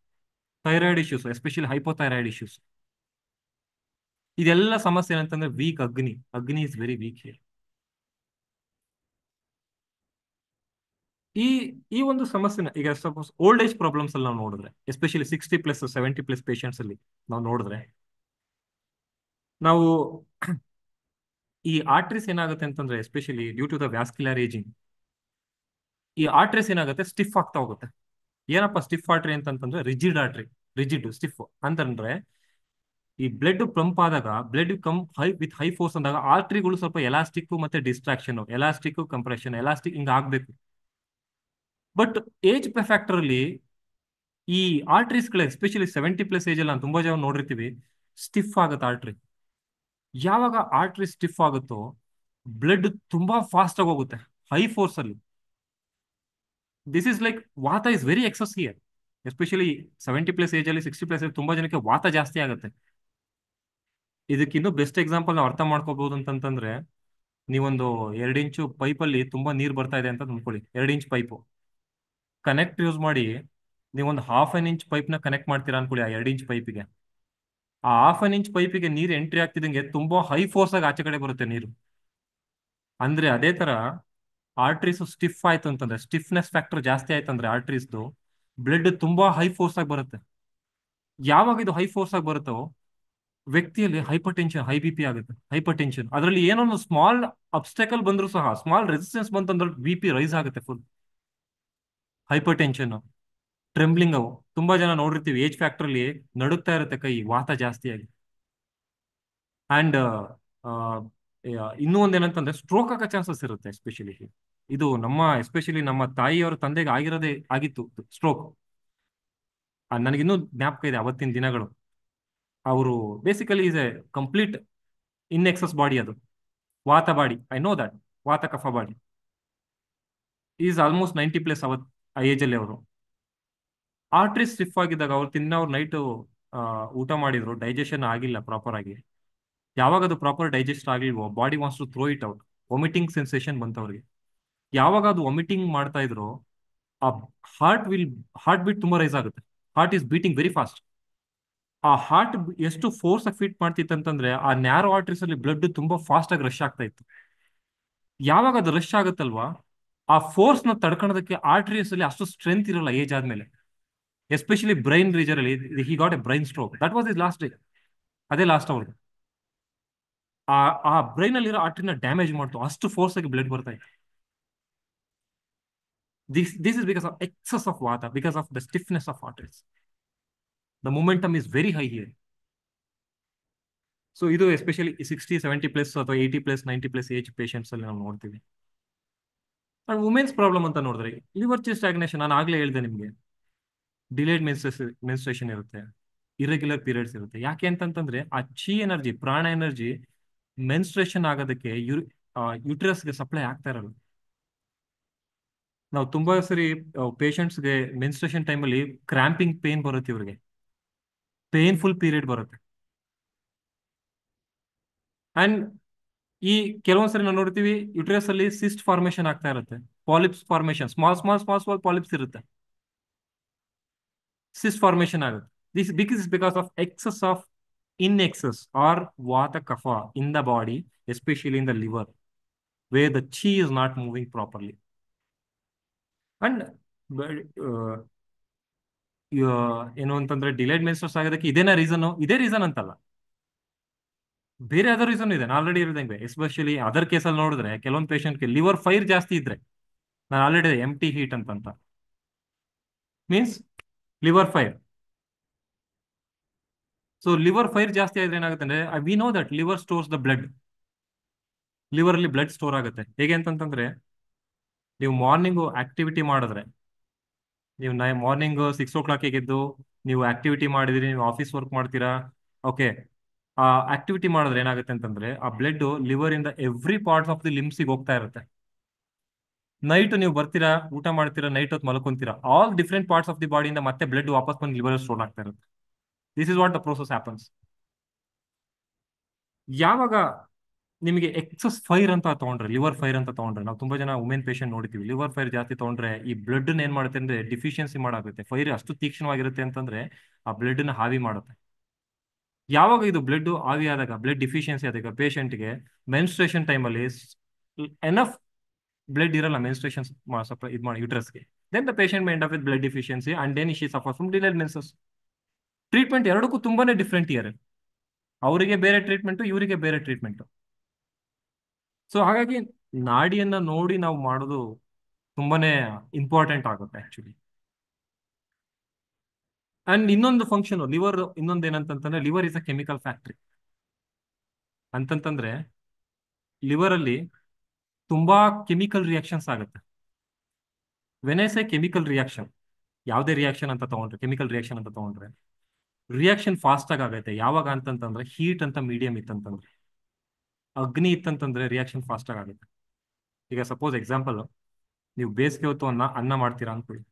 Thyroid issues, especially hypothyroid issues, ಇದೆಲ್ಲ ಸಮಸ್ಯೆ ಏನಂತಂದ್ರೆ ವೀಕ್ ಅಗ್ನಿ ಇಸ್ ವೆರಿ ವೀಕ್ ಹಿಯರ್. ಈ ಒಂದು ಸಮಸ್ಯೆನ ಈಗ ಸಪೋಸ್ ಓಲ್ಡ್ ಏಜ್ ಪ್ರಾಬ್ಲಮ್ಸ್ ಅಲ್ಲಿ ನಾವು ನೋಡಿದ್ರೆ, ಎಸ್ಪೆಷಲಿ 60+ 70+ ಪೇಷಂಟ್ಸ್ ಅಲ್ಲಿ ನಾವು ನೋಡಿದ್ರೆ, ನಾವು ಈ ಆರ್ಟ್ರೀಸ್ ಏನಾಗುತ್ತೆ ಅಂತಂದ್ರೆ especially due to the vascular ageing, ಈ ಆರ್ಟ್ರೀಸ್ ಏನಾಗುತ್ತೆ ಸ್ಟಿಫ್ ಆಗ್ತಾ ಹೋಗುತ್ತೆ. ಏನಪ್ಪ ಸ್ಟಿಫ್ ಆರ್ಟ್ರಿ ಅಂತಂದ್ರೆ ರಿಜಿಡ್ ಆರ್ಟ್ರಿ, ರಿಜಿಡ್ ಸ್ಟಿಫ್ ಅಂತಂದ್ರೆ ಈ ಬ್ಲಡ್ ಪಂಪ್ ಆದಾಗ ಬ್ಲಡ್ ವಿತ್ ಹೈ ಫೋರ್ಸ್ ಅಂದಾಗ ಆರ್ಟ್ರಿಗಳು ಸ್ವಲ್ಪ ಎಲಾಸ್ಟಿಕ್ ಮತ್ತೆ ಡಿಸ್ಟ್ರಾಕ್ಷನ್, ಎಲಾಸ್ಟಿಕ್ ಕಂಪ್ರೆಷನ್, ಎಲಾಸ್ಟಿಕ್ ಹಿಂಗ ಆಗ್ಬೇಕು. ಬಟ್ ಏಜ್ ಫ್ಯಾಕ್ಟರ್ ಅಲ್ಲಿ ಈ ಆರ್ಟ್ರೀಸ್ಗಳು ಎಸ್ಪೆಷಲಿ 70+ ಏಜ್ ಅಲ್ಲಿ ನಾನು ತುಂಬಾ ಜನ ನೋಡಿರ್ತೀವಿ ಸ್ಟಿಫ್ ಆಗುತ್ತೆ ಆರ್ಟ್ರಿ. ಯಾವಾಗ ಆರ್ಟ್ರಿ ಸ್ಟಿಫ್ ಆಗುತ್ತೋ ಬ್ಲಡ್ ತುಂಬಾ ಫಾಸ್ಟ್ ಆಗಿ ಹೋಗುತ್ತೆ ಹೈ ಫೋರ್ಸ್ ಅಲ್ಲಿ. This is like vata is very excess here, especially 70+ age ಅಲ್ಲಿ 60+ ಏಜ್ ತುಂಬಾ ಜನಕ್ಕೆ ವಾತ ಜಾಸ್ತಿ ಆಗುತ್ತೆ. ಇದಕ್ಕೆ ಇನ್ನೂ ಬೆಸ್ಟ್ ಎಕ್ಸಾಂಪಲ್ ನಾವು ಅರ್ಥ ಮಾಡ್ಕೋಬಹುದು ಅಂತಂದ್ರೆ, ನೀವೊಂದು 2 ಇಂಚು ಪೈಪಲ್ಲಿ ತುಂಬಾ ನೀರು ಬರ್ತಾ ಇದೆ ಅಂತ ಅಂದ್ಕೊಳ್ಳಿ. 2 ಇಂಚ್ ಪೈಪು ಕನೆಕ್ಟ್ ಯೂಸ್ ಮಾಡಿ ನೀವೊಂದು 1/2 ಇಂಚ್ ಪೈಪ್ನ ಕನೆಕ್ಟ್ ಮಾಡ್ತೀರಾ ಅನ್ಕೊಳ್ಳಿ. ಆ 2 ಇಂಚ್ ಪೈಪಿಗೆ, ಆ 1/2 ಇಂಚ್ ಪೈಪಿಗೆ ನೀರು ಎಂಟ್ರಿ ಆಗ್ತಿದಂಗೆ ತುಂಬಾ ಹೈ ಫೋರ್ಸ್ ಆಗಿ ಆಚೆ ಕಡೆ ಬರುತ್ತೆ ನೀರು. ಅಂದ್ರೆ ಅದೇ ತರ ಆರ್ಟ್ರೀಸ್ ಸ್ಟಿಫ್ ಆಯ್ತು ಅಂತಂದ್ರೆ, ಸ್ಟಿಫ್ನೆಸ್ ಫ್ಯಾಕ್ಟರ್ ಜಾಸ್ತಿ ಆಯ್ತು ಅಂದ್ರೆ ಆರ್ಟ್ರೀಸ್ದು ಬ್ಲಡ್ ತುಂಬಾ ಹೈ ಫೋರ್ಸ್ ಆಗಿ ಬರುತ್ತೆ. ಯಾವಾಗ ಇದು ಹೈ ಫೋರ್ಸ್ ಆಗಿ ಬರುತ್ತೋ ವ್ಯಕ್ತಿಯಲ್ಲಿ ಹೈಪರ್ ಟೆನ್ಷನ್, ಹೈ BP ಆಗುತ್ತೆ. ಹೈಪರ್ ಟೆನ್ಷನ್ ಅದರಲ್ಲಿ ಏನೊಂದು ಸ್ಮಾಲ್ ಅಬ್ಸ್ಟೆಕಲ್ ಬಂದ್ರು ಸಹ, ಸ್ಮಾಲ್ ರೆಸಿಸ್ಟೆನ್ಸ್ ಬಂತಂದ್ರೆ BP ರೈಸ್ ಆಗುತ್ತೆ ಫುಲ್. ಹೈಪರ್ ಟೆನ್ಷನ್, ಟ್ರೆಂಬ್ಲಿಂಗ್, ಅವು ತುಂಬಾ ಜನ ನೋಡಿರ್ತೀವಿ ಏಜ್ ಫ್ಯಾಕ್ಟರ್ ಅಲ್ಲಿ ನಡುಗ್ತಾ ಇರುತ್ತೆ ಕೈ, ವಾತ ಜಾಸ್ತಿಯಾಗಿ. ಅಂಡ್ ಇನ್ನೂ ಒಂದೇನಂತಂದ್ರೆ ಸ್ಟ್ರೋಕ್ ಆಗೋ ಚಾನ್ಸಸ್ ಇರುತ್ತೆ. ಎಸ್ಪೆಷಲಿ ಇದು ಎಸ್ಪೆಷಲಿ ನಮ್ಮ ತಾಯಿಯವರ ತಂದೆಗೆ ಆಗಿತ್ತು ಸ್ಟ್ರೋಕ್. ನನಗಿನ್ನೂ ಜ್ಞಾಪಕ ಇದೆ ಅವತ್ತಿನ ದಿನಗಳು. ಅವರು basically is a complete in excess body, ಅದು vata body. I know that ವಾತ ಕಫ ಬಾಡಿ ಈಸ್ ಆಲ್ಮೋಸ್ಟ್ 90+ ಅವತ್ ಆ ಏಜ್ ಅಲ್ಲಿ ಅವರು. ಆರ್ಟ್ರಿ ಸ್ಟಿಫ್ ಆಗಿದ್ದಾಗ ಅವ್ರು ನೈಟ್ ಊಟ ಮಾಡಿದ್ರು, ಡೈಜೆಷನ್ ಆಗಿಲ್ಲ ಪ್ರಾಪರ್ ಆಗಿ. ಯಾವಾಗ ಅದು ಪ್ರಾಪರ್ ಡೈಜೆಸ್ಟ್ ಆಗಿಲ್ವೋ body wants to throw it out. Vomiting sensation ಬಂತವ್ರಿಗೆ. ಯಾವಾಗ ಅದು ವಾಮಿಟಿಂಗ್ ಮಾಡ್ತಾ ಇದ್ರು ಆ ಹಾರ್ಟ್ ಬೀಟ್ ತುಂಬಾ ರೈಸ್ ಆಗುತ್ತೆ. Heart is beating very fast. ಆ ಹಾರ್ಟ್ ಎಷ್ಟು ಫೋರ್ಸ್ ಆಗಿ ಫೀಟ್ ಮಾಡ್ತಿತ್ತು ಅಂತಂದ್ರೆ ಆ ನ್ಯಾರೋ ಆರ್ಟ್ರೀಸ್ ಅಲ್ಲಿ ಬ್ಲಡ್ ತುಂಬಾ ಫಾಸ್ಟ್ ಆಗಿ ರಶ್ ಆಗ್ತಾ ಇತ್ತು. ಯಾವಾಗ ಅದು ರಶ್ ಆಗುತ್ತಲ್ವಾ ಆ ಫೋರ್ಸ್ ನ ತಡ್ಕೊಳ್ಳೋದಕ್ಕೆ ಆರ್ಟ್ರೀಸ್ ಅಲ್ಲಿ ಅಷ್ಟು ಸ್ಟ್ರೆಂತ್ ಇರಲ್ಲ ಏಜ್ ಆದ್ಮೇಲೆ. ಎಸ್ಪೆಷಲಿ ಬ್ರೈನ್ ರೀಜನ್ ಅಲ್ಲಿ he got A brain stroke. That was is last day. ಅದೇ ಲಾಸ್ಟ್ ಅವ್ರದ್ದು. ಆ ಬ್ರೈನ್ ಅಲ್ಲಿರೋ ಆರ್ಟ್ರಿನ ಡ್ಯಾಮೇಜ್ ಮಾಡ್ತು, ಅಷ್ಟು ಫೋರ್ಸ್ ಆಗಿ ಬ್ಲಡ್ ಬರ್ತಾ ಇತ್ತು. This is because of excess of water, because of the stiffness of arteries. The momentum is very high here. So ಇದು ಎಸ್ಪೆಷಲಿ 60-70+ ಅಥವಾ 80+, 90+ ಏಜ್ ಪೇಷಂಟ್ಸ್ ಅಲ್ಲಿ ನಾವು ನೋಡ್ತೀವಿ. ಅಂಡ್ ವುಮೆನ್ಸ್ ಪ್ರಾಬ್ಲಮ್ ಅಂತ ನೋಡಿದ್ರೆ ಲಿವರ್ ಚಿ ಸ್ಟಾಗ್ನೇಷನ್, ನಾನು ಆಗ್ಲೇ ಹೇಳಿದೆ ನಿಮಗೆ, ಡಿಲೇಡ್ ಮೆನ್ಸ್ಟ್ರೇಷನ್ ಇರುತ್ತೆ, ಇರೆಗ್ಯುಲರ್ ಪೀರಿಯಡ್ಸ್ ಇರುತ್ತೆ. ಯಾಕೆ ಅಂತಂತಂದ್ರೆ ಆ ಚಿ ಎನರ್ಜಿ, ಪ್ರಾಣ ಎನರ್ಜಿ ಮೆನ್ಸ್ಟ್ರೇಷನ್ ಆಗೋದಕ್ಕೆ ಯುಟ್ರಸ್ಗೆ ಸಪ್ಲೈ ಆಗ್ತಾ ಇರಲ್ಲ. ನಾವು ತುಂಬಾ ಸರಿ ಪೇಷಂಟ್ಸ್ಗೆ ಮೆನ್ಸ್ಟ್ರೇಷನ್ ಟೈಮಲ್ಲಿ ಕ್ರಾಂಪಿಂಗ್ ಪೇನ್ ಬರುತ್ತೆ, ಇವ್ರಿಗೆ ಪೇನ್ಫುಲ್ ಪೀರಿಯಡ್ ಬರುತ್ತೆ. ಅಂಡ್ ಈ ಕೆಲವೊಂದ್ಸರಿ ನಾವು ನೋಡ್ತೀವಿ ಯುಟ್ರಸ್ ಅಲ್ಲಿ ಸಿಸ್ಟ್ ಫಾರ್ಮೇಶನ್ ಆಗ್ತಾ ಇರುತ್ತೆ, polyps formation, small small small small polyps ಇರುತ್ತೆ, ಸಿಸ್ಟ್ ಫಾರ್ಮೇಶನ್ ಆಗುತ್ತೆ. This because of excess of in excess or vata kapha in the body, especially in the liver, where the chi is not moving properly. And ಏನು ಅಂತಂದ್ರೆ delayed ಮೆನ್ಸ್ಟ್ರಸ್ ಆಗೋದಕ್ಕೆ ಇದೇನಾ reason? ಇದೇ reason ಅಂತಲ್ಲ, ಬೇರೆ ಯಾವ್ದೋ ರೀಸನ್ ಇದೆ. ನಾನು ಆಲ್ರೆಡಿ ಹೇಳಿದಂಗೆ ಎಸ್ಪೆಷಲಿ ಅದರ್ ಕೇಸಲ್ಲಿ ನೋಡಿದ್ರೆ ಕೆಲವೊಂದು ಪೇಷಂಟ್ಗೆ ಲಿವರ್ ಫೈರ್ ಜಾಸ್ತಿ ಇದ್ರೆ, ನಾನು ಆಲ್ರೆಡಿ ಎಂಟಿ ಹೀಟ್ ಅಂತ means liver fire. So liver fire ಜಾಸ್ತಿ ಆದ್ರೆ ಏನಾಗುತ್ತೆ ಅಂದ್ರೆ, we know that liver stores the blood. Liver ಅಲ್ಲಿ ಬ್ಲಡ್ ಸ್ಟೋರ್ ಆಗುತ್ತೆ. ಹೇಗೆ ಅಂತಂತಂದ್ರೆ, ನೀವು ಮಾರ್ನಿಂಗು ಆಕ್ಟಿವಿಟಿ ಮಾಡಿದ್ರೆ, ನೀವು ಮಾರ್ನಿಂಗ್ 6 o'clock ಎದ್ದು ನೀವು ಆಕ್ಟಿವಿಟಿ ಮಾಡಿದ್ರಿ, ನೀವು ಆಫೀಸ್ ವರ್ಕ್ ಮಾಡ್ತೀರಾ, ಓಕೆ, ಆ ಆಕ್ಟಿವಿಟಿ ಮಾಡಿದ್ರೆ ಏನಾಗುತ್ತೆ ಅಂತಂದ್ರೆ ಆ ಬ್ಲಡ್ ಲಿವರ್ ಇಂದ ಎವ್ರಿ ಪಾರ್ಟ್ಸ್ ಆಫ್ ದಿ ಲಿಮ್ಸಿಗೆ ಹೋಗ್ತಾ ಇರುತ್ತೆ. ನೈಟ್ ನೀವು ಬರ್ತೀರಾ, ಊಟ ಮಾಡ್ತೀರಾ, ನೈಟ್ ಹೊತ್ತು ಮಲ್ಕೊಂತೀರಾ, all different parts of the ಬಾಡಿಯಿಂದ ಮತ್ತೆ ಬ್ಲಡ್ ವಾಪಸ್ ಬಂದು ಲಿವರ್ ಸ್ಟೋರ್ ಆಗ್ತಾ ಇರುತ್ತೆ. This is what the process happens. ಯಾವಾಗ ನಿಮಗೆ ಎಕ್ಸಸ್ ಫೈರ್ ಅಂತ ತಗೊಂಡ್ರೆ, ಲಿವರ್ ಫೈರ್ ಅಂತ ತಗೊಂಡ್ರೆ, ನಾವು ತುಂಬಾ ಜನ ವುಮೆನ್ ಪೇಷಂಟ್ ನೋಡ್ತೀವಿ, ಲಿವರ್ ಫೈರ್ ಜಾಸ್ತಿ ತಗೊಂಡ್ರೆ ಈ ಬ್ಲಡ್ ಏನ್ ಮಾಡುತ್ತೆ ಅಂದ್ರೆ ಡಿಫಿಷಿಯನ್ಸಿ ಮಾಡಾಗುತ್ತೆ. ಫೈರ್ ಅಷ್ಟು ತೀಕ್ಷ್ಣವಾಗಿರುತ್ತೆ ಅಂತಂದ್ರೆ ಆ ಬ್ಲಡ್ ನ ಹಾವಿ ಮಾಡುತ್ತೆ. ಯಾವಾಗ ಇದು ಬ್ಲಡ್ ಆವಿ ಆದಾಗ, ಬ್ಲಡ್ ಡಿಫಿಷಿಯನ್ಸಿ ಆದಾಗ ಪೇಷಂಟ್ಗೆ ಮೆನ್ಸ್ಟ್ರೇಷನ್ ಟೈಮಲ್ಲಿ ಎನಫ್ ಬ್ಲಡ್ ಇರಲ್ಲ ಮೆನ್ಸ್ಟ್ರೇಷನ್ ಇದು ಮಾಡಿ ಯುಟ್ರಸ್ಗೆ, then the patient my end up with blood deficiency and then she suffer from delayed menses. Treatment ಎರಡಕ್ಕೂ ತುಂಬಾನೇ ಡಿಫ್ರೆಂಟ್ ಇಯರ್, ಅವರಿಗೆ ಬೇರೆ ಟ್ರೀಟ್ಮೆಂಟ್, ಇವರಿಗೆ ಬೇರೆ ಟ್ರೀಟ್ಮೆಂಟ್. ಸೊ ಹಾಗಾಗಿ ನಾಡಿಯನ್ನ ನೋಡಿ ನಾವು ಮಾಡೋದು ತುಂಬಾನೇ ಇಂಪಾರ್ಟೆಂಟ್ ಆಗುತ್ತೆ ಆಕ್ಚುಲಿ. ಅಂಡ್ ಇನ್ನೊಂದು ಫಂಕ್ಷನ್ ಲಿವರ್, ಇನ್ನೊಂದು ಏನಂತಂದ್ರೆ liver is a chemical factory ಅಂತಂತಂದ್ರೆ ಲಿವರ್ ಅಲ್ಲಿ ತುಂಬಾ ಕೆಮಿಕಲ್ ರಿಯಾಕ್ಷನ್ಸ್ ಆಗುತ್ತೆ. When I say chemical reaction, ಯಾವುದೇ ರಿಯಾಕ್ಷನ್ ಅಂತ ತಗೊಂಡ್ರೆ, ಕೆಮಿಕಲ್ ರಿಯಾಕ್ಷನ್ ಅಂತ ತಗೊಂಡ್ರೆ ರಿಯಾಕ್ಷನ್ ಫಾಸ್ಟ್ ಆಗುತ್ತೆ. ಯಾವಾಗ ಅಂತಂತಂದ್ರೆ ಹೀಟ್ ಅಂತ ಮೀಡಿಯಂ ಇತ್ತಂತಂದ್ರೆ, ಅಗ್ನಿ ಇತ್ತಂತಂದ್ರೆ ರಿಯಾಕ್ಷನ್ ಫಾಸ್ಟ್ ಆಗುತ್ತೆ. ಈಗ ಸಪೋಸ್ ಎಕ್ಸಾಂಪಲ್, ನೀವು ಬೇಸಿಗೆ ಹೊತ್ತು ಅನ್ನ ಮಾಡ್ತೀರಾ ಅನ್ಕೊಳ್ಳಿ,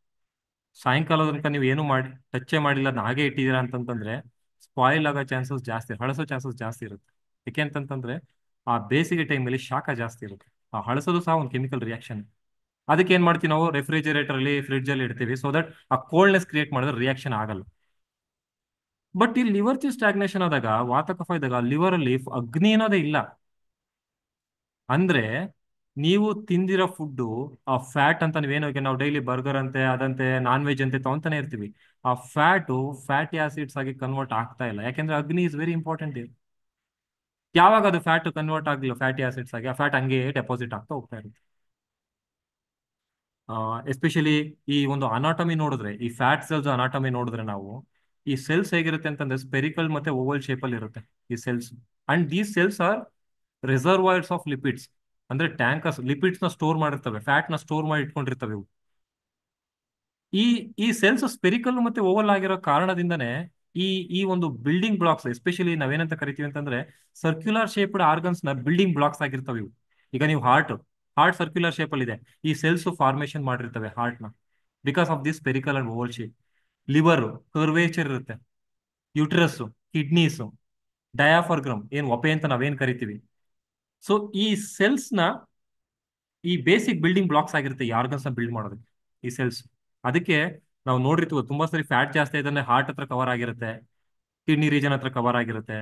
ಸಾಯಂಕಾಲ ತನಕ ನೀವು ಏನು ಮಾಡಿ ಟಚ್ಚೇ ಮಾಡಿಲ್ಲ, ಅದನ್ನ ಹಾಗೆ ಇಟ್ಟಿದ್ದೀರಾ ಅಂತಂತಂದ್ರೆ ಸ್ಪಾಯಿಲ್ ಆಗೋ ಚಾನ್ಸಸ್ ಜಾಸ್ತಿ, ಹಳಸೋ ಚಾನ್ಸಸ್ ಜಾಸ್ತಿ ಇರುತ್ತೆ. ಯಾಕೆ ಅಂತಂತಂದ್ರೆ ಆ ಬೇಸಿಗೆ ಟೈಮಲ್ಲಿ ಶಾಖ ಜಾಸ್ತಿ ಇರುತ್ತೆ. ಆ ಹಳಸೋದು ಸಹ ಒಂದು ಕೆಮಿಕಲ್ ರಿಯಾಕ್ಷನ್. ಅದಕ್ಕೆ ಏನ್ ಮಾಡ್ತೀವಿ ನಾವು, ರೆಫ್ರಿಜರೇಟರ್ ಅಲ್ಲಿ, ಫ್ರಿಡ್ಜ್ ಅಲ್ಲಿ ಇಡ್ತೀವಿ, ಸೊ ದಟ್ ಆ ಕೋಲ್ಡ್ನೆಸ್ ಕ್ರಿಯೇಟ್ ಮಾಡಿದ್ರೆ ರಿಯಾಕ್ಷನ್ ಆಗಲ್ಲ. ಬಟ್ ಈ ಲಿವರ್ ಚಿ ಸ್ಟಾಗ್ನೇಷನ್ ಆದಾಗ, ವಾತ ಕಫ ಇದ್ದಾಗ ಲಿವರ್ ಅಲ್ಲಿ ಅಗ್ನಿ ಅನ್ನೋದೇ ಇಲ್ಲ. ಅಂದ್ರೆ ನೀವು ತಿಂದಿರೋ ಫುಡ್, ಆ ಫ್ಯಾಟ್ ಅಂತ ನೀವೇನೋ, ನಾವು ಡೈಲಿ ಬರ್ಗರ್ ಅಂತೆ ಅದಂತೆ ನಾನ್ ವೆಜ್ ಅಂತೆ ತಗೊಂತಾನೆ ಇರ್ತೀವಿ, ಆ ಫ್ಯಾಟಿ ಆಸಿಡ್ಸ್ ಆಗಿ ಕನ್ವರ್ಟ್ ಆಗ್ತಾ ಇಲ್ಲ. ಯಾಕೆಂದ್ರೆ ಅಗ್ನಿ ಇಸ್ ವೆರಿ ಇಂಪಾರ್ಟೆಂಟ್. ಯಾವಾಗ ಅದು ಫ್ಯಾಟ್ ಕನ್ವರ್ಟ್ ಆಗಲಿಲ್ಲ ಫ್ಯಾಟಿ ಆಸಿಡ್ಸ್ ಆಗಿ, ಆ ಫ್ಯಾಟ್ ಹಂಗೆ ಡೆಪಾಸಿಟ್ ಆಗ್ತಾ ಹೋಗ್ತಾ ಇರುತ್ತೆ. ಎಸ್ಪೆಷಲಿ ಈ ಒಂದು ಅನಾಟಮಿ ನೋಡಿದ್ರೆ, ಈ ಫ್ಯಾಟ್ ಸೆಲ್ಸ್ ಅನಾಟಮಿ ನೋಡಿದ್ರೆ ನಾವು, ಈ ಸೆಲ್ಸ್ ಹೇಗಿರುತ್ತೆ ಅಂತಂದ್ರೆ ಸ್ಪೆರಿಕಲ್ ಮತ್ತೆ ಓವಲ್ ಶೇಪ್ ಅಲ್ಲಿ ಇರುತ್ತೆ ಈ cells. And these cells R reservoirs of lipids, ಅಂದ್ರೆ ಟ್ಯಾಂಕರ್ಸ್, ಲಿಪಿಡ್ಸ್ ನ ಸ್ಟೋರ್ ಮಾಡಿರ್ತವೆ, ಫ್ಯಾಟ್ ನ ಸ್ಟೋರ್ ಮಾಡಿ ಇಟ್ಕೊಂಡಿರ್ತವೆ ಇವು. ಈ ಈ ಸೆಲ್ಸ್ ಸ್ಪೆರಿಕಲ್ ಮತ್ತೆ ಓವಲ್ ಆಗಿರೋ ಕಾರಣದಿಂದನೇ ಈ ಈ ಒಂದು ಬಿಲ್ಡಿಂಗ್ ಬ್ಲಾಕ್ಸ್, ಎಸ್ಪೆಷಲಿ ನಾವೇನಂತ ಕರಿತೀವಿ ಅಂತಂದ್ರೆ ಸರ್ಕ್ಯುಲರ್ ಶೇಪ್ಡ್ ಆರ್ಗನ್ಸ್ ನ ಬಿಲ್ಡಿಂಗ್ ಬ್ಲಾಕ್ಸ್ ಆಗಿರ್ತವೆ ಇವು. ಈಗ ನೀವು ಹಾರ್ಟ್ ಸರ್ಕ್ಯುಲರ್ ಶೇಪ್ ಅಲ್ಲಿ ಇದೆ, ಈ ಸೆಲ್ಸ್ ಫಾರ್ಮೇಶನ್ ಮಾಡಿರ್ತವೆ ಹಾರ್ಟ್ ನ, because of this spherical and Oval shape. Liver curvature ಇರುತ್ತೆ, ಯುಟ್ರಸ್, ಕಿಡ್ನೀಸ್, ಡಯಾಫರ್ಗ್ರಮ್, ಏನ್ ಒಪೆ ಅಂತ ನಾವೇನ್ ಕರಿತೀವಿ. ಸೊ ಈ ಸೆಲ್ಸ್ ನ ಈ ಬೇಸಿಕ್ ಬಿಲ್ಡಿಂಗ್ ಬ್ಲಾಕ್ಸ್ ಆಗಿರುತ್ತೆ ಈ ಆರ್ಗನ್ಸ್ ನ ಬಿಲ್ಡ್ ಮಾಡೋದಕ್ಕೆ ಈ ಸೆಲ್ಸ್. ಅದಕ್ಕೆ ನಾವು ನೋಡಿರ್ತೀವಿ ತುಂಬಾ ಸರಿ ಫ್ಯಾಟ್ ಜಾಸ್ತಿ ಇದೆ ಹಾರ್ಟ್ ಹತ್ರ ಕವರ್ ಆಗಿರುತ್ತೆ, ಕಿಡ್ನಿ ರೀಜನ್ ಹತ್ರ ಕವರ್ ಆಗಿರುತ್ತೆ.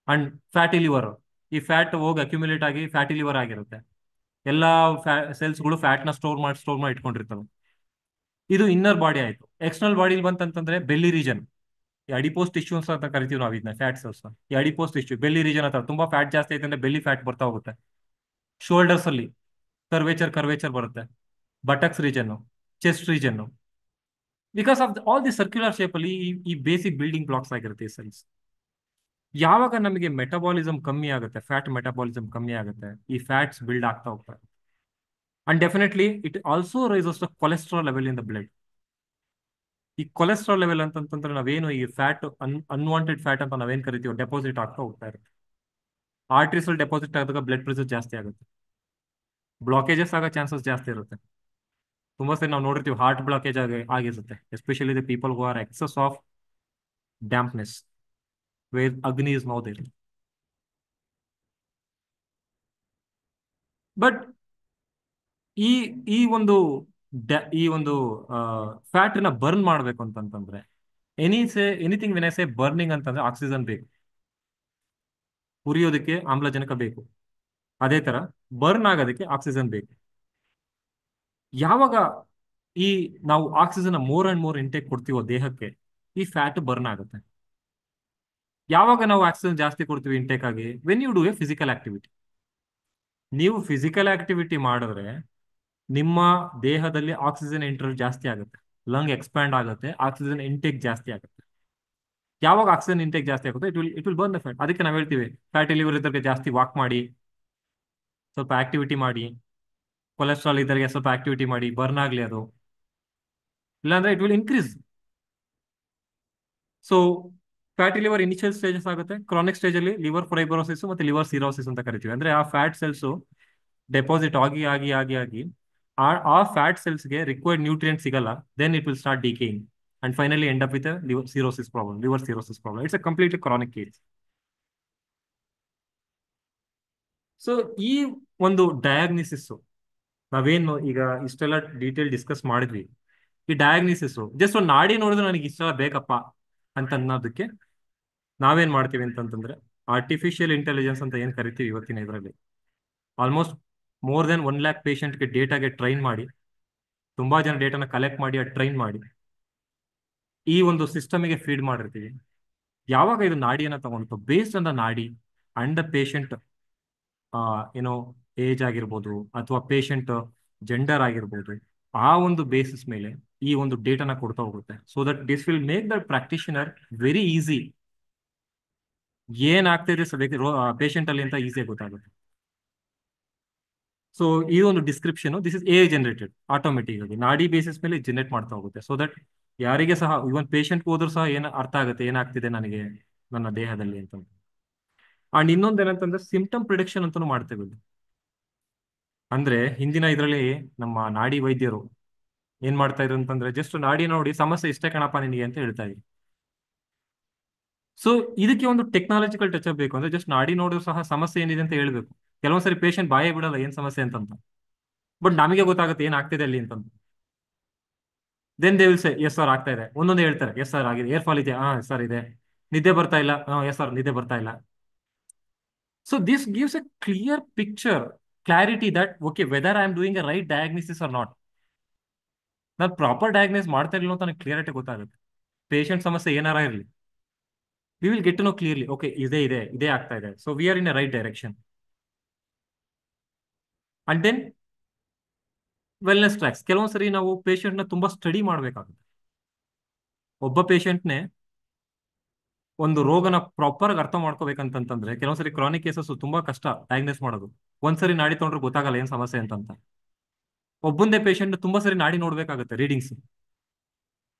ಅಂಡ್ ಫ್ಯಾಟಿ ಲಿವರ್, ಈ ಫ್ಯಾಟ್ ಹೋಗಿ ಅಕ್ಯುಮುಲೇಟ್ ಆಗಿ ಫ್ಯಾಟಿ ಲಿವರ್ ಆಗಿರುತ್ತೆ. ಎಲ್ಲಾ ಸೆಲ್ಸ್ಗಳು ಫ್ಯಾಟ್ ನ ಸ್ಟೋರ್ ಮಾಡಿ ಇಟ್ಕೊಂಡಿರ್ತವೆ. ಇದು ಇನ್ನರ್ ಬಾಡಿ ಆಯ್ತು. ಎಕ್ಸ್ಟರ್ನಲ್ ಬಾಡಿ ಬಂತಂತಂದ್ರೆ ಬೆಲ್ಲಿ ರೀಜನ್, ಈ ಅಡಿಪೋಸ್ ಟಿಶ್ಯೂಸ್ ಅಂತ ಕರಿತೀವಿ ನಾವು ಇದನ್ನ, ಫ್ಯಾಟ್ ಸೆಲ್ಸ್. ಈ ಅಡಿಪೋಸ್ ಟಿಶ್ಯೂ ಬೆಲ್ಲಿ ರೀಜನ್ ಹತ್ರ ತುಂಬಾ ಫ್ಯಾಟ್ ಜಾಸ್ತಿ ಐತೆ ಅಂದ್ರೆ ಬೆಲ್ಲಿ ಫ್ಯಾಟ್ ಬರ್ತಾ ಹೋಗುತ್ತೆ. ಶೋಲ್ಡರ್ಸ್ ಅಲ್ಲಿ ಕರ್ವೇಚರ್ ಬರುತ್ತೆ, buttocks region, chest region, because of all the circular shape ಅಲ್ಲಿ ಈ ಬೇಸಿಕ್ ಬಿಲ್ಡಿಂಗ್ ಬ್ಲಾಕ್ಸ್ ಆಗಿರುತ್ತೆ ಈ ಸೆಲ್ಸ್. ಯಾವಾಗ ನಮಗೆ ಮೆಟಬಾಲಿಸಮ್ ಕಮ್ಮಿ ಆಗುತ್ತೆ, ಫ್ಯಾಟ್ ಮೆಟಬಾಲಿಸಮ್ ಕಮ್ಮಿ ಆಗುತ್ತೆ, ಈ ಫ್ಯಾಟ್ಸ್ ಬಿಲ್ಡ್ ಆಗ್ತಾ ಹೋಗ್ತಾರೆ. And definitely it also rises the cholesterol level in the blood. ಈ ಕೊಲೆಸ್ಟ್ರಾಲ್ ಲೆವೆಲ್ ಅಂತಂದ್ರೆ ನಾವೇನು ಈ ಫ್ಯಾಟ್ ಅನ್ವಾಂಟೆಡ್ ಫ್ಯಾಟ್ ಅಂತ ನಾವೇನ್ ಕರಿತೀವೋ ಡೆಪಾಸಿಟ್ ಆಗ್ತಾ ಹೋಗ್ತಾ ಇರುತ್ತೆ. ಆರ್ಟರೀಸ್ ಅಲ್ಲಿ ಡೆಪಾಸಿಟ್ ಆದಾಗ ಬ್ಲಡ್ ಪ್ರೆಷರ್ ಜಾಸ್ತಿ ಆಗುತ್ತೆ, ಬ್ಲಾಕೇಜಸ್ ಆಗೋ ಚಾನ್ಸಸ್ ಜಾಸ್ತಿ ಇರುತ್ತೆ. ತುಂಬಾ ಸರಿ ನಾವು ನೋಡಿರ್ತೀವಿ ಹಾರ್ಟ್ ಬ್ಲಾಕೇಜ್ ಆಗಿರುತ್ತೆ, especially the people who are excess of dampness where agni is no there. But ಈ ಈ ಒಂದು ಈ ಒಂದು ಫ್ಯಾಟ್ ನ ಬರ್ನ್ ಮಾಡ್ಬೇಕು ಅಂತಂತಂದ್ರೆ anything win I say burning ಅಂತಂದ್ರೆ ಆಕ್ಸಿಜನ್ ಬೇಕು, ಉರಿಯೋದಕ್ಕೆ ಆಮ್ಲಜನಕ ಬೇಕು. ಅದೇ ತರ ಬರ್ನ್ ಆಗೋದಕ್ಕೆ ಆಕ್ಸಿಜನ್ ಬೇಕು. ಯಾವಾಗ ಈ ನಾವು oxygen more and more intake ಕೊಡ್ತೀವೋ ದೇಹಕ್ಕೆ, ಈ ಫ್ಯಾಟ್ ಬರ್ನ್ ಆಗುತ್ತೆ. ಯಾವಾಗ ನಾವು ಆಕ್ಸಿಜನ್ ಜಾಸ್ತಿ ಕೊಡ್ತೀವಿ ಇಂಟೇಕ್ ಆಗಿ, when you do a physical activity. ನೀವು ಫಿಸಿಕಲ್ ಆಕ್ಟಿವಿಟಿ ಮಾಡಿದ್ರೆ ನಿಮ್ಮ ದೇಹದಲ್ಲಿ ಆಕ್ಸಿಜನ್ ಇಂಟರ್ ಜಾಸ್ತಿ ಆಗುತ್ತೆ, ಲಂಗ್ ಎಕ್ಸ್ಪ್ಯಾಂಡ್ ಆಗುತ್ತೆ, ಆಕ್ಸಿಜನ್ ಇಂಟೇಕ್ ಜಾಸ್ತಿ ಆಗುತ್ತೆ. ಯಾವಾಗ ಆಕ್ಸಿಜನ್ ಇಂಟೇಕ್ ಜಾಸ್ತಿ ಆಗುತ್ತೆ it will burn the fat. ಅದಕ್ಕೆ ನಾವು ಹೇಳ್ತೀವಿ ಫ್ಯಾಟಿ ಲಿವರ್ ಇದ್ದರಿಗೆ ಜಾಸ್ತಿ ವಾಕ್ ಮಾಡಿ, ಸ್ವಲ್ಪ ಆಕ್ಟಿವಿಟಿ ಮಾಡಿ. ಕೊಲೆಸ್ಟ್ರಾಲ್ ಇದ್ದರಿಗೆ ಸ್ವಲ್ಪ ಆಕ್ಟಿವಿಟಿ ಮಾಡಿ, ಬರ್ನ್ ಆಗಲಿ ಅದು, ಇಲ್ಲಾಂದ್ರೆ it will increase. So fatty liver initial stages ಆಗುತ್ತೆ. ಕ್ರಾನಿಕ್ ಸ್ಟೇಜ್ ಅಲ್ಲಿ ಲಿವರ್ ಫೈಬ್ರೋಸಿಸ್ ಮತ್ತೆ ಲಿವರ್ ಸಿರೋಸಿಸ್ ಅಂತ ಕರಿತೀವಿ. ಅಂದ್ರೆ ಆ ಫ್ಯಾಟ್ ಸೆಲ್ಸ್ ಡೆಪಾಸಿಟ್ ಆಗಿ ಆಗಿ ಆಗಿ ಆಗಿ ಆ ಫ್ಯಾಟ್ ಸೆಲ್ಸ್ಗೆ ರಿಕ್ವೈರ್ಡ್ ನ್ಯೂಟ್ರಿಯೆಂಟ್ ಸಿಗಲ್ಲ. Then it will start decaying and finally end up with liver cirrhosis problem. It's a completely chronic case. So ಈ ಒಂದು ಡಯಾಗ್ನಿಸಿಸ್ ನಾವೇನು ಈಗ ಇಷ್ಟೆಲ್ಲ ಡೀಟೇಲ್ ಡಿಸ್ಕಸ್ ಮಾಡಿದ್ವಿ, ಈ ಡಯಾಗ್ನಿಸಿಸ್ ಜಸ್ಟ್ ಒಂದು ನಾಡಿ ನೋಡಿದ್ರೆ ನನಗೆ ಇಷ್ಟೆಲ್ಲ ಬೇಕಪ್ಪ ಅಂತ ಅನ್ನೋದಕ್ಕೆ ನಾವೇನ್ ಮಾಡ್ತೀವಿ ಅಂತಂತಂದ್ರೆ ಆರ್ಟಿಫಿಷಿಯಲ್ ಇಂಟೆಲಿಜೆನ್ಸ್ ಅಂತ ಏನ್ ಕರಿತೀವಿ ಇವತ್ತಿನ ಇದರಲ್ಲಿ, ಆಲ್ಮೋಸ್ಟ್ ಮೋರ್ ದೆನ್ 1 lakh ಪೇಷಂಟ್ಗೆ ಡೇಟಾಗೆ ಟ್ರೈನ್ ಮಾಡಿ, ತುಂಬಾ ಜನ ಡೇಟಾನ ಕಲೆಕ್ಟ್ ಮಾಡಿ ಟ್ರೈನ್ ಮಾಡಿ ಈ ಒಂದು ಸಿಸ್ಟಮ್ಗೆ ಫೀಡ್ ಮಾಡಿರ್ತೀವಿ. ಯಾವಾಗ ಇದು ನಾಡಿಯನ್ನ ತಗೊಂಡು ಬೇಸ್ಡ್ ಆನ್ ದ ನಾಡಿ ಅಂಡ್ ದ ಪೇಷಂಟ್ ಏನೋ ಏಜ್ ಆಗಿರ್ಬೋದು ಅಥವಾ ಪೇಷಂಟ್ ಜೆಂಡರ್ ಆಗಿರ್ಬೋದು, ಆ ಒಂದು ಬೇಸಿಸ್ ಮೇಲೆ ಈ ಒಂದು ಡೇಟಾನ ಕೊಡ್ತಾ ಹೋಗುತ್ತೆ. So that this will make the practitioner very easy. ಏನ್ ಆಗ್ತಾ ಇದೆ ಪೇಷಂಟ್ ಅಲ್ಲಿ ಅಂತ ಈಸಿಯಾಗಿ ಗೊತ್ತಾಗುತ್ತೆ. ಸೊ ಈ ಒಂದು description this is A generated automatic ಆಗಿ ನಾಡಿ ಬೇಸಿಸ್ ಮೇಲೆ ಜನರೇಟ್ ಮಾಡ್ತಾ ಹೋಗುತ್ತೆ. ಸೊ ದಟ್ ಯಾರಿಗೆ ಸಹ ಇವನ್ ಪೇಷಂಟ್ ಹೋದ್ರು ಸಹ ಏನು ಅರ್ಥ ಆಗುತ್ತೆ ಏನಾಗ್ತಿದೆ ನನಗೆ ನನ್ನ ದೇಹದಲ್ಲಿ ಅಂತ. ಅಂಡ್ ಇನ್ನೊಂದು ಏನಂತಂದ್ರೆ ಸಿಂಪ್ಟಮ್ ಪ್ರಿಡಿಕ್ಷನ್ ಅಂತಾನು ಮಾಡ್ತೇವೆ. ಅಂದ್ರೆ ಹಿಂದಿನ ಇದರಲ್ಲಿ ನಮ್ಮ ನಾಡಿ ವೈದ್ಯರು ಏನ್ ಮಾಡ್ತಾ ಇದ್ರು ಅಂತಂದ್ರೆ ಜಸ್ಟ್ ನಾಡಿ ನೋಡಿ ಸಮಸ್ಯೆ ಇಷ್ಟೇ ಕಣಪ್ಪ ನಿನಗೆ ಅಂತ ಹೇಳ್ತಾ ಇದ್ರು. ಸೊ ಇದಕ್ಕೆ ಒಂದು ಟೆಕ್ನಾಲಜಿಕಲ್ ಟಚ್ ಅಪ್ ಬೇಕು. ಅಂದ್ರೆ ಜಸ್ಟ್ ನಾಡಿ ನೋಡಿದ್ರು ಸಹ ಸಮಸ್ಯೆ ಏನಿದೆ ಅಂತ ಹೇಳ್ಬೇಕು. ಕೆಲವೊಂದ್ಸರಿ ಪೇಷಂಟ್ ಬಾಯೇ ಬಿಡಲ್ಲ ಏನ್ ಸಮಸ್ಯೆ ಅಂತಂತ, ಬಟ್ ನಮಗೆ ಗೊತ್ತಾಗುತ್ತೆ ಏನ್ ಆಗ್ತಿದೆ ಅಲ್ಲಿ ಅಂತಂತ. Then they will say yes sir ಆಗ್ತಾ ಇದೆ, ಒಂದೊಂದು ಹೇಳ್ತಾರೆ ಎಸ್ ಸರ್ ಆಗಿದೆ, ಏರ್ ಫಾಲ್ ಇದೆ, ಸರ್ ಇದೆ, ನಿದ್ದೆ ಬರ್ತಾ ಇಲ್ಲ, ಎಸ್ ಸರ್ ನಿದ್ದೆ ಬರ್ತಾ ಇಲ್ಲ. So this gives a clear picture, clarity that okay whether I am doing a right diagnosis or not. ನಾನು ಪ್ರಾಪರ್ ಡಯಾಗ್ನೈಸ್ ಮಾಡ್ತಾ ಇರಲಿಲ್ಲ ಅಂತ ನನಗೆ ಕ್ಲಿಯರಿಟಿ ಗೊತ್ತಾಗುತ್ತೆ. ಪೇಷಂಟ್ ಸಮಸ್ಯೆ ಏನಾರ ಇರಲಿ, we will get to know clearly okay ಇದೇ ಆಗ್ತಾ ಇದೆ, so we are in a right direction. And then wellness tracks. ಕೆಲವೊಂದ್ಸರಿ ನಾವು ಪೇಷಂಟ್ನ ತುಂಬಾ ಸ್ಟಡಿ ಮಾಡಬೇಕಾಗುತ್ತೆ. ಒಬ್ಬ ಪೇಷಂಟ್ನೇ ಒಂದು ರೋಗನ ಪ್ರಾಪರ್ ಆಗಿ ಅರ್ಥ ಮಾಡ್ಕೋಬೇಕಂತಂದ್ರೆ ಕೆಲವೊಂದ್ಸರಿ ಕ್ರಾನಿಕ್ ಕೇಸಸ್ ತುಂಬಾ ಕಷ್ಟ ಡಯಾಗ್ನೈಸ್ ಮಾಡೋದು. ಒಂದ್ಸರಿ ನಾಡಿ ತಗೊಂಡ್ರೆ ಗೊತ್ತಾಗಲ್ಲ ಏನ್ ಸಮಸ್ಯೆ ಅಂತಂತ. ಒಬ್ಬಂದೇ ಪೇಷಂಟ್ ತುಂಬಾ ಸರಿ ನಾಡಿ ನೋಡ್ಬೇಕಾಗುತ್ತೆ ರೀಡಿಂಗ್ಸ್.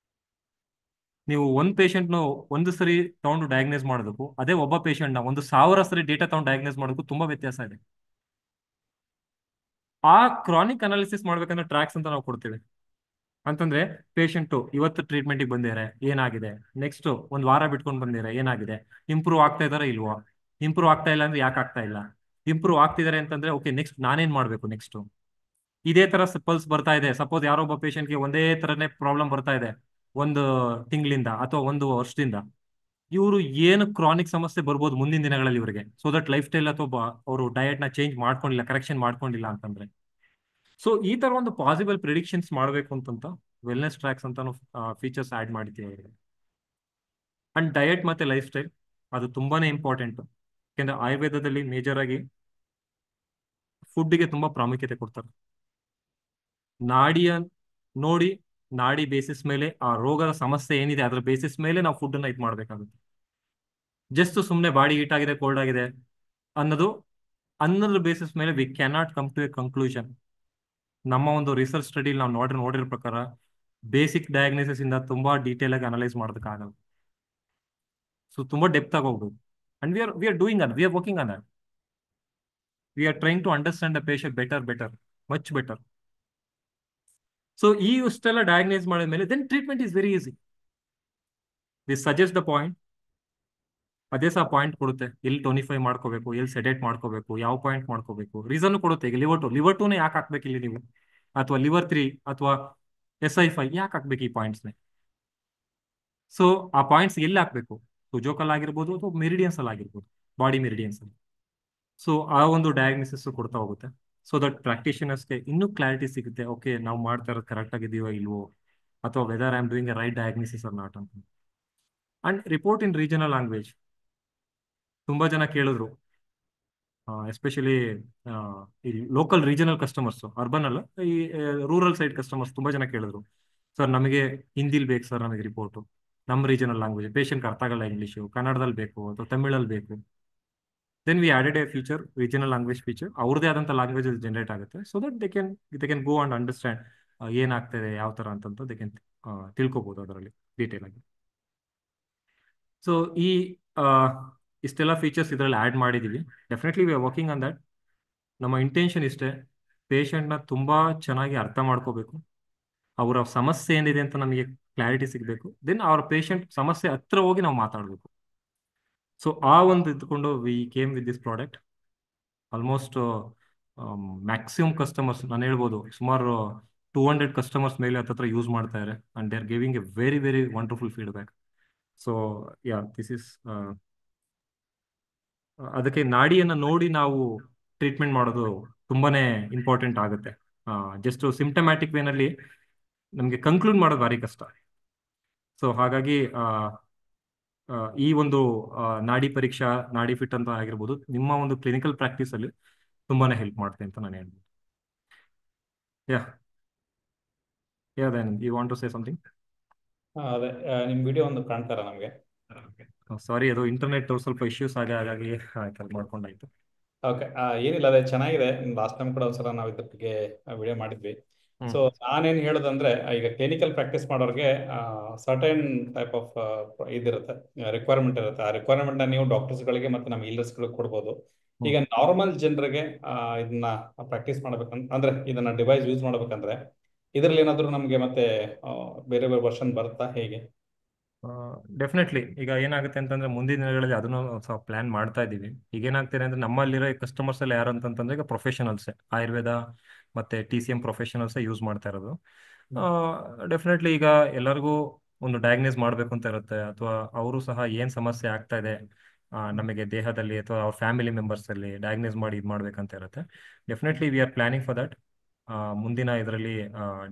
ನೀವು ಒಂದ್ ಪೇಷಂಟ್ ನ ಒಂದು ಸರಿ ತಗೊಂಡು ಡಯಾಗ್ನೈಸ್ ಮಾಡೋದಕ್ಕೂ ಅದೇ ಒಬ್ಬ ಪೇಷಂಟ್ ನ 1000 ಸರಿ ಡೇಟಾ ತಗೊಂಡು ಡಯಾಗ್ನೈಸ್ ಮಾಡೋದಕ್ಕೂ ತುಂಬಾ ವ್ಯತ್ಯಾಸ ಇದೆ. ಆ ಕ್ರಾನಿಕ್ ಅನಾಲಿಸಿಸ್ ಮಾಡ್ಬೇಕಂದ್ರೆ ಟ್ರ್ಯಾಕ್ಸ್ ಅಂತ ನಾವು ಕೊಡ್ತೇವೆ. ಅಂತಂದ್ರೆ ಪೇಷಂಟ್ ಇವತ್ತು ಟ್ರೀಟ್ಮೆಂಟಿಗೆ ಬಂದಿದ್ದಾರೆ ಏನಾಗಿದೆ, ನೆಕ್ಸ್ಟ್ ಒಂದ್ ವಾರ ಬಿಟ್ಕೊಂಡು ಬಂದಿದ್ದಾರೆ ಏನಾಗಿದೆ, ಇಂಪ್ರೂವ್ ಆಗ್ತಾ ಇದಾರ ಇಲ್ವಾ, ಇಂಪ್ರೂವ್ ಆಗ್ತಾ ಇಲ್ಲ ಅಂದ್ರೆ ಯಾಕೆ ಆಗ್ತಾ ಇಲ್ಲ, ಇಂಪ್ರೂವ್ ಆಗ್ತಿದ್ದಾರೆ ಅಂತಂದ್ರೆ ಓಕೆ ನೆಕ್ಸ್ಟ್ ನಾನೇನ್ ಮಾಡ್ಬೇಕು, ನೆಕ್ಸ್ಟ್ ಇದೇ ತರ ಪಲ್ಸ್ ಬರ್ತಾ ಇದೆ, ಸಪೋಸ್ ಯಾರೋ ಒಬ್ಬ ಪೇಷಂಟ್ಗೆ ಒಂದೇ ತರನೇ ಪ್ರಾಬ್ಲಮ್ ಬರ್ತಾ ಇದೆ 1 ತಿಂಗಳಿಂದ ಅಥವಾ 1 ವರ್ಷದಿಂದ, ಇವರು ಏನು ಕ್ರಾನಿಕ್ ಸಮಸ್ಯೆ ಬರ್ಬೋದು ಮುಂದಿನ ದಿನಗಳಲ್ಲಿ ಇವರಿಗೆ. ಸೊ ದಟ್ ಲೈಫ್ ಸ್ಟೈಲ್ ಅಥವಾ ಅವರು ಡಯಟ್ ನ ಚೇಂಜ್ ಮಾಡ್ಕೊಂಡಿಲ್ಲ, ಕರೆಕ್ಷನ್ ಮಾಡ್ಕೊಂಡಿಲ್ಲ ಅಂತಂದ್ರೆ. ಸೊ ಈ ತರ ಒಂದು ಪಾಸಿಬಲ್ ಪ್ರಿಡಿಕ್ಷನ್ಸ್ ಮಾಡಬೇಕು ಅಂತಂತ ವೆಲ್ನೆಸ್ ಟ್ರ್ಯಾಕ್ಸ್ ಅಂತ ಫೀಚರ್ಸ್ ಆಡ್ ಮಾಡಿದ್ದೀವಿ ಅವರಿಗೆ. ಅಂಡ್ ಡಯಟ್ ಮತ್ತೆ ಲೈಫ್ ಸ್ಟೈಲ್ ಅದು ತುಂಬಾನೇ ಇಂಪಾರ್ಟೆಂಟ್. ಯಾಕೆಂದ್ರೆ ಆಯುರ್ವೇದದಲ್ಲಿ ಮೇಜರ್ ಆಗಿ ಫುಡ್ಗೆ ತುಂಬಾ ಪ್ರಾಮುಖ್ಯತೆ ಕೊಡ್ತಾರೆ. ನಾಡಿಯ ನೋಡಿ ನಾಡಿ ಬೇಸಿಸ್ ಮೇಲೆ ಆ ರೋಗದ ಸಮಸ್ಯೆ ಏನಿದೆ ಅದ್ರ ಬೇಸಿಸ್ ಮೇಲೆ ನಾವು ಫುಡ್ ಅನ್ನ ಇದು ಮಾಡ್ಬೇಕಾಗುತ್ತೆ. ಜಸ್ಟ್ ಸುಮ್ಮನೆ ಬಾಡಿ ಹೀಟ್ ಆಗಿದೆ, ಕೋಲ್ಡ್ ಆಗಿದೆ ಅನ್ನೋದು ಅನ್ನೋದ್ರ ಬೇಸಿಸ್ ಮೇಲೆ we cannot come to a conclusion. ನಮ್ಮ ಒಂದು ರಿಸರ್ಚ್ ಸ್ಟಡಿ ನಾವು ನೋಡಿರೋ ಪ್ರಕಾರ ಬೇಸಿಕ್ ಡಯಾಗ್ನೋಸಿಸ್ ಇಂದ ತುಂಬಾ ಡೀಟೇಲ್ ಆಗಿ ಅನಲೈಸ್ ಮಾಡೋದಕ್ಕಾಗಲ್ಲ. ಸೊ ತುಂಬಾ ಡೆಪ್ತ್ ಆಗಿ ಹೋಗ್ಬೋದು. And we are doing we are working on that. We are trying to understand the patient better, much better. So ಈ ಇಷ್ಟೆಲ್ಲ ಡಯಾಗ್ನೈಸ್ ಮಾಡಿದ ಮೇಲೆ then treatment is very easy. We suggest the point, ಅದೇ ಸಹ point ಕೊಡುತ್ತೆ, ಎಲ್ಲಿ ಟೋನಿಫೈ ಮಾಡ್ಕೋಬೇಕು, ಎಲ್ಲಿ ಸೆಡೇಟ್ ಮಾಡ್ಕೋಬೇಕು, ಯಾವ ಪಾಯಿಂಟ್ ಮಾಡ್ಕೋಬೇಕು, ರೀಸನ್ ಕೊಡುತ್ತೆ. ಈಗ ಲಿವರ್ ಟೂನೇ ಯಾಕೆ ಹಾಕ್ಬೇಕು ಇಲ್ಲಿ ನೀವು, ಅಥವಾ ಲಿವರ್ 3 ಅಥವಾ SI5 ಯಾಕೆ ಹಾಕ್ಬೇಕು ಈ ಪಾಯಿಂಟ್ಸ್ನೇ. ಸೊ ಆ ಪಾಯಿಂಟ್ಸ್ ಎಲ್ಲಿ ಹಾಕ್ಬೇಕು, ಸುಜೋಕಲ್ ಆಗಿರ್ಬೋದು ಅಥವಾ ಮೆರಿಡಿಯನ್ಸ್ ಅಲ್ಲಿ ಆಗಿರ್ಬೋದು, ಬಾಡಿ ಮೆರಿಡಿಯನ್ಸ್ ಅಲ್ಲಿ. ಸೊ ಆ ಒಂದು ಡಯಾಗ್ನೋಸಿಸ್ ಕೊಡ್ತಾ ಹೋಗುತ್ತೆ. ಸೊ ದಟ್ ಪ್ರಾಕ್ಟೀಷನರ್ಸ್ಗೆ ಇನ್ನೂ ಕ್ಲಾರಿಟಿ ಸಿಗುತ್ತೆ, ಓಕೆ ನಾವು ಮಾಡ್ತಾ ಇರೋದು ಕರೆಕ್ಟ್ ಆಗಿದೀವೋ ಇಲ್ವೋ, ಅಥವಾ whether I am doing a right diagnosis or not ಅಂತ. And report in regional language ತುಂಬಾ ಜನ ಕೇಳಿದ್ರು, ಎಸ್ಪೆಷಲಿ ಈ ಲೋಕಲ್ ರೀಜನಲ್ ಕಸ್ಟಮರ್ಸ್, ಅರ್ಬನ್ ಅಲ್ಲ, ಈ ರೂರಲ್ ಸೈಡ್ ಕಸ್ಟಮರ್ಸ್ ತುಂಬಾ ಜನ ಕೇಳಿದ್ರು, ಸರ್ ನಮಗೆ ಹಿಂದಿಲ್ ಬೇಕು ಸರ್, ನಮಗೆ ರಿಪೋರ್ಟು ನಮ್ಮ ರೀಜನಲ್ ಲ್ಯಾಂಗ್ವೇಜ್, ಪೇಷಂಟ್ ಅರ್ಥ ಆಗಲ್ಲ ಇಂಗ್ಲೀಷು, ಕನ್ನಡದಲ್ಲಿ ಬೇಕು ಅಥವಾ ತಮಿಳಲ್ಲಿ ಬೇಕು. Then we added a feature, regional language feature, ಅವ್ರದೇ ಆದಂಥ ಲ್ಯಾಂಗ್ವೇಜ್ ಜನರೇಟ್ ಆಗುತ್ತೆ. So that they can go and understand ಏನಾಗ್ತದೆ ಯಾವ ಥರ ಅಂತಂತ ದೇ ಕ್ಯಾನ್ ತಿಳ್ಕೊಬೋದು ಅದರಲ್ಲಿ ಡೀಟೇಲ್ ಆಗಿ. ಸೊ ಈ ಇಷ್ಟೆಲ್ಲ ಫೀಚರ್ಸ್ ಇದರಲ್ಲಿ ಆ್ಯಡ್ ಮಾಡಿದ್ದೀವಿ. Definitely we are working on that. ನಮ್ಮ ಇಂಟೆನ್ಷನ್ ಇಷ್ಟೇ, ಪೇಷಂಟ್ನ ತುಂಬ ಚೆನ್ನಾಗಿ ಅರ್ಥ ಮಾಡ್ಕೋಬೇಕು, ಅವರ ಸಮಸ್ಯೆ ಏನಿದೆ ಅಂತ ನಮಗೆ ಕ್ಲಾರಿಟಿ ಸಿಗಬೇಕು. ದೆನ್ ಅವ್ರ ಪೇಷಂಟ್ ಸಮಸ್ಯೆ ಹತ್ರ ಹೋಗಿ ನಾವು ಮಾತಾಡಬೇಕು. ಸೊ ಆ ಒಂದು ಇದ್ಕೊಂಡು we came with this product. Almost maximum customers ನಾನು ಹೇಳ್ಬೋದು ಸುಮಾರು 200 ಕಸ್ಟಮರ್ಸ್ ಮೇಲೆ ಹತ್ತತ್ರ ಯೂಸ್ ಮಾಡ್ತಾ ಇದ್ದಾರೆ. And they are giving A very very wonderful feedback. So yeah this is ಅದಕ್ಕೆ ನಾಡಿಯನ್ನು ನೋಡಿ ನಾವು ಟ್ರೀಟ್ಮೆಂಟ್ ಮಾಡೋದು ತುಂಬಾನೇ ಇಂಪಾರ್ಟೆಂಟ್ ಆಗುತ್ತೆ. ಜಸ್ಟ್ ಸಿಂಪ್ಟಮ್ಯಾಟಿಕ್ ವೇನಲ್ಲಿ ನಮಗೆ ಕನ್ಕ್ಲೂಡ್ ಮಾಡೋದು ಭಾರಿ ಕಷ್ಟ. ಸೊ ಹಾಗಾಗಿ ಈ ಒಂದು ನಾಡಿ ಪರೀಕ್ಷಾ, ನಾಡಿ ಫಿಟ್ ಅಂತ ಆಗಿರ್ಬೋದು, ನಿಮ್ಮ ಒಂದು ಕ್ಲಿನಿಕಲ್ ಪ್ರಾಕ್ಟೀಸ್ ಅಲ್ಲಿ ತುಂಬಾನೇ ಹೆಲ್ಪ್ ಮಾಡುತ್ತೆ ಅಂತ ನಾನು ಹೇಳ್ಬೋದು. Yeah then you want to say something? ಅದೇ ನಿಮ್ಮ ವಿಡಿಯೋ ಒಂದು ಕಾಣ್ತಾರ ನಮಗೆ. ಸಾರಿ, ಅದು ಇಂಟರ್ನೆಟ್ ಸ್ವಲ್ಪ ಇಶ್ಯೂಸ್ ಹಾಗಾಗಿ ಮಾಡ್ಕೊಂಡಾಯ್ತು. ಓಕೆ, ಏನಿಲ್ಲ, ಅದೇ ಚೆನ್ನಾಗಿದೆ. ಲಾಸ್ಟ್ ಟೈಮ್ ಕೂಡ ಒಂದ್ಸಲ ನಾವು ಇದ್ರ ಬಗ್ಗೆ ವಿಡಿಯೋ ಮಾಡಿದ್ವಿ. ಸೊ ನಾನೇನು ಹೇಳೋದಂದ್ರೆ, ಈಗ ಕ್ಲಿನಿಕಲ್ ಪ್ರಾಕ್ಟೀಸ್ ಮಾಡೋರಿಗೆ ಸರ್ಟೈನ್ ಟೈಪ್ ಆಫ್ ಇದಿರುತ್ತೆ, ರಿಕ್ವೈರ್ಮೆಂಟ್ ಇರುತ್ತೆ. ಆ ರಿಕ್ವೈರ್ಮೆಂಟ್ನ ನೀವು ಡಾಕ್ಟರ್ಸ್ಗಳಿಗೆ ಮತ್ತು ನಮ್ಮ ಗಳಿಗೆ ಕೊಡ್ಬೋದು. ಈಗ ನಾರ್ಮಲ್ ಜನರಿಗೆ ಇದನ್ನ ಪ್ರಾಕ್ಟೀಸ್ ಮಾಡ್ಬೇಕಂತ ಅಂದ್ರೆ, ಇದನ್ನ ಡಿವೈಸ್ ಯೂಸ್ ಮಾಡ್ಬೇಕಂದ್ರೆ ಇದರಲ್ಲಿ ಏನಾದರೂ ನಮಗೆ ಮತ್ತೆ ಬೇರೆ ಬೇರೆ ವರ್ಷನ್ ಬರುತ್ತಾ, ಹೇಗೆ? ಡೆಫಿನೆಟ್ಲಿ. ಈಗ ಏನಾಗುತ್ತೆ ಅಂತಂದ್ರೆ ಮುಂದಿನ ದಿನಗಳಲ್ಲಿ ಅದನ್ನು ಪ್ಲಾನ್ ಮಾಡ್ತಾ ಇದ್ದೀವಿ. ಈಗ ಏನಾಗ್ತಿದೆ ಅಂದ್ರೆ ನಮ್ಮಲ್ಲಿರೋ ಕಸ್ಟಮರ್ಸ್ ಎಲ್ಲ ಯಾರು ಅಂತಂದ್ರೆ ಈಗ ಪ್ರೊಫೆಷನಲ್ಸ್, ಆಯುರ್ವೇದ ಮತ್ತೆ TCM ಪ್ರೊಫೆಷನಲ್ಸ್ ಯೂಸ್ ಮಾಡ್ತಾ ಇರೋದು. ಡೆಫಿನೆಟ್ಲಿ ಈಗ ಎಲ್ಲರಿಗೂ ಒಂದು ಡಯಾಗ್ನೈಸ್ ಮಾಡಬೇಕು ಅಂತ ಇರುತ್ತೆ, ಅಥವಾ ಅವರು ಸಹ ಏನ್ ಸಮಸ್ಯೆ ಆಗ್ತಾ ಇದೆ ನಮಗೆ ದೇಹದಲ್ಲಿ ಅಥವಾ ಅವ್ರ ಫ್ಯಾಮಿಲಿ ಮೆಂಬರ್ಸ್ ಅಲ್ಲಿ ಡಯಾಗ್ನೈಸ್ ಮಾಡಿ ಇದು ಮಾಡ್ಬೇಕಂತ ಇರುತ್ತೆ. Definitely we are planning for that. ಮುಂದಿನ ಇದರಲ್ಲಿ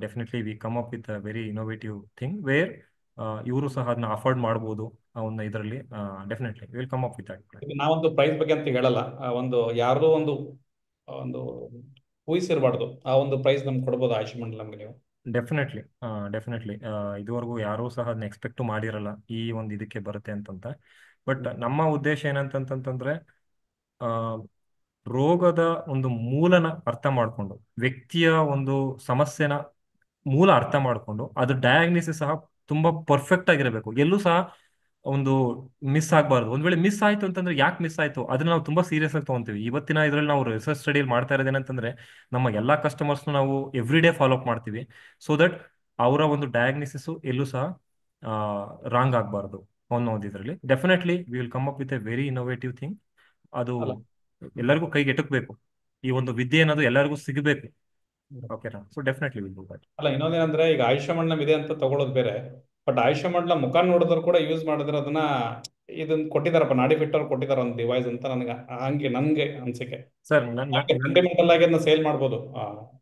definitely we come up with very innovative thing wear ಇವರು ಸಹ ಅದನ್ನ ಅಫೋರ್ಡ್ ಮಾಡ್ಬೋದು. ಅವನ್ನ ಇದರಲ್ಲಿ definitely will come up with that. ನಾವೊಂದು ಪ್ರೈಸ್ ಬಗ್ಗೆ ಅಂತ ಹೇಳಲ್ಲ, ಒಂದು ಯಾರ್ದೋ ಒಂದು ಒಂದು ಊಹಿಸಿರಬಾರ್ದು, ಆ ಒಂದು ಪ್ರೈಸ್ ನಮ್ಗೆ ಕೊಡ್ಬೋದು ಆಯುಷ್ಮಾನ್ ನಮ್ಗೆ ನೀವು? Definitely definitely. ಇದುವರೆಗೂ ಯಾರೂ ಸಹ ಅದನ್ನ ಎಕ್ಸ್ಪೆಕ್ಟ್ ಮಾಡಿರಲ್ಲ ಈ ಒಂದು ಇದಕ್ಕೆ ಬರುತ್ತೆ ಅಂತಂತ. ಬಟ್ ನಮ್ಮ ಉದ್ದೇಶ ಏನಂತಂತಂದ್ರೆ ರೋಗದ ಒಂದು ಮೂಲನ ಅರ್ಥ ಮಾಡ್ಕೊಂಡು, ವ್ಯಕ್ತಿಯ ಒಂದು ಸಮಸ್ಯೆನ ಮೂಲ ಅರ್ಥ ಮಾಡ್ಕೊಂಡು ಅದು ಡಯಾಗ್ನೋಸಿಸ್ ಸಹ ತುಂಬಾ ಪರ್ಫೆಕ್ಟ್ ಆಗಿರಬೇಕು. ಎಲ್ಲೂ ಸಹ ಒಂದು ಮಿಸ್ ಆಗಬಾರ್ದು. ಒಂದ್ ವೇಳೆ ಮಿಸ್ ಆಯ್ತು ಅಂತಂದ್ರೆ ಯಾಕೆ ಮಿಸ್ ಆಯ್ತು ಅದನ್ನ ನಾವು ತುಂಬಾ ಸೀರಿಯಸ್ ಆಗಿ ತಗೊಂತೀವಿ. ಇವತ್ತಿನ ಇದ್ರಲ್ಲಿ ನಾವು ರಿಸರ್ಚ್ ಸ್ಟಡಿಯಲ್ಲಿ ಮಾಡ್ತಾ ಇರೋದೇನಂತಂದ್ರೆ ನಮ್ಮ ಎಲ್ಲಾ ಕಸ್ಟಮರ್ಸ್ ನಾವು ಎವ್ರಿ ಡೇ ಫಾಲೋ ಅಪ್ ಮಾಡ್ತೀವಿ, ಸೊ ದಟ್ ಅವರ ಒಂದು ಡಯಾಗ್ನೋಸಿಸ್ ಎಲ್ಲೂ ಸಹ ರಾಂಗ್ ಆಗಬಾರ್ದು ಅನ್ನೋ ಒಂದು ಇದರಲ್ಲಿ. Definitely we will come up with A very innovative thing. ಅದು ಎಲ್ಲರಿಗೂ ಕೈಗೆ ಎಟಕಬೇಕು, ಈ ಒಂದು ವಿದ್ಯೆ ಅನ್ನೋದು ಎಲ್ಲರಿಗೂ ಸಿಗಬೇಕು. ಓಕೆನಾ? So definitely will do that. ಅಲ್ಲ, ಇನ್ನೊಂದೇನಂದ್ರೆ, ಈಗ ಆಯುಷ್ಮಾನ್ ಇದೆ ಅಂತ ತಗೊಳ್ಳೋದು ಬೇರೆ, ಬಟ್ ಆಯುಷ್ಮಾನ್ ಮುಖ ನೋಡಿದ್ರು ಕೂಡ ಯೂಸ್ ಮಾಡಿದ್ರೆ ಅದನ್ನ ಇದನ್ನ ಕೊಟ್ಟಿದಾರಪ್ಪ, ನಾಡಿ ಫಿಟ್ಟರ್ ಕೊಟ್ಟಿದಾರ ಒಂದು ಡಿವೈಸ್ ಅಂತ ನನ್ಗೆ ಅನ್ಸಿಕೆ. ಸರ್ ಸೆಂಟಿಮೆಂಟಲ್ ಆಗಿ ಅದನ್ನ ಸೇಲ್ ಮಾಡ್ಬೋದು,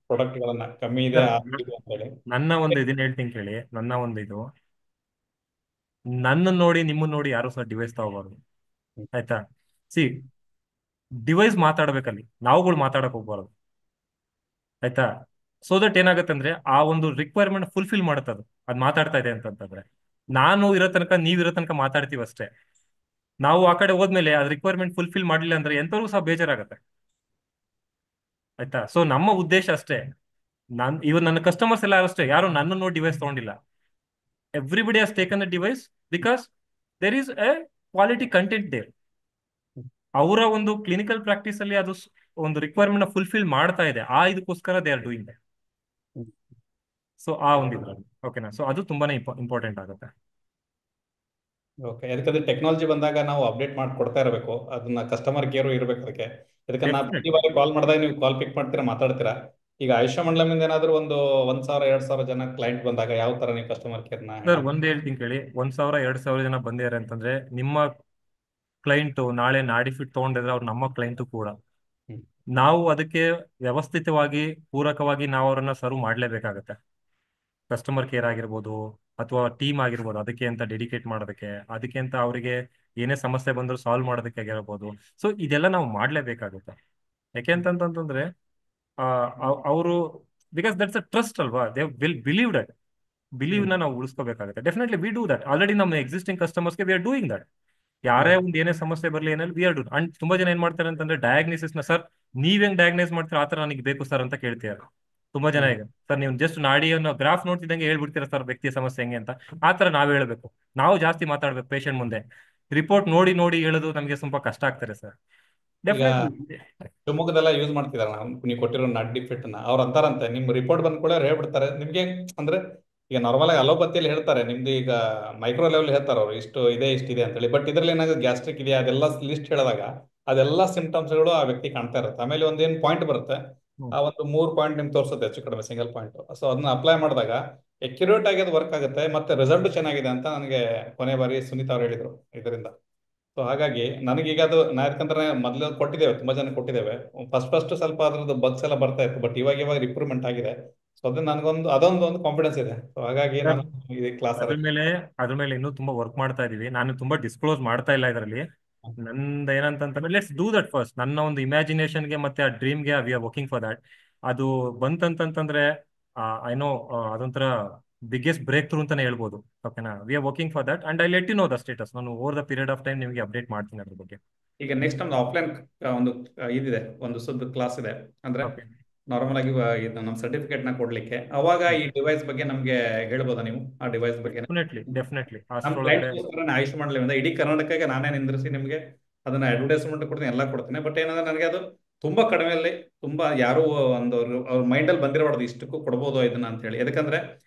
ಪ್ರಾಡಕ್ಟ್ ಗಳನ್ನ ಕಮ್ಮಿ ಇದೆ ಅಂತ ಹೇಳಿ. ನನ್ನ ಒಂದು ಇದನ್ನ ಹೇಳ್ತೀನಿ ಕೇಳಿ. ನನ್ನ ಒಂದು ಇದು, ನನ್ನ ನೋಡಿ ನಿಮ್ಮನ್ನ ನೋಡಿ ಯಾರು ಸಹ ಡಿವೈಸ್ ತಗೋಬಾರ್ದು, ಆಯ್ತಾ? ಸಿ, ಡಿವೈಸ್ ಮಾತಾಡ್ಬೇಕಲ್ಲಿ, ನಾವುಗಳು ಮಾತಾಡಕ್ ಹೋಗ್ಬಾರ್ದು, ಆಯ್ತಾ? ಸೊ ದಟ್ ಏನಾಗುತ್ತೆ ಅಂದ್ರೆ ಆ ಒಂದು ರಿಕ್ವೈರ್ಮೆಂಟ್ ಫುಲ್ಫಿಲ್ ಮಾಡುತ್ತೆ ಅದು ಮಾತಾಡ್ತಾ ಇದೆ ಅಂತಂತಂದ್ರೆ. ನಾನು ಇರೋ ತನಕ ನೀವಿರೋ ತನಕ ಮಾತಾಡ್ತೀವಿ ಅಷ್ಟೇ. ನಾವು ಆ ಕಡೆ ಹೋದ್ಮೇಲೆ ಅದ್ ರಿಕ್ವೈರ್ಮೆಂಟ್ ಫುಲ್ಫಿಲ್ ಮಾಡಿಲ್ಲ ಅಂದ್ರೆ ಎಂತವ್ರಿಗೂ ಸಹ ಬೇಜಾರಾಗತ್ತೆ. ಆಯ್ತಾ? ಸೊ ನಮ್ಮ ಉದ್ದೇಶ ಅಷ್ಟೇ. ಇವನ್ ನನ್ನ ಕಸ್ಟಮರ್ಸ್ ಎಲ್ಲ ಅಷ್ಟೇ, ಯಾರು ನನ್ನ ನೋಡಿ ಡಿವೈಸ್ ತಗೊಂಡಿಲ್ಲ. Everybody has taken the device because there is a quality content there. ಅವರ ಒಂದು ಕ್ಲಿನಿಕಲ್ ಪ್ರಾಕ್ಟೀಸ್ ಅಲ್ಲಿ ಅದು ಒಂದು ರಿಕ್ವೈರ್ಮೆಂಟ್ ಫುಲ್ಫಿಲ್ ಮಾಡ್ತಾ ಇದೆ, ಆ ಇದಕ್ಕೋಸ್ಕರ they are doing that. So ಆ ಒಂದು ಇದ್ರಲ್ಲಿ ಓಕೆನಾ. ಸೊ ಅದು ತುಂಬಾನೇ ಇಂಪಾರ್ಟೆಂಟ್ ಆಗುತ್ತೆ. ಓಕೆ, ಯಾಕಂದ್ರೆ ಟೆಕ್ನಾಲಜಿ ಬಂದಾಗ ನಾವು ಅಪ್ಡೇಟ್ ಮಾಡಿ ಕೊಡ್ತಾ ಇರಬೇಕು, ಅದನ್ನ ಕಸ್ಟಮರ್ ಕೇರು ಇರಬೇಕು ಅದಕ್ಕೆ. ಯಾಕಂದ್ರೆ ನಾ ಪ್ರತಿ ಬಾರಿ ಕಾಲ್ ಮಾಡಿದಾಗ ನೀವು ಕಾಲ್ ಪಿಕ್ ಮಾಡ್ತೀರಾ, ಮಾತಾಡ್ತೀರಾ. ಈಗ ಆಯುಷ್ಯ ಮಂಡಲಮಿಂದ ಏನಾದ್ರು ಒಂದು 1,000 2,000 ಜನ ಕ್ಲೈಂಟ್ ಬಂದಾಗ ಯಾವ ತರ ನೀವು ಕಸ್ಟಮರ್ ಕೇರ್ನ ಸರ್ ಒಂದ್ ಹೇಳ್ತೀನಿ ಕೇಳಿ, 1,000 2,000 ಜನ ಬಂದಿದ್ದಾರೆ ಅಂತಂದ್ರೆ ನಿಮ್ಮ ಕ್ಲೈಂಟ್ ನಾಳೆ ನಾಡಿಫಿಟ್ ತಗೊಂಡಿದ್ರೆ ಅವ್ರು ನಮ್ಮ ಕ್ಲೈಂಟ್ ಕೂಡ. ನಾವು ಅದಕ್ಕೆ ವ್ಯವಸ್ಥಿತವಾಗಿ ಪೂರಕವಾಗಿ ನಾವು ಅವರನ್ನ ಸರ್ವ್ ಮಾಡ್ಲೇಬೇಕಾಗತ್ತೆ. ಕಸ್ಟಮರ್ ಕೇರ್ ಆಗಿರ್ಬೋದು ಅಥವಾ ಟೀಮ್ ಆಗಿರ್ಬೋದು, ಅದಕ್ಕೆ ಅಂತ ಡೆಡಿಕೇಟ್ ಮಾಡೋದಕ್ಕೆ, ಅದಕ್ಕೆ ಅಂತ ಅವರಿಗೆ ಏನೇ ಸಮಸ್ಯೆ ಬಂದ್ರು ಸಾಲ್ವ್ ಮಾಡೋದಕ್ಕೆ ಆಗಿರ್ಬೋದು. ಸೊ ಇದೆಲ್ಲ ನಾವು ಮಾಡ್ಲೇಬೇಕಾಗುತ್ತೆ. ಯಾಕೆ ಅಂತಂತಂದ್ರೆ ಅವರು ಬಿಕಾಸ್ ದಟ್ಸ್ ಅ ಟ್ರಸ್ಟ್ ಅಲ್ವಾ, they will believe that. Believe ನ ನಾವು ಉಳಿಸ್ಕೋಬೇಕಾಗುತ್ತೆ. Definitely we do that. Already ನಮ್ಮ ಎಕ್ಸಿಸ್ಟಿಂಗ್ ಕಸ್ಟಮರ್ಸ್ಗೆ ವಿ ಆರ್ ಡೂಯಿಂಗ್ ದಟ್. ಯಾರೇ ಒಂದು ಏನೇ ಸಮಸ್ಯೆ ಬರಲಿ ಏನಲ್ಲಿ ವಿ ಆರ್ ಡೂ. ಅಂಡ್ ತುಂಬಾ ಜನ ಏನ್ ಮಾಡ್ತಾರೆ ಅಂತಂದ್ರೆ ಡಯಾಗ್ನೋಸಿಸ್ ನ ಸರ್ ನೀವ್ ಹೆಂಗ್ ಡಯಾಗ್ನೈಸ್ ಮಾಡ್ತೀರಾ ಆತರ ನನಗೆ ಬೇಕು ಸರ್ ಅಂತ ಕೇಳ್ತೀರಾ ತುಂಬಾ ಜನ. ಈಗ ಸರ್ ನೀವು ಜಸ್ಟ್ ನಾಡಿಯನ್ನು ಗ್ರಾಫ್ ನೋಡ್ತಿದ್ದಂಗೆ ಹೇಳ್ಬಿಡ್ತೀರಾ ಸರ್ ವ್ಯಕ್ತಿಯ ಸಮಸ್ಯೆ ಹೆಂಗೆ ಅಂತ. ಆತರ ನಾವ್ ಹೇಳ್ಬೇಕು, ನಾವು ಜಾಸ್ತಿ ಮಾತಾಡ್ಬೇಕು ಪೇಷಂಟ್ ಮುಂದೆ. ರಿಪೋರ್ಟ್ ನೋಡಿ ನೋಡಿ ಹೇಳೋದು ನಮಗೆ ಸ್ವಲ್ಪ ಕಷ್ಟ ಆಗ್ತಾರೆ ಸರ್. ಈಗ ಶಿವಮೊಗ್ಗದೆಲ್ಲ ಯೂಸ್ ಮಾಡ್ತಿದಾರೆ ನಾವು ನೀವು ಕೊಟ್ಟಿರೋ ನಾಡಿ ಫಿಟ್ ನ. ಅವ್ರು ಅಂತಾರಂತೆ, ನಿಮ್ ರಿಪೋರ್ಟ್ ಬಂದ್ ಕೂಡ ಹೇಳ್ಬಿಡ್ತಾರೆ ನಿಮ್ಗೆ. ಅಂದ್ರೆ ಈಗ ನಾರ್ಮಲ್ ಆಗಿ ಅಲೋಪತಿಯಲ್ಲಿ ಹೇಳ್ತಾರೆ ನಿಮ್ದು ಈಗ ಮೈಕ್ರೋ ಲೆವೆಲ್ ಹೇಳ್ತಾರೆ ಅವ್ರು, ಇಷ್ಟು ಇದೆ ಇಷ್ಟಿದೆ ಅಂತೇಳಿ. ಬಟ್ ಇದ್ರಲ್ಲಿ ಏನಾಗುತ್ತೆ, ಗ್ಯಾಸ್ಟ್ರಿಕ್ ಇದೆಯಾ ಅದೆಲ್ಲ ಲಿಸ್ಟ್ ಹೇಳಿದಾಗ ಅದೆಲ್ಲ ಸಿಂಪ್ಟಮ್ಸ್ಗಳು ಆ ವ್ಯಕ್ತಿ ಕಾಣ್ತಾ ಇರುತ್ತೆ. ಆಮೇಲೆ ಒಂದೇನು ಪಾಯಿಂಟ್ ಬರುತ್ತೆ, ಆ ಒಂದು 3 ಪಾಯಿಂಟ್ ನಿಮ್ಗೆ ತೋರಿಸುತ್ತೆ ಹೆಚ್ಚು ಕಡಿಮೆ ಸಿಂಗಲ್ ಪಾಯಿಂಟ್. ಸೊ ಅದನ್ನ ಅಪ್ಲೈ ಮಾಡಿದಾಗ ಎಕ್ಯುರೇಟ್ ಆಗಿ ಅದು ವರ್ಕ್ ಆಗುತ್ತೆ, ಮತ್ತೆ ರಿಸಲ್ಟ್ ಚೆನ್ನಾಗಿದೆ ಅಂತ ನನಗೆ ಕೊನೆ ಬಾರಿ ಸುನೀತಾ ಅವ್ರು ಹೇಳಿದ್ರು ಇದರಿಂದ. ಸೊ ಹಾಗಾಗಿ ನನಗೀಗ ಅದು ಯಾಕಂದ್ರೆ ಮೊದಲು ಕೊಟ್ಟಿದ್ದೇವೆ, ತುಂಬಾ ಜನ ಕೊಟ್ಟಿದ್ದೇವೆ. ಫಸ್ಟ್ ಸ್ವಲ್ಪ ಅದ್ರದ್ದು ಬಗ್ಸ್ ಎಲ್ಲ ಬರ್ತಾ ಇತ್ತು, ಬಟ್ ಇವಾಗ ಇಂಪ್ರೂವ್ಮೆಂಟ್ ಆಗಿದೆ. ಸೊ ಅದು ನನಗೊಂದು ಅದೊಂದು ಕಾನ್ಫಿಡೆನ್ಸ್ ಇದೆ. ಸೊ ಹಾಗಾಗಿ ನಾನು ಈ ಕ್ಲಾಸ್ ಅದ್ರ ಮೇಲೆ ಇನ್ನೂ ತುಂಬಾ ವರ್ಕ್ ಮಾಡ್ತಾ ಇದೀವಿ. ನಾನು ತುಂಬಾ ಡಿಸ್ಕ್ಲೋಸ್ ಮಾಡ್ತಾ ಇಲ್ಲ ಇದರಲ್ಲಿ. ನಂದು ಏನಂತಂದ್ರೆ ಲೆಟ್ಸ್ ಡೂ ದಟ್ ಫಸ್ಟ್. ನನ್ನ ಒಂದು ಇಮ್ಯಾಜಿನೇಷನ್ಗೆ ಮತ್ತೆ ಆ ಡ್ರೀಮ್ಗೆ we are working for that. ಅದು ಬಂತಂತಂದ್ರೆ ಐ ನೋ ಅದೊಂಥರ ಬಿಗ್ಗೆಸ್ಟ್ ಬ್ರೇಕ್ ಥ್ರೂ ಅಂತಾನೆ ಹೇಳ್ಬೋದು. ಓಕೆನಾ, we are working for that and I let you know the status. ನಾನು over the period of time ನಿಮಗೆ ಅಪ್ಡೇಟ್ ಮಾಡ್ತೀನಿ ಅದ್ರ ಬಗ್ಗೆ. ಈಗ ನೆಕ್ಸ್ಟ್ ನಮ್ದು ಆಫ್ಲೈನ್ ಒಂದು ಇದಿದೆ, ಒಂದು ಸುದ್ದು ಕ್ಲಾಸ್ ಇದೆ. ಅಂದ್ರೆ ನಾರ್ಮಲ್ ಆಗಿ ಇದು ನಮ್ಮ ಸರ್ಟಿಫಿಕೇಟ್ ನ ಕೊಡ್ಲಿಕ್ಕೆ, ಅವಾಗ ಈ ಡಿವೈಸ್ ಬಗ್ಗೆ ನಮ್ಗೆ ಹೇಳ್ಬೋದಾ ನೀವು? ಆ ಡಿವೈಸ್ ಬಗ್ಗೆ ಡೆಫಿನೆಟ್ಲಿ ನಮ್ಮ ಕ್ಲೈಂಟ್ ಆಯುಷ್ ಮಂಡಲದಿಂದ ಇಡೀ ಕರ್ನಾಟಕಕ್ಕೆ ನಾನೇ ನಿಂದ್ರಿಸಿ ನಿಮ್ಗೆ ಅದನ್ನ ಅಡ್ವರ್ಟೈಸ್ಮೆಂಟ್ ಕೊಡ್ತೀನಿ, ಎಲ್ಲ ಕೊಡ್ತೀನಿ. ಬಟ್ ಏನಂದ್ರೆ ನನಗೆ ಅದು ತುಂಬಾ ಕಡಿಮೆಯಲ್ಲಿ, ತುಂಬಾ ಯಾರು ಒಂದು ಅವ್ರ ಮೈಂಡಲ್ಲಿ ಬಂದಿರಬಾರ್ದು ಇಷ್ಟಕ್ಕೂ ಕೊಡ್ಬೋದು ಇದನ್ನ ಅಂತ ಹೇಳಿ. ಯಾಕಂದ್ರೆ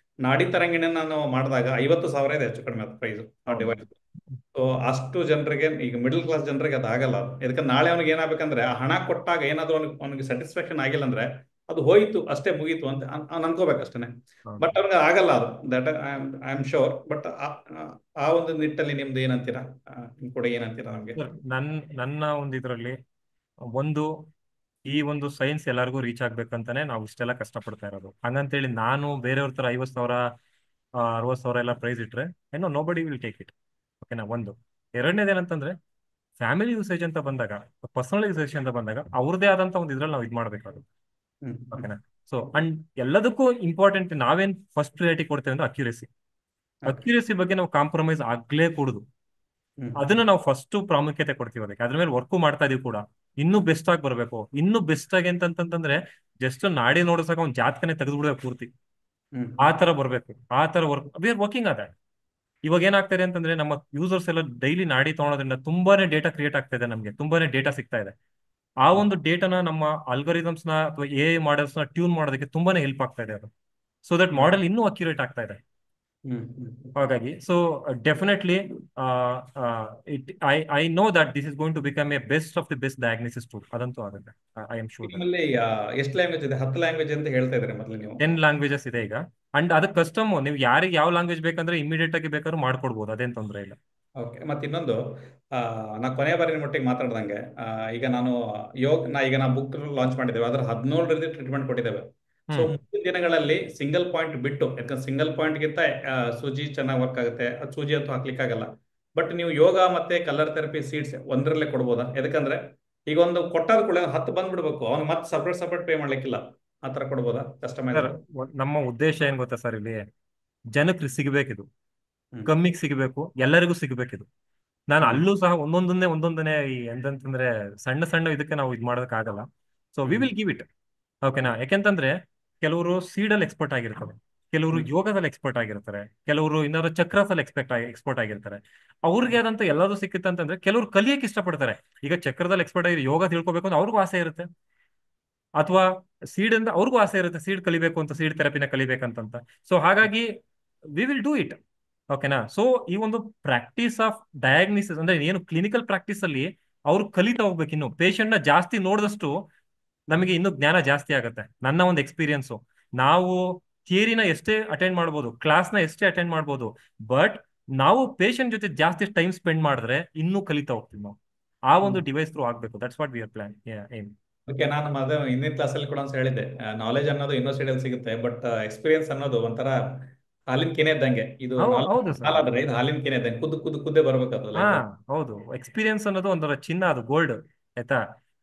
ನಾಡಿ ತರಂಗಿಣ ನಾನು ಮಾಡಿದಾಗ 50,000 ಇದೆ ಹೆಚ್ಚು ಕಡಿಮೆ ಪ್ರೈಸ್ ಆ ಡಿವೈಸ್. ಸೊ ಅಷ್ಟು ಜನರಿಗೆ, ಈಗ ಮಿಡಲ್ ಕ್ಲಾಸ್ ಜನರಿಗೆ ಅದು ಆಗಲ್ಲ. ಯಾಕಂದ್ರೆ ನಾಳೆ ಅವ್ನಿಗೆ ಏನಾಗಬೇಕಂದ್ರೆ ಆ ಹಣ ಕೊಟ್ಟಾಗ ಏನಾದ್ರು ಅವ್ನಿಗೆ ಸ್ಯಾಟಿಸ್ಫ್ಯಾಕ್ಷನ್ ಆಗಿಲ್ಲ ಅಂದ್ರೆ ಅದು ಹೋಯ್ತು ಅಷ್ಟೇ, ಮುಗೀತು ಅಂತ ಅನ್ಕೋಬೇಕು ಅಷ್ಟೇ. ಬಟ್ ಅವ್ನಿಗೆ ಆಗಲ್ಲ ಅದು, that I am sure. But ಆ ಒಂದು ನಿಟ್ಟಲ್ಲಿ ನಿಮ್ದು ಏನಂತೀರಾ, ನಿಮ್ ಕೂಡ ಏನಂತೀರಾ ನಮ್ಗೆ? ನನ್ನ ಒಂದು ಇದರಲ್ಲಿ ಒಂದು ಈ ಒಂದು ಸೈನ್ಸ್ ಎಲ್ಲರಿಗೂ ರೀಚ್ ಆಗ್ಬೇಕಂತಾನೆ ನಾವು ಇಷ್ಟೆಲ್ಲ ಕಷ್ಟಪಡ್ತಾ ಇರೋದು. ಹಂಗಂತೇಳಿ ನಾನು ಬೇರೆಯವ್ರ ತರ 50,000 60,000 ಎಲ್ಲ ಪ್ರೈಸ್ ಇಟ್ರೆ ಏನೋ ನೋ ಬಡಿ ವಿಲ್ ಟೇಕ್ ಇಟ್. ಓಕೆನಾ, ಒಂದು. ಎರಡನೇದೇನಂತಂದ್ರೆ ಫ್ಯಾಮಿಲಿ ಯೂಸೇಜ್ ಅಂತ ಬಂದಾಗ, ಪರ್ಸನಲ್ ಯೂಸೇಜ್ ಅಂತ ಬಂದಾಗ ಅವ್ರದೇ ಆದಂತ ಒಂದು ಇದ್ರಲ್ಲಿ ನಾವು ಇದು ಮಾಡ್ಬೇಕಾಗುತ್ತೆ. ಓಕೆನಾ. ಸೊ ಅಂಡ್ ಎಲ್ಲದಕ್ಕೂ ಇಂಪಾರ್ಟೆಂಟ್ ನಾವೇನ್ ಫಸ್ಟ್ ಪ್ರಿಯಾರಿಟಿ ಕೊಡ್ತೇವೆ ಅಂದ್ರೆ ಅಕ್ಯುರೇಸಿ ಬಗ್ಗೆ ನಾವು ಕಾಂಪ್ರಮೈಸ್ ಆಗ್ಲೇ ಕೂಡುದು. ಅದನ್ನ ನಾವು ಫಸ್ಟ್ ಪ್ರಾಮುಖ್ಯತೆ ಕೊಡ್ತೀವಿ. ಅದಕ್ಕೆ ಅದ್ರ ಮೇಲೆ ವರ್ಕು ಮಾಡ್ತಾ ಇದೀವಿ ಕೂಡ. ಇನ್ನೂ ಬೆಸ್ಟ್ ಆಗಿ ಬರ್ಬೇಕು. ಇನ್ನೂ ಬೆಸ್ಟ್ ಆಗಿ ಅಂತಂತಂದ್ರೆ ಜಸ್ಟ್ ನಾಡಿ ನೋಡಿಸಾಕ ಒಂದ್ ಜಾತಕನೇ ತೆಗೆದ್ಬಿಡ್ಬೇಕು ಪೂರ್ತಿ, ಆ ತರ ಬರ್ಬೇಕು. ಆ ತರ ವಿ ಆರ್ ವರ್ಕಿಂಗ್ ಅದ. ಇವಾಗ ಏನಾಗ್ತಾ ಇದೆ ಅಂತಂದ್ರೆ ನಮ್ಮ ಯೂಸರ್ಸ್ ಎಲ್ಲ ಡೈಲಿ ನಾಡಿ ತಗೊಳೋದ್ರಿಂದ ತುಂಬಾನೇ ಡೇಟಾ ಕ್ರಿಯೇಟ್ ಆಗ್ತಾ ಇದೆ, ನಮ್ಗೆ ತುಂಬಾನೇ ಡೇಟಾ ಸಿಗ್ತಾ ಇದೆ. ಆ ಒಂದು ಡೇಟಾನ ನಮ್ಮ ಅಲ್ಗೋರಿದಮ್ಸ್ ನ ಅಥವಾ ಎ ಮಾಡೆಲ್ಸ್ ನ ಟ್ಯೂನ್ ಮಾಡೋದಕ್ಕೆ ತುಂಬಾನೇ ಹೆಲ್ಪ್ ಆಗ್ತಾ ಇದೆ ಅದು. ಸೊ ದಟ್ ಮಾಡೆಲ್ ಇನ್ನೂ ಅಕ್ಯುರೇಟ್ ಆಗ್ತಾ ಇದೆ. ಹಾಗಾಗಿ so definitely I know that this is going to become a best of the best diagnosis tool. ಅದಂತೂ ಆಗುತ್ತೆ, ಐ ಆಮ್ ಶೂರ್. ನಿಮ್ಮಲ್ಲಿ ಎಷ್ಟು ಲ್ಯಾಂಗ್ವೇಜ್ ಇದೆ? 10 ಲ್ಯಾಂಗ್ವೇಜ್ ಅಂತ ಹೇಳ್ತಾ ಇದ್ದಾರೆ ಮೊದಲು ನೀವು. 10 ಲ್ಯಾಂಗ್ವೇಜಸ್ ಇದೆ ಈಗ. ಅಂಡ್ ಅದಕ್ಕೆ ಕಸ್ಟಮ್ ನೀವು ಯಾರಿಗೆ ಯಾವ ಲ್ಯಾಂಗ್ವೇಜ್ ಬೇಕಂದ್ರೆ ಇಮಿಡಿಯೇಟ್ ಆಗಿ ಬೇಕಾದ್ರೂ ಮಾಡ್ಕೊಡ್ಬೋದು, ಅದೇನ್ ತೊಂದರೆ ಇಲ್ಲ. ಓಕೆ. ಮತ್ತೆ ಇನ್ನೊಂದು, ನಾ ಕೊನೆಯ ಬಾರಿ ಮಟ್ಟಿಗೆ ಮಾತಾಡ್ದಂಗೆ, ಈಗ ನಾ ಬುಕ್ ಲಾಂಚ್ ಮಾಡಿದ್ದೇವೆ, ಅದ್ರ 17 ರೀತಿ ಟ್ರೀಟ್ಮೆಂಟ್ ಕೊಟ್ಟಿದ್ದೇವೆ. ಸೊ ಮುಂದಿನ ದಿನಗಳಲ್ಲಿ ಸಿಂಗಲ್ ಪಾಯಿಂಟ್ ಬಿಟ್ಟು, ಯಾಕಂದ್ರೆ ಸಿಂಗಲ್ ಪಾಯಿಂಟ್ ಗಿಂತ ಸೂಜಿ ಚೆನ್ನಾಗಿ ವರ್ಕ್ ಆಗುತ್ತೆ, ಅದು ಸೂಜಿ ಅಂತೂ ಹಾಕ್ಲಿಕ್ಕೆ ಆಗಲ್ಲ. ಬಟ್ ನೀವು ಯೋಗ ಮತ್ತೆ ಕಲರ್ ಥೆರಪಿ ಸೀಡ್ಸ್ ಒಂದರಲ್ಲೇ ಕೊಡ್ಬೋದಾ? ಯಾಕಂದ್ರೆ ಈಗ ಒಂದು ಕೊಟ್ಟಾದ ಕೂಡ 10 ಬಂದ್ಬಿಡ್ಬೇಕು, ಅವ್ನು ಮತ್ತೆ ಸಪ್ರೇಟ್ ಪೇ ಮಾಡ್ಲಿಕ್ಕಿಲ್ಲ. ಆ ತರ ಕೊಡ್ಬೋದಾ ಸರ್ ಕಸ್ಟಮೈಸ್ಡ್? ನಮ್ಮ ಉದ್ದೇಶ ಏನ್ ಗೊತ್ತಾ ಸರ್, ಇಲ್ಲಿ ಜನಕ್ಕೆ ಸಿಗಬೇಕಿದು, ಹ್ಮ್ ಕಮ್ಮಿಗೆ ಸಿಗಬೇಕು, ಎಲ್ಲರಿಗೂ ಸಿಗಬೇಕಿದು. ನಾನು ಹ್ಮ್ ಅಲ್ಲೂ ಸಹ ಒಂದೊಂದನೇ ಈ ಎಂತಂತಂದ್ರೆ ಸಣ್ಣ ಸಣ್ಣ ಇದಕ್ಕೆ ನಾವು ಇದು ಮಾಡೋದಕ್ಕಾಗಲ್ಲ. So we hmm will give it. ಓಕೆನಾ? ಯಾಕೆಂತಂದ್ರೆ ಕೆಲವರು ಸೀಡಲ್ಲಿ ಎಕ್ಸ್ಪರ್ಟ್ ಆಗಿರ್ತಾರೆ, ಕೆಲವರು ಹ್ಮ್ ಯೋಗದಲ್ಲಿ ಎಕ್ಸ್ಪರ್ಟ್ ಆಗಿರ್ತಾರೆ, ಕೆಲವರು ಇನ್ನಾದ್ರು ಚಕ್ರದಲ್ಲಿ ಎಕ್ಸ್ಪರ್ಟ್ ಆಗಿರ್ತಾರೆ. ಅವ್ರಿಗೆ ಆದಂತ ಎಲ್ಲದೂ ಸಿಕ್ಕಿತ್ತು ಅಂತಂದ್ರೆ ಕೆಲವರು ಕಲಿಯಕ್ಕೆ ಇಷ್ಟಪಡ್ತಾರೆ. ಈಗ ಚಕ್ರದಲ್ಲಿ ಎಕ್ಸ್ಪರ್ಟ್ ಆಗಿ ಯೋಗ ತಿಳ್ಕೊಬೇಕು ಅಂತ ಅವ್ರಿಗೂ ಆಸೆ ಇರುತ್ತೆ, ಅಥವಾ ಸೀಡ್ ಅಂತ ಅವ್ರಿಗೂ ಆಸೆ ಇರುತ್ತೆ, ಸೀಡ್ ಕಲಿಬೇಕು ಅಂತ, ಸೀಡ್ ಥೆರಪಿನ ಕಲಿಬೇಕಂತ. ಸೊ ಹಾಗಾಗಿ ವಿ ವಿಲ್ ಡೂ ಇಟ್. ಓಕೆನಾ? ಸೊ ಈ ಒಂದು ಪ್ರಾಕ್ಟೀಸ್ ಆಫ್ ಡಯಾಗ್ನಿಸಿಸ್ ಅಂದ್ರೆ ಏನು ಕ್ಲಿನಿಕಲ್ ಪ್ರಾಕ್ಟೀಸ್ ಅಲ್ಲಿ ಅವ್ರು ಕಲಿತಾ ಹೋಗ್ಬೇಕು. ಇನ್ನು ಪೇಷಂಟ್ ನ ಜಾಸ್ತಿ ನೋಡಿದಷ್ಟು ನಮಗೆ ಇನ್ನೂ ಜ್ಞಾನ ಜಾಸ್ತಿ ಆಗುತ್ತೆ. ನನ್ನ ಒಂದು ಎಕ್ಸ್ಪೀರಿಯನ್ಸು, ನಾವು ಥಿಯರಿನ ಎಷ್ಟೇ ಅಟೆಂಡ್ ಮಾಡ್ಬೋದು, ಕ್ಲಾಸ್ನ ಎಷ್ಟೇ ಅಟೆಂಡ್ ಮಾಡ್ಬೋದು, ಬಟ್ ನಾವು ಪೇಷಂಟ್ ಜೊತೆ ಜಾಸ್ತಿ ಟೈಮ್ ಸ್ಪೆಂಡ್ ಮಾಡಿದ್ರೆ ಇನ್ನೂ ಕಲಿತಾ ಹೋಗ್ತೀವಿ ನಾವು. ಆ ಒಂದು ಹ್ಮ್. ಡಿವೈಸ್ ಥ್ರೂ ಆಗ್ಬೇಕು. That's what we are plan aim. ಅದಕ್ಕೆ ನಾನು ಅದೇ ಹಿಂದಿನ ಕ್ಲಾಸಲ್ಲಿ ಕೂಡ ಒಂದು ಹೇಳಿದ್ದೆ, ನಾಲೆಜ್ ಅನ್ನೋದು ಯೂನಿವರ್ಸಿಟಿಯಲ್ಲಿ ಸಿಗುತ್ತೆ, ಬಟ್ ಎಕ್ಸ್ಪೀರಿಯನ್ಸ್ ಅನ್ನೋದು ಒಂಥರ ಹಾಲಿನ ಕೆನೆ ಇದ್ದಂಗೆ. ಇದು ನಾಲೆಜ್ ಹೌದು ಸರ್. ಹಾಲಾದ್ರೆ ಇದು ಹಾಲಿನ ಕೆನೆ ಇದ್ದಂಗೆ, ಕುದ್ದೇ ಬರ್ಬೇಕು ಅದು ಹಾ, ಲೈಫ್. ಹೌದು. ಎಕ್ಸ್ಪೀರಿಯನ್ಸ್ ಅನ್ನೋದು ಒಂಥರ ಚಿನ್ನ, ಅದು ಗೋಲ್ಡ್. ಆಯ್ತಾ?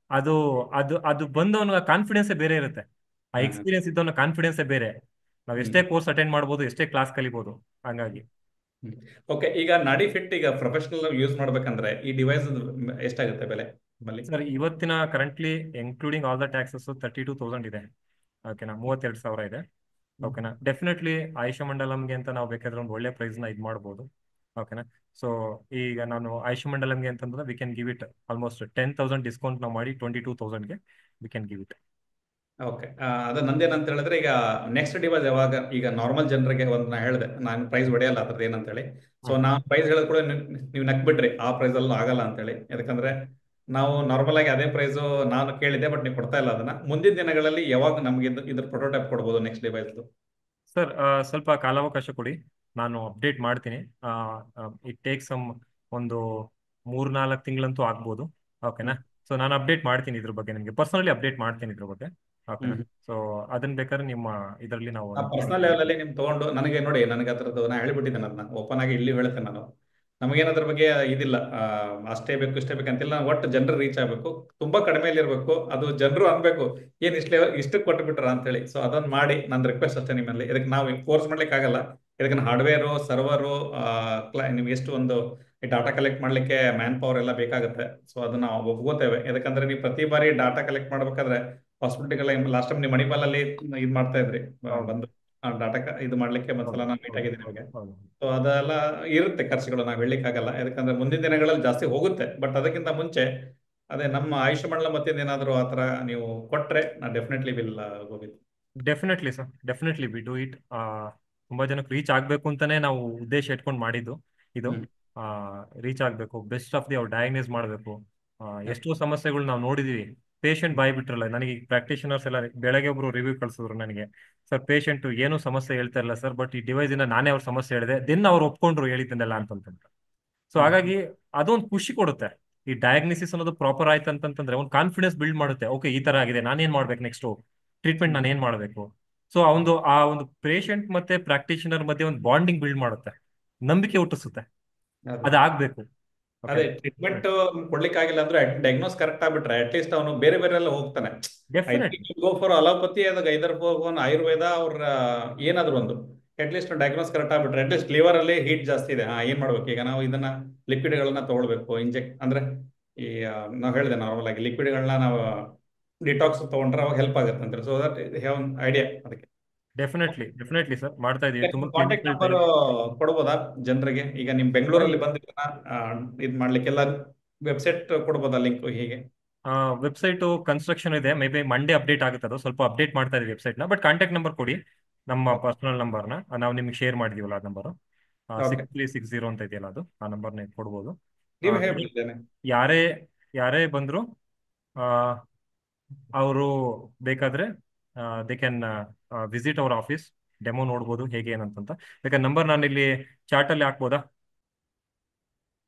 ಅದು ಅದು ಅದು ಬಂದವನ ಕಾನ್ಫಿಡೆನ್ಸೇ ಬೇರೆ ಇರುತ್ತೆ. ಆ ಎಕ್ಸ್ಪೀರಿಯನ್ಸ್ ಇದ್ದವನ ಕಾನ್ಫಿಡೆನ್ಸೇ ಬೇರೆ. ನಾವ್ ಎಷ್ಟೇ ಕೋರ್ಸ್ ಅಟೆಂಡ್ ಮಾಡ್ಬೋದು, ಎಷ್ಟೇ ಕ್ಲಾಸ್ ಕಲಿಬಹುದು. ಹಂಗಾಗಿ ಓಕೆ, ಈಗ ನಾಡಿ ಫಿಟ್ ಈಗ ಪ್ರೊಫೆಷನಲ್ ಯೂಸ್ ಮಾಡ್ಬೇಕಂದ್ರೆ ಈ ಡಿವೈಸ್ ಎಷ್ಟಾಗುತ್ತೆ ಬೆಲೆ ನಿಮ್ಮಲ್ಲಿ? ಸರ್ ಇವತ್ತಿನ currently including all the taxes 32,000 ಇದೆ. ಓಕೆನಾ? 32,000 ಇದೆ. ಓಕೆನಾ? ಡೆಫಿನೆಟ್ಲಿ ಆಯುಷ ಮಂಡಲಂಗೆ ಅಂತ ನಾವು ಬೇಕಾದ್ರೆ ಒಂದು ಒಳ್ಳೆ ಪ್ರೈಸ್ ನ ಇದು ಮಾಡ್ಬೋದು. ಓಕೆನಾ? ಸೊ ಈಗ ನಾನು ಆಯುಷ ಮಂಡಲಂಗೆ ಅಂತಂದ್ರೆ we can give it almost 10,000 discount ನಾವು ಮಾಡಿ 22,000ಗೆ we can give it. Okay, ಅದು ನಂದೇನಂತ ಹೇಳಿದ್ರೆ, ಈಗ ನೆಕ್ಸ್ಟ್ ಡಿವೈಸ್ ಯಾವಾಗ, ಈಗ ನಾರ್ಮಲ್ ಜನರಿಗೆ ಒಂದು ನಾ ಹೇಳಿದೆ, ನಾನು ಪ್ರೈಸ್ ಹೊಡೆಯಲ್ಲ ಅದ್ರದ್ದು ಏನಂತೇಳಿ. ಸೊ ನಾನು ಪ್ರೈಸ್ ಹೇಳಿದ ಕೂಡ ನೀವು ನಕ್ಬಿಟ್ರಿ, ಆ ಪ್ರೈಸ್ ಅಲ್ಲೂ ಆಗಲ್ಲ ಅಂತೇಳಿ. ಯಾಕಂದ್ರೆ ನಾವು ನಾರ್ಮಲ್ ಆಗಿ ಅದೇ ಪ್ರೈಸು ನಾನು ಕೇಳಿದ್ದೆ, ಬಟ್ ನೀವು ಕೊಡ್ತಾ ಇಲ್ಲ ಅದನ್ನ. ಮುಂದಿನ ದಿನಗಳಲ್ಲಿ ಯಾವಾಗ ನಮ್ಗೆ ಇದ್ರ ಪ್ರೋಟೋಟೈಪ್ ಕೊಡ್ಬೋದು ನೆಕ್ಸ್ಟ್ ಡಿವೈಸ್? ಸರ್ ಸ್ವಲ್ಪ ಕಾಲಾವಕಾಶ ಕೊಡಿ, ನಾನು ಅಪ್ಡೇಟ್ ಮಾಡ್ತೀನಿ. ಇಟ್ ಟೇಕ್ ಸಮ್ ಒಂದು 3-4 ತಿಂಗಳಂತೂ ಆಗ್ಬೋದು. ಓಕೆನಾ? ಸೊ ನಾನು ಅಪ್ಡೇಟ್ ಮಾಡ್ತೀನಿ ಇದ್ರ ಬಗ್ಗೆ, ನಿಮಗೆ ಪರ್ಸನಲಿ ಅಪ್ಡೇಟ್ ಮಾಡ್ತೀನಿ ಇದ್ರ ಬಗ್ಗೆ. ಓಕೆನಾ? ಸೊ ಅದನ್ನ ಬೇಕಾದ್ರೆ ನಿಮ್ಮ ಇದರಲ್ಲಿ ನಾವು ಆ ಪರ್ಸನಲ್ ಲೆವೆಲ್ ಅಲ್ಲಿ ನಿಮ್ ತಗೊಂಡು ನನಗೆ ನೋಡಿ, ನನಗೆ ಅದ್ರದ್ದು ನಾ ಹೇಳ್ಬಿಟ್ಟಿದ್ದೇನೆ, ಅದನ್ನ ಓಪನ್ ಆಗಿ ಇಲ್ಲಿ ಹೇಳ್ತೇನೆ ನಾನು. ನಮಗೇನು ಅದ್ರ ಬಗ್ಗೆ ಇದಿಲ್ಲ, ಅಷ್ಟೇ ಬೇಕು ಇಷ್ಟೇ ಬೇಕು ಅಂತಿಲ್ಲ. ಒಟ್ಟು ಜನರು ರೀಚ್ ಆಗಬೇಕು, ತುಂಬಾ ಕಡಿಮೆಯಲ್ಲಿ ಇರಬೇಕು, ಅದು ಜನರು ಅನ್ಬೇಕು ಏನ್ ಇಷ್ಟಕ್ಕೆ ಕೊಟ್ಟು ಬಿಟ್ರ ಅಂತೇಳಿ. ಸೊ ಅದನ್ನ ಮಾಡಿ ನನ್ನ ರಿಕ್ವೆಸ್ಟ್ ಅಷ್ಟೇ ನಿಮ್ಮಲ್ಲಿ. ಇದಕ್ಕೆ ನಾವು ಫೋರ್ಸ್ ಮಾಡ್ಲಿಕ್ಕೆ ಆಗಲ್ಲ. ಇದಕ್ಕೆ ಹಾರ್ಡ್ವೇರು, ಸರ್ವರು, ನಿಮ್ಗೆ ಎಷ್ಟು ಒಂದು ಡಾಟಾ ಕಲೆಕ್ಟ್ ಮಾಡ್ಲಿಕ್ಕೆ ಮ್ಯಾನ್ ಪವರ್ ಎಲ್ಲ ಬೇಕಾಗುತ್ತೆ. ಸೊ ಅದನ್ನ ನಾವು ಒಪ್ಕೋತೇವೆ. ಯಾಕಂದ್ರೆ ನೀವು ಪ್ರತಿ ಬಾರಿ ಡಾಟಾ ಕಲೆಕ್ಟ್ ಮಾಡ್ಬೇಕಾದ್ರೆ ಹಾಸ್ಪಿಟಲ್ ಲಾಸ್ಟ್ ಟೈಮ್ ನೀವು ಮಣಿಪಾಲ್ ಅಲ್ಲಿ ಇದು ಮಾಡ್ತಾ ಇದ್ರಿ, ಬಂದು ಡಾಟಾ ಇದು ಮಾಡ್ಲಿಕ್ಕೆ ಒಂದ್ಸಲ ನಾನು ಮೀಟ್ ಆಗಿದ್ದೀನಿ ನಿಮಗೆ. ಸೊ ಅದೆಲ್ಲ ಇರುತ್ತೆ ಖರ್ಚುಗಳು, ನಾವು ಹೇಳಲಿಕ್ಕಾಗಲ್ಲ. ಯಾಕಂದ್ರೆ ಮುಂದಿನ ದಿನಗಳಲ್ಲಿ ಜಾಸ್ತಿ ಹೋಗುತ್ತೆ. ಬಟ್ ಅದಕ್ಕಿಂತ ಮುಂಚೆ ಅದೇ ನಮ್ಮ ಆಯುಷ್ ಮಂಡಲ ಮತ್ತಿಂದ ಏನಾದ್ರು ಆತರ ನೀವು ಕೊಟ್ರೆ ನಾ definitely will Govind. Definitely sir, definitely we do it. ತುಂಬಾ ಜನಕ್ಕೆ ರೀಚ್ ಆಗ್ಬೇಕು ಅಂತಾನೆ ನಾವು ಉದ್ದೇಶ ಇಟ್ಕೊಂಡು ಮಾಡಿದ್ದು ಇದು. ರೀಚ್ ಆಗ್ಬೇಕು, ಬೆಸ್ಟ್ ಆಫ್ ದಿ ಅವ್ರು ಡಯಾಗ್ನೈಸ್ ಮಾಡಬೇಕು. ಎಷ್ಟೋ ಸಮಸ್ಯೆಗಳು ನಾವು ನೋಡಿದೀವಿ. ಪೇಷಂಟ್ ಬಾಯ್ ಬಿಟ್ರಲ್ಲ, ನನಗೆ ಪ್ರಾಕ್ಟಿಷನರ್ಸ್ ಎಲ್ಲ ಬೆಳಗ್ಗೆ ಒಬ್ರು ರಿವ್ಯೂ ಕಳ್ಸಿದ್ರು ನನಗೆ, ಸರ್ ಪೇಷಂಟ್ ಏನು ಸಮಸ್ಯೆ ಹೇಳ್ತಾ ಇಲ್ಲ ಸರ್, ಬಟ್ ಈ ಡಿವೈಸ್ ಇಂದ ನಾನೇ ಅವ್ರ ಸಮಸ್ಯೆ ಹೇಳಿದೆ, ದೆನ್ ಅವ್ರು ಒಪ್ಕೊಂಡ್ರು ಹೇಳಿದ್ದನ್ನೆಲ್ಲ ಅಂತಂತ. ಸೊ ಹಾಗಾಗಿ ಅದೊಂದು ಖುಷಿ ಕೊಡುತ್ತೆ. ಈ ಡಯಾಗ್ನಿಸಿಸ್ ಅನ್ನೋದು ಪ್ರಾಪರ್ ಆಯ್ತು ಅಂತಂದ್ರೆ ಒಂದು ಕಾನ್ಫಿಡೆನ್ಸ್ ಬಿಲ್ಡ್ ಮಾಡುತ್ತೆ. ಓಕೆ, ಈ ತರ ಆಗಿದೆ, ನಾನೇನ್ ಮಾಡ್ಬೇಕು ನೆಕ್ಸ್ಟ್ ಟ್ರೀಟ್ಮೆಂಟ್, ನಾನು ಏನ್ ಮಾಡ್ಬೇಕು. ಸೊ ಆ ಒಂದು ಪೇಷಂಟ್ ಮತ್ತೆ ಪ್ರಾಕ್ಟಿಷನರ್ ಮಧ್ಯೆ ಒಂದು ಬಾಂಡಿಂಗ್ ಬಿಲ್ಡ್ ಮಾಡುತ್ತೆ, ನಂಬಿಕೆ ಹುಟ್ಟಿಸುತ್ತೆ. ಅದಾಗಬೇಕು. ಅದೇ ಟ್ರೀಟ್ಮೆಂಟ್ ಕೊಡ್ಲಿಕ್ಕೆ ಆಗಿಲ್ಲ ಅಂದ್ರೆ ಡಯಾಗ್ನೋಸ್ ಕರೆಕ್ಟ್ ಆಗ್ಬಿಟ್ರೆ ಅಟ್ಲೀಸ್ಟ್ ಅವನು ಬೇರೆ ಬೇರೆ ಎಲ್ಲ ಹೋಗ್ತಾನೆ. ಗೋ ಫಾರ್ ಅಲೋಪತಿ, ಅದಾಗ ಐದರ್ ಫೋನ್ ಆಯುರ್ವೇದ ಅವ್ರ ಏನಾದ್ರು ಒಂದು ಅಟ್ಲೀಸ್ಟ್ ಡಯಾಗ್ನೋಸ್ ಕರೆಕ್ಟ್ ಆಗ್ಬಿಟ್ರೆ, ಅಟ್ಲೀಸ್ಟ್ ಲಿವರ್ ಅಲ್ಲಿ ಹೀಟ್ ಜಾಸ್ತಿ ಇದೆ, ಏನ್ ಮಾಡ್ಬೇಕು ಈಗ ನಾವು ಇದನ್ನ ಲಿಕ್ವಿಡ್ ಗಳನ್ನ ತಗೊಳ್ಬೇಕು, ಇಂಜೆಕ್ಟ್ ಅಂದ್ರೆ ಈ ನಾವು ಹೇಳಿದೆ ನಾರ್ಮಲ್ ಆಗಿ ಲಿಕ್ವಿಡ್ ಗಳನ್ನ ನಾವು ಡಿಟಾಕ್ಸ್ ತಗೊಂಡ್ರೆ ಅವಾಗ ಹೆಲ್ಪ್ ಆಗುತ್ತೆ ಅಂತ. So that have one idea. ಅದಕ್ಕೆ ಡೆಫಿನೆಟ್ಲಿ ಸರ್, ಮಾಡ್ತಾ ಇದೀವಿ. ತುಂಬಾ ಕಾಂಟ್ಯಾಕ್ಟ್ ನಂಬರ್ ಕೊಡ್ಬೋದಾ ಜನರಿಗೆ? ಈಗ ನಿಮ್ ಬೆಂಗಳೂರಲ್ಲಿ ಬಂದಿದ್ದನ್ನ ಇದ್ ಮಾಡ್ಲಿಕ್ಕೆಲ್ಲ ವೆಬ್ಸೈಟ್ ಕೊಡ್ಬೋದಾ ಲಿಂಕ್? ಹೀಗೆ ವೆಬ್ಸೈಟ್ ಕನ್ಸ್ಟ್ರಕ್ಷನ್ ಇದೆ, ಮೇ ಬಿ ಮಂಡೇ ಅಪ್ಡೇಟ್ ಆಗುತ್ತೆ, ಅದು ಸ್ವಲ್ಪ ಅಪ್ಡೇಟ್ ಮಾಡ್ತಾ ಇದೀವಿ ವೆಬ್ಸೈಟ್ ನ. ಬಟ್ ಕಾಂಟ್ಯಾಕ್ಟ್ ನಂಬರ್ ಕೊಡಿ, ನಮ್ಮ ಪರ್ಸನಲ್ ನಂಬರ್ನ ನಾವು ನಿಮ್ಗೆ ಶೇರ್ ಮಾಡಿದೀವಲ್ಲ, ಆ ನಂಬರ್ 6360 ಅಂತ ಇದೆಯಲ್ಲ, ಅದು ಆ ನಂಬರ್ನ ಕೊಡ್ಬೋದು. ನೀವು ಹೇಳ್ಬಿಟ್ಟಿದ್ದೇನೆ. ಯಾರೇ ಬಂದ್ರು ಅವರು ಬೇಕಾದ್ರೆ they can visit our office, demo ನೋಡ್ಬೋದು ಹೇಗೆ ಏನಂತ. ಬೇಕಾದ್ರೆ ನಂಬರ್ ನಾನು ಇಲ್ಲಿ ಚಾರ್ಟ್ ಅಲ್ಲಿ ಹಾಕ್ಬೋದಾ?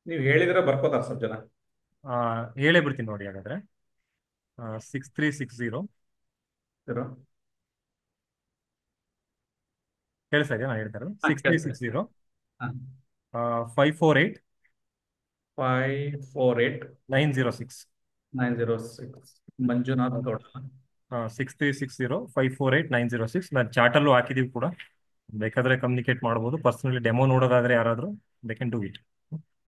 ನೀವು ಹೇಳಿದ್ರೆ ಬರ್ಕೋತಾರ ಸ್ವಲ್ಪ ಜನ. ಹೇಳೇ ಬಿಡ್ತೀನಿ ನೋಡಿ ಹಾಗಾದ್ರೆ. 6360 ಕೇಳಿಸ್ತಾ ಇದೆಯಾ ನಾನು ಹೇಳ್ತಾ ಇರೋದು? 6360 548 548 906. ಮಂಜುನಾಥ್ ಗೌಡ. 6360548906. ನಾನು ಚಾಟಲ್ಲೂ ಹಾಕಿದೀವಿ ಕೂಡ, ಬೇಕಾದ್ರೆ ಕಮ್ಯುನಿಕೇಟ್ ಮಾಡ್ಬೋದು. ಪರ್ಸನಲಿ ಡೆಮೋ ನೋಡೋದಾದ್ರೆ ಯಾರಾದರೂ ದೇ ಕ್ಯಾನ್ ಡೂ ಇಟ್.